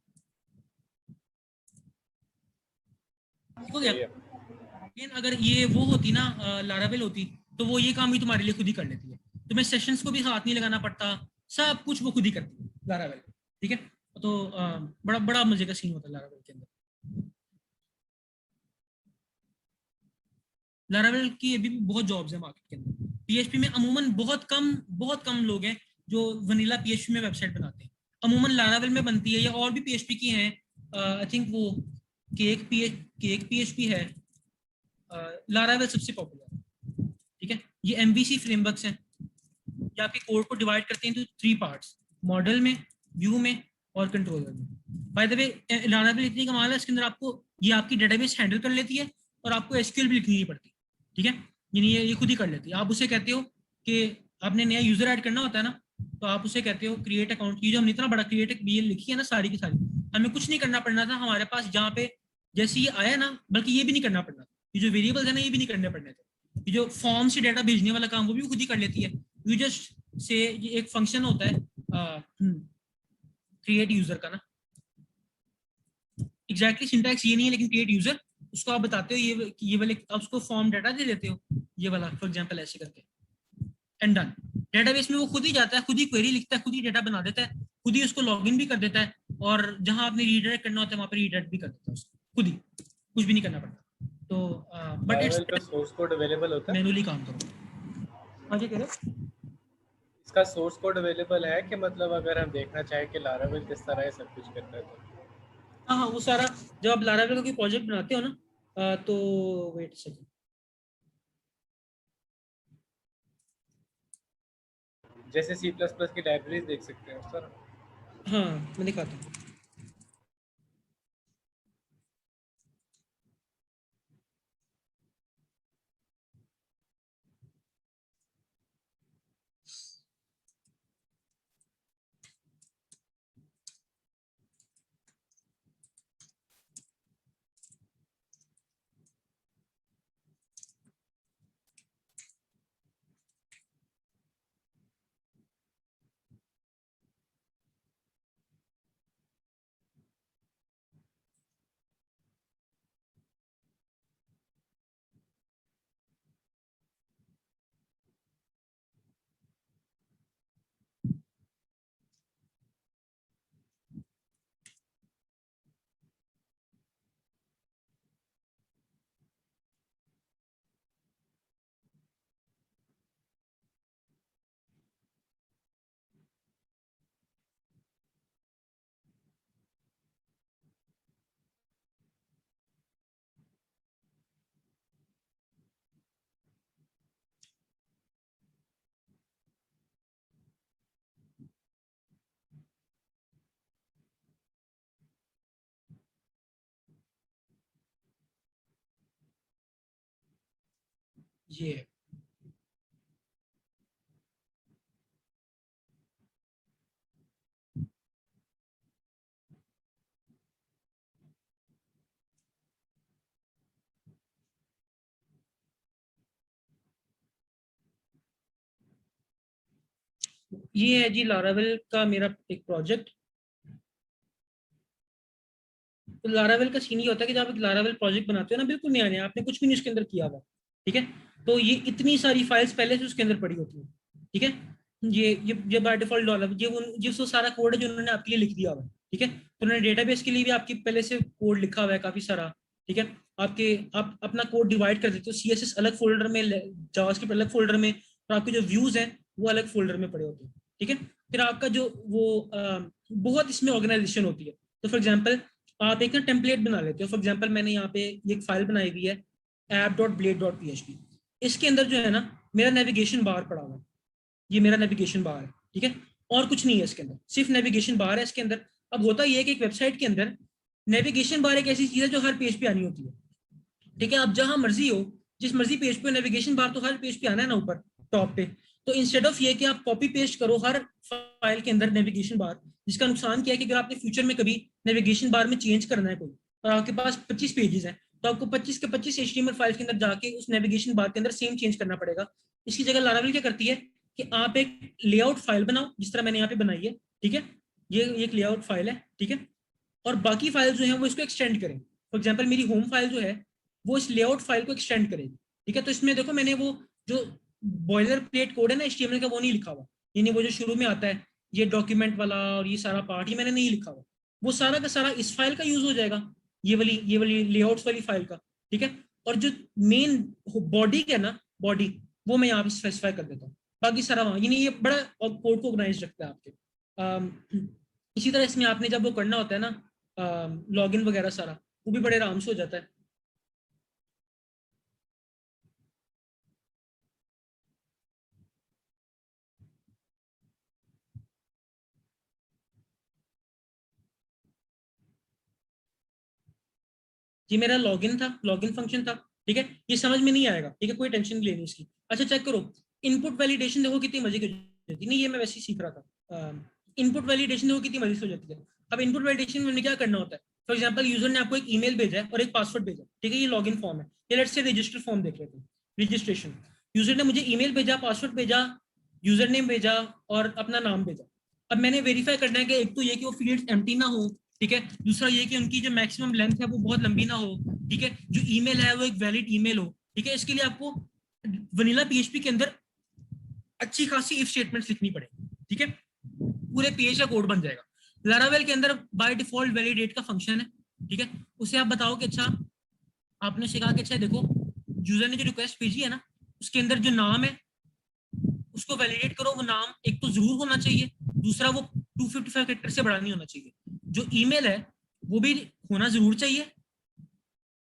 S1: ठीक हो गया।
S2: सही है।
S1: लेकिन अगर ये वो होती ना, लारावेल होती, तो वो ये काम भी तुम्हारे लिए खुद ही कर लेती है, तुम्हें सेशंस को भी हाथ नहीं लगाना पड़ता, सब कुछ वो खुद ही करती है लारावेल। ठीक है, तो बड़ा बड़ा मजे का सीन होता है लारावेल के अंदर। लारावेल की अभी भी बहुत जॉब्स है मार्केट के अंदर। पीएचपी में अमूमन बहुत कम लोग हैं जो वनीला पीएचपी में वेबसाइट बनाते हैं, अमूमन लारावेल में बनती है, या और भी पीएचपी की हैं। आई थिंक वो केक पीएचपी है, लारावेल सबसे पॉपुलर। ठीक है, ये एमवीसी फ्रेमवर्क्स हैं, ये आपके कोड को डिवाइड करते हैं तो 3 पार्ट्स, मॉडल में, व्यू में, और कंट्रोलर में। बाय द वे लारावेल इतनी कमाल है, इसके अंदर आपको ये आपकी डेटाबेस हैंडल कर लेती है, और आपको एसक्यूएल भी लिखनी नहीं पड़ती। ठीक है, यानी ये खुद ही कर लेती है। आप उसे कहते हो कि आपने नया यूजर ऐड करना होता है ना, तो आप उसे कहते हो क्रिएट अकाउंट। ये जो हमने इतना बड़ा क्रिएट ये लिखी है ना सारी की सारी, हमें कुछ नहीं करना पड़ना था, हमारे पास जहाँ पे जैसे ये आया ना, बल्कि ये भी नहीं करना पड़ना, ये जो वेरिएबल्स है ना ये भी नहीं करने पड़ने थे। ये जो फॉर्म से डाटा भेजने वाला काम वो भी खुद ही कर लेती है। यू जस्ट से, ये एक फंक्शन होता है क्रिएट यूजर का ना, एग्जैक्टली सिंटैक्स ये नहीं है, लेकिन क्रिएट यूजर, उसको आप बताते हो ये वाले, आप उसको फॉर्म डाटा दे देते हो, ये वाला फॉर एग्जांपल ऐसे करके, एंड डन। डेटाबेस में वो खुद ही जाता है, खुद ही क्वेरी लिखता है, खुद ही डाटा बना देता है, खुद ही उसको लॉगिन भी कर देता है, और जहां आपने रीडायरेक्ट करना होता है वहां पर रीडायरेक्ट भी कर देता है उसको खुद ही, कुछ भी नहीं करना पड़ता। तो बट इट्स
S2: लारावेल का सोर्स कोड अवेलेबल होता है?
S1: मैनुअली काम करो। हाँ जी, कह रहे हो?
S2: इसका सोर्स कोड अवेलेबल है कि मतलब अगर हम देखना चाहें कि लारावेल किस तरह ये सब कुछ करता है तो?
S1: हाँ हाँ, वो सारा, जब आप लारावेल का कोई प्रोजेक्ट बनाते हो ना, तो वेट सेकंड,
S2: जैसे C++ की लाइब्रेरीज देख सकते हैं उस तरह।
S1: हाँ मैं दिखाता हूँ। ये है। ये है जी लारावेल का मेरा एक प्रोजेक्ट। तो लारावेल का सीन ये होता है कि जब आप लारावेल प्रोजेक्ट बनाते हो ना, बिल्कुल नया नया, आपने कुछ भी नहीं उसके अंदर किया हुआ, ठीक है, तो ये इतनी सारी फाइल्स पहले से उसके अंदर पड़ी होती है, ठीक है। ये बाय डिफॉल्ट डॉलर ये वो सारा कोड है जो उन्होंने आपके लिए लिख दिया हुआ है, ठीक है। तो उन्होंने डेटाबेस के लिए भी आपकी पहले से कोड लिखा हुआ है काफी सारा, ठीक है। आप अपना कोड डिवाइड कर देते हो, सीएसएस अलग फोल्डर में, जावास्क्रिप्ट अलग फोल्डर में, और आपके जो व्यूज हैं वो अलग फोल्डर में पड़े होते हैं, ठीक है। फिर आपका जो वो बहुत इसमें ऑर्गेनाइजेशन होती है। तो फॉर एग्जाम्पल आप एक ना टेम्पलेट बना लेते हो। फॉर एग्जांपल मैंने यहाँ पे एक फाइल बनाई हुई है app.blade.php। इसके अंदर जो है ना मेरा नेविगेशन बार पड़ा हुआ है, ये मेरा नेविगेशन बार है, ठीक है। और कुछ नहीं है इसके अंदर, सिर्फ नेविगेशन बार है इसके अंदर। अब होता यह है कि एक वेबसाइट के अंदर नेविगेशन बार एक ऐसी चीज है जो हर पेज पे आनी होती है, ठीक है। आप जहां मर्जी हो, जिस मर्जी पेज पे, नेविगेशन बार तो हर पेज पे आना है ना ऊपर टॉप पे। तो इंस्टेड ऑफ ये कि आप कॉपी पेस्ट करो हर फाइल के अंदर नेविगेशन बार, जिसका नुकसान क्या है कि अगर आपने फ्यूचर में कभी नेविगेशन बार में चेंज करना है कोई, और आपके पास 25 पेजेस हैं, तो आपको 25 के 25 HTML फाइल्स के अंदर जाके उस नेविगेशन बार के अंदर सेम चेंज करना पड़ेगा। इसकी जगह लारावेल क्या करती है कि आप एक लेआउट फाइल बनाओ, जिस तरह मैंने यहाँ पे बनाई है, ठीक है। ये एक लेआउट फाइल है, ठीक है। और बाकी फाइल जो है वो इसको एक्सटेंड करें। फॉर एग्जाम्पल मेरी होम फाइल जो है वो इस लेआउट फाइल को एक्सटेंड करेगी, ठीक है। तो इसमें देखो मैंने वो जो बॉयलर प्लेट कोड है ना HTML का वो नहीं लिखा हुआ, यानी वो जो शुरू में आता है ये डॉक्यूमेंट वाला और ये सारा पार्ट, ये मैंने नहीं लिखा हुआ। वो सारा का सारा इस फाइल का यूज हो जाएगा, ये वाली लेआउट्स वाली फाइल का, ठीक है। और जो मेन बॉडी है ना, बॉडी, वो मैं यहाँ पे स्पेसिफाई कर देता हूँ। बाकी सारा वहाँ, यानी ये बड़ा कोड को ऑर्गेनाइज रखता है आपके। इसी तरह इसमें आपने जब वो करना होता है ना लॉगिन वगैरह सारा, वो भी बड़े आराम से हो जाता है। ये मेरा लॉगिन था, लॉगिन फंक्शन था, ठीक है। ये समझ में नहीं आएगा, ठीक है, कोई टेंशन नहीं लेनी इसकी। अच्छा चेक करो, इनपुट वैलिडेशन देखो कितनी मजे की हो जाती है। नहीं ये मैं वैसे ही सीख रहा था। इनपुट वैलिडेशन देखो कितनी मजे से हो जाती है। अब इनपुट वैलिडेशन में क्या करना होता है, फॉर एग्जाम्पल यूजर ने आपको एक ईमेल भेजा है और एक पासवर्ड भेजा, ठीक है, ये लॉगिन फॉर्म है। ये लेट्स से रजिस्टर फॉर्म देख लेते हैं, रजिस्ट्रेशन। यूजर ने मुझे ईमेल भेजा, पासवर्ड भेजा, यूजर नेम भेजा और अपना नाम भेजा। अब मैंने वेरीफाई करना है कि एक तो ये कि वो फील्ड्स एम्प्टी ना हो, ठीक है। दूसरा ये कि उनकी जो मैक्सिमम लेंथ है वो बहुत लंबी ना हो, ठीक है। जो ईमेल है वो एक वैलिड ईमेल हो, ठीक है। इसके लिए आपको वनीला PHP के अंदर अच्छी खासी इफ स्टेटमेंट्स लिखनी पड़ेगी, ठीक है। पूरे पेज का कोड बन जाएगा। लारावेल के अंदर बाय डिफॉल्ट वैलिडेट का फंक्शन है, ठीक है। उसे आप बताओ कि अच्छा, आपने उसे कहा कि अच्छा देखो, यूजर ने जो रिक्वेस्ट भेजी है ना, उसके अंदर जो नाम है उसको वैलिडेट करो। वो नाम एक तो जरूर होना चाहिए, दूसरा वो 255 कैरेक्टर से बड़ा नहीं होना चाहिए। जो ईमेल है वो भी होना जरूर चाहिए,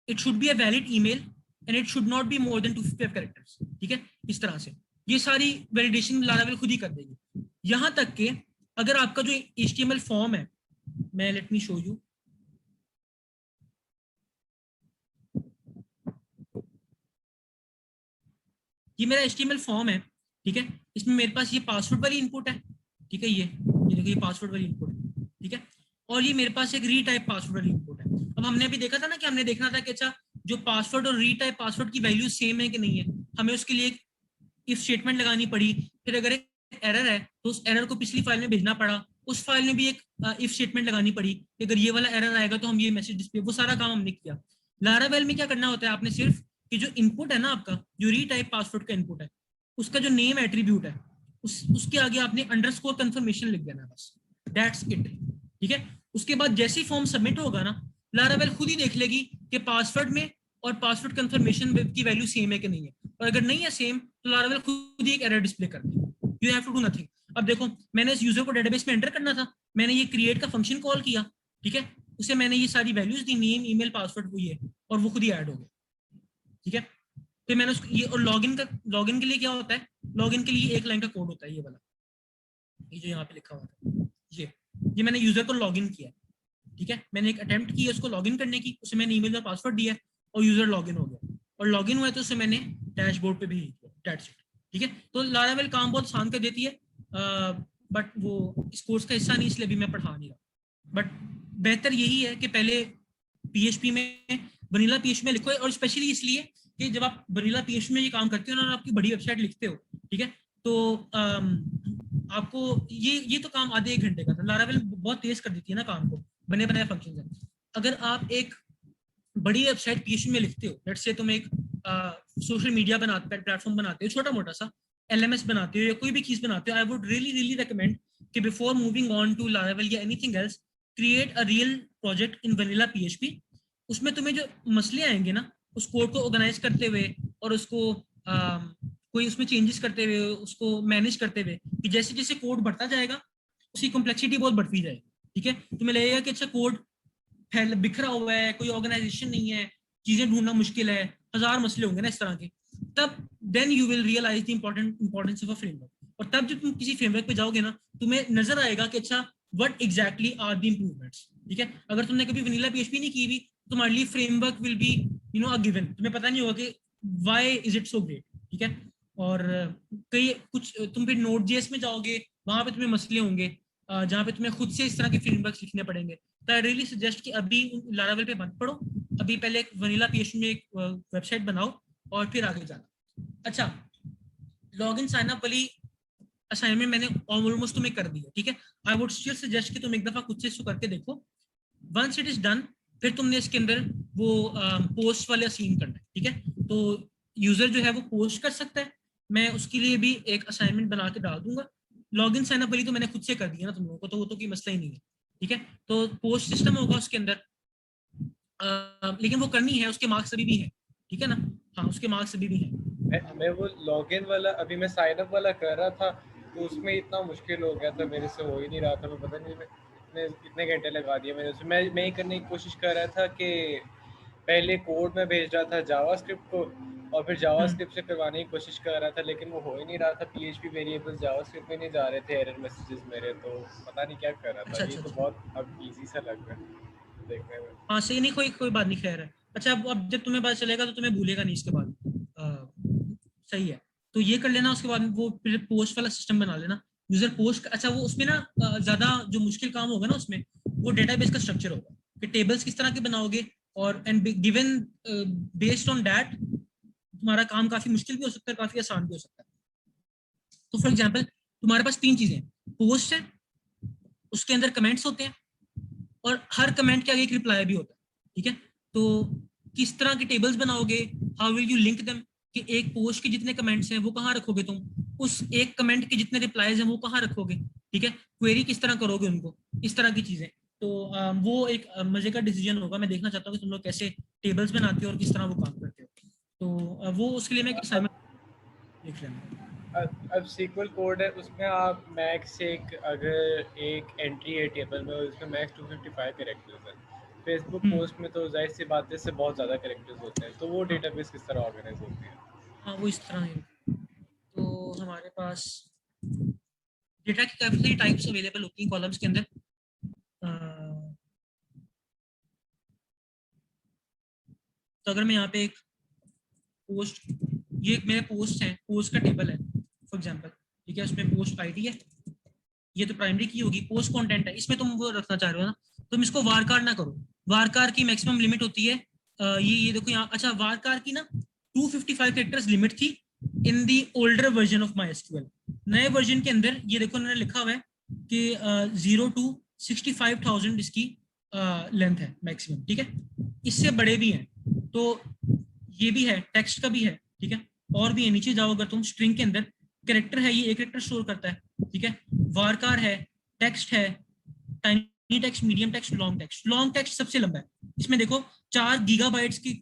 S1: it should be a valid email and it should not be more than 255 characters, ठीक है। इस तरह से ये सारी वैलिडेशन लारावेल खुद ही कर देगी। यहाँ तक कि अगर आपका जो HTML फॉर्म है, मैं लेट मी शो यू, ये मेरा HTML फॉर्म है, ठीक है, इसमें मेरे पास ये पासवर्ड वाली इनपुट है, ठीक है, ये देखो ये पासवर्ड वाली इनपुट है, ठीक है, और ये मेरे पास एक रीटाइप पासवर्ड वाली इनपुट है। अब हमने अभी देखा था ना कि हमने देखना था कि अच्छा जो पासवर्ड और रीटाइप पासवर्ड की वैल्यू सेम है कि नहीं है, हमें उसके लिए इफ स्टेटमेंट लगानी पड़ी, फिर अगर एक एरर है तो उस एरर को पिछली फाइल में भेजना पड़ा, उस फाइल में भी एक इफ स्टेटमेंट लगानी पड़ी, अगर ये वाला एरर आएगा तो हम ये मैसेज डिस्प्ले, वो सारा काम हमने किया। लारावेल में क्या करना होता है, आपने सिर्फ कि जो इनपुट है ना आपका, जो रीटाइप पासवर्ड का इनपुट है, उसका जो नेम एट्रीब्यूट है, उसके आगे आपने अंडरस्कोर कंफर्मेशन लिख देना, बस दैट्स इट, ठीक है। उसके बाद जैसे ही फॉर्म सबमिट होगा ना, लारावेल खुद ही देख लेगी कि पासवर्ड में और पासवर्ड कंफर्मेशन की वैल्यू सेम है कि नहीं है, और अगर नहीं है सेम तो लारावेल खुद ही एक एरर डिस्प्ले कर देगी, you have to do nothing. अब देखो मैंने इस यूजर को डेटाबेस में एंटर करना था, मैंने ये क्रिएट का फंक्शन कॉल किया, ठीक है, उसे मैंने ये सारी वैल्यूज दी, नेम ईमेल पासवर्ड, वो ये, और वो खुद ही ऐड हो गया, ठीक है। फिर मैंने उसको ये, और लॉगिन के लिए क्या होता है, लॉगिन के लिए एक लाइन का कोड होता है, ये वाला, ये जो यहाँ पे लिखा हुआ था, ये मैंने यूजर को लॉगिन किया, ठीक है, मैंने एक अटेम्प्ट की है उसको लॉगिन करने की, उसे मैंने ईमेल और पासवर्ड दिया और यूजर लॉगिन हो गया, और लॉगिन हुआ तो उसे मैंने डैशबोर्ड पे भेज दिया, दैट्स इट, ठीक है। तो लारावेल काम बहुत आसान कर देती है, बट वो इस कोर्स का हिस्सा नहीं, इसलिए भी मैं पढ़ा नहीं रहा, बट बेहतर यही है कि पहले PHP में, वनीला PHP में लिखो, और स्पेशली इसलिए कि जब आप वनीला PHP में ये काम करते हो ना, और आपकी बड़ी वेबसाइट लिखते हो, ठीक है, तो आपको ये तो काम आधे एक घंटे का था, लारावेल बहुत तेज कर देती है ना काम को, बने बनाए फंक्शन है। अगर आप एक बड़ी वेबसाइट PHP में लिखते हो, लेट्स से तुम एक सोशल मीडिया बनाते हो, प्लेटफॉर्म बनाते हो, छोटा मोटा सा LMS बनाते हो या कोई भी चीज बनाते हो, आई वुड रियली रिकमेंड कि before moving on to Laravel या anything else, create a real project in vanilla PHP। उसमें तुम्हें जो मसले आएंगे ना, उस कोड को ऑर्गेनाइज करते हुए और उसको कोई उसमें चेंजेस करते हुए, उसको मैनेज करते हुए, कि जैसे जैसे कोड बढ़ता जाएगा उसकी कॉम्प्लेक्सिटी बहुत बढ़ती जाएगी, ठीक है, तुम्हें लगेगा कि अच्छा कोड फैल बिखरा हुआ है, कोई ऑर्गेनाइजेशन नहीं है, चीजें ढूंढना मुश्किल है, हजार मसले होंगे ना इस तरह के, तब then you will realize the importance of a framework. और तब जब तुम किसी फ्रेमवर्क पे जाओगे ना, तुम्हें नजर आएगा कि अच्छा what exactly are the improvements, ठीक है। अगर तुमने कभी वनीला PHP नहीं की हुई, तुम्हारे लिए framework will be a given, तुम्हें पता नहीं होगा कि why is it so great, ठीक है। और कई कुछ तुम फिर Node.js में जाओगे, वहां पे तुम्हें मसले होंगे, जहाँ पे तुम्हें खुद से इस तरह के फ्रेमवर्क्स लिखने पड़ेंगे। तो आई रियली सजेस्ट कि अभी लारावेल पे मत पढ़ो, अभी पहले एक वनीला PHP में एक वेबसाइट बनाओ और फिर आगे जाना। अच्छा, लॉगिन साइन अप वाली असाइनमेंट मैंने ऑलमोस्ट तुम्हें कर दिया, ठीक है। आई वुड स्टिल सजेस्ट कि तुम एक दफा खुद से इसको करके देखो, वंस इट इज डन, फिर तुमने इसके अंदर वो पोस्ट वाला सीन करना है, ठीक है। तो यूजर जो है वो पोस्ट कर सकता है, मैं उसके लिए भी एक असाइनमेंट बना के डाल दूंगा। लॉगिन साइन अप वाली तो मैंने खुद से कर दिया ना तुम लोगों को, तो वो तो कोई मसला ही नहीं है, ठीक है। तो पोस्ट सिस्टम होगा उसके अंदर, लेकिन वो करनी है, उसके मार्क्स अभी भी है, ठीक है ना, हाँ उसके मार्क्स अभी भी है।
S2: मैं वो लॉगिन वाला अभी मैं साइन अप वाला कर रहा था, तो उसमें इतना मुश्किल हो गया था, मेरे से हो ही नहीं रहा था, मैं पता नहीं मैं इतने घंटे लगा दिए मैंने उसमें। मैं ही करने की कोशिश कर रहा था कि पहले कोड में भेज रहा था जावास्क्रिप्ट को, और फिर जावास्क्रिप्ट से करवाने की कोशिश कर रहा था, लेकिन वो हो ही नहीं रहा था, PHP वेरिएबल्स जावास्क्रिप्ट में नहीं जा रहे थे, एरर मैसेजेस मेरे, तो पता नहीं क्या कर रहा था।
S1: अच्छा
S2: ये
S1: अच्छा
S2: तो
S1: अच्छा,
S2: बहुत अब इजी सा लग रहा है देखने में।
S1: हाँ सही, नहीं कोई कोई बात नहीं, खैर है। अच्छा अब जब तुम्हें पता चलेगा तो तुम्हें भूलेगा नहीं इसके बाद, सही है। तो ये कर लेना, उसके बाद वो फिर पोस्ट वाला सिस्टम बना लेना, यूजर पोस्ट। अच्छा वो उसमें ना ज्यादा जो मुश्किल काम होगा ना उसमें, वो डेटाबेस का स्ट्रक्चर होगा कि टेबल्स किस तरह के बनाओगे, और and given based on that तुम्हारा काम काफी मुश्किल भी हो सकता है, काफी आसान भी हो सकता है। तो फॉर एग्जाम्पल तुम्हारे पास तीन चीजें, पोस्ट है, उसके अंदर कमेंट्स होते हैं, और हर कमेंट के आगे एक रिप्लाई भी होता है, ठीक है। तो किस तरह के टेबल्स बनाओगे, how will you link them, कि एक पोस्ट के जितने कमेंट्स हैं वो कहाँ रखोगे तुम, उस एक कमेंट के जितने रिप्लाईज हैं वो कहाँ रखोगे, ठीक है, क्वेरी किस तरह करोगे उनको, इस तरह की चीजें। तो वो एक मजे का डिसीजन होगा, मैं देखना चाहता हूँ कि तुम लोग कैसे टेबल्स बनाते हो और किस तरह वो काम करते हो। तो वो उसके लिए मैं एक
S2: अब
S1: असाइनमेंट लिख लेना।
S2: अब सीक्वल कोड है, उसमें आप मैक्स एक अगर एक एंट्री है टेबल में, उसमें मैक्स 255 कैरेक्टर्स है। फेसबुक पोस्ट में तो जाहिर सी बात है इससे बहुत ज़्यादा कैरेक्टर्स होते हैं, तो वो
S1: हाँ
S2: डेटाबेस किस तरह ऑर्गेनाइज होती है?
S1: हाँ, वो इस तरह है। हमारे पास डेटा की काफी सारी टाइप्स अवेलेबल होती हैं कॉलम्स के अंदर। तो अगर मैं यहाँ पे एक पोस्ट, ये एक मेरे पोस्ट है, पोस्ट का टेबल है फॉर एग्जांपल, ठीक है, उसमें पोस्ट आईडी है, ये तो प्राइमरी की होगी, पोस्ट कंटेंट है, इसमें तुम वो रखना चाह रहे हो ना, तुम इसको वारकार ना करो। वारकार की मैक्सिमम लिमिट होती है ये देखो यहाँ, अच्छा वारकार की ना 255 कैरेक्टर्स लिमिट थी in the older version of MySQL. नए वर्जन के अंदर ये देखो उन्होंने लिखा हुआ है कि 0 to 65,000 इसकी लेंथ है मैक्सिमम, ठीक है, इससे बड़े भी हैं, तो ये भी है, टेक्स्ट का भी है, ठीक है, और भी है। नीचे जाओ अगर तुम, स्ट्रिंग के अंदर कैरेक्टर है, ये एक कैरेक्टर स्टोर करता है, ठीक है, वारकार है, टेक्स्ट है, tiny text, medium text, long text. Long text सबसे लंबा है, इसमें देखो 4 गीगाबाइट्स की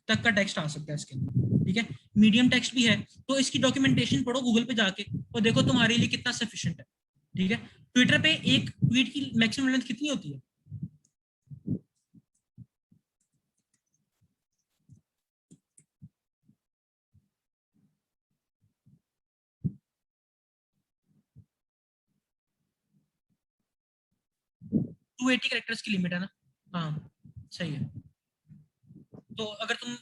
S1: तक का टेक्स्ट आ सकता है इसके अंदर, ठीक है, मीडियम टेक्स्ट भी है। तो इसकी डॉक्यूमेंटेशन पढ़ो गूगल पे जाके और देखो तुम्हारे लिए कितना सफिशिएंट है, ठीक है। ट्विटर पे एक ट्वीट की मैक्सिमम लेंथ कितनी होती है? टू 80 कैरेक्टर्स की लिमिट है ना। हाँ सही है। तो अगर तुम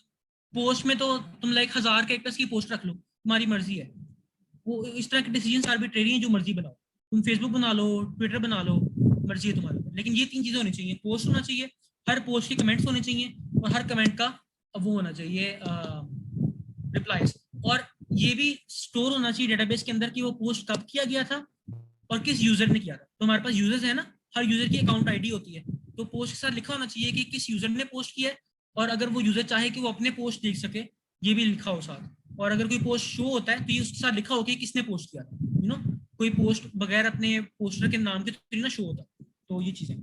S1: पोस्ट में, तो तुम लाइक 1000 कैरेक्टर्स की पोस्ट रख लो, तुम्हारी मर्जी है, वो इस तरह के डिसीजन आर्बिट्रेरी हैं, जो मर्जी बनाओ, तुम फेसबुक बना लो, ट्विटर बना लो, मर्जी है तुम्हारी। लेकिन ये 3 चीजें होनी चाहिए, पोस्ट होना चाहिए, हर पोस्ट के कमेंट्स होने चाहिए, और हर कमेंट का वो होना चाहिए रिप्लाईज, और ये भी स्टोर होना चाहिए डेटाबेस के अंदर कि वो पोस्ट कब किया गया था और किस यूजर ने किया था। तो हमारे पास यूजर्स है ना, हर यूजर की अकाउंट आईडी होती है, तो पोस्ट के साथ लिखा होना चाहिए कि किस यूजर ने पोस्ट किया है, और अगर वो यूजर चाहे कि वो अपने पोस्ट देख सके, ये भी लिखा हो साथ। और अगर कोई पोस्ट शो होता है तो ये उसके साथ लिखा हो कि किसने पोस्ट किया था, कोई पोस्ट बगैर अपने पोस्टर के नाम के थोड़ी ना शो होता। तो ये चीजें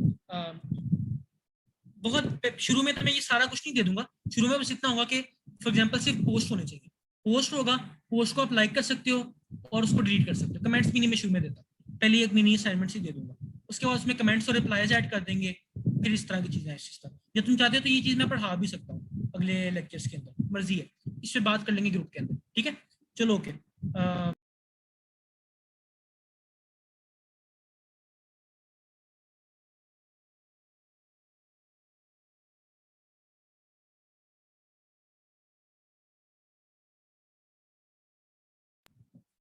S1: बहुत शुरू में तो मैं ये सारा कुछ नहीं दे दूंगा, शुरू में बस इतना होगा कि फॉर एग्जांपल सिर्फ पोस्ट होने चाहिए, पोस्ट होगा, पोस्ट को आप लाइक कर सकते हो और उसको डिलीट कर सकते हो। कमेंट्स भी नहीं मैं शुरू में देता, पहले एक मिनी असाइनमेंट ही दे दूंगा, उसके बाद उसमें कमेंट्स और रिप्लाईज ऐड कर देंगे, फिर इस तरह की चीजें इस तरह। या तुम चाहते हो तो ये चीज मैं पढ़ा भी सकता हूँ अगले लेक्चर्स के अंदर, मर्जी है, इस पे बात कर लेंगे ग्रुप के अंदर, ठीक है। चलो ओके।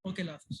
S1: ओके, लाफिज।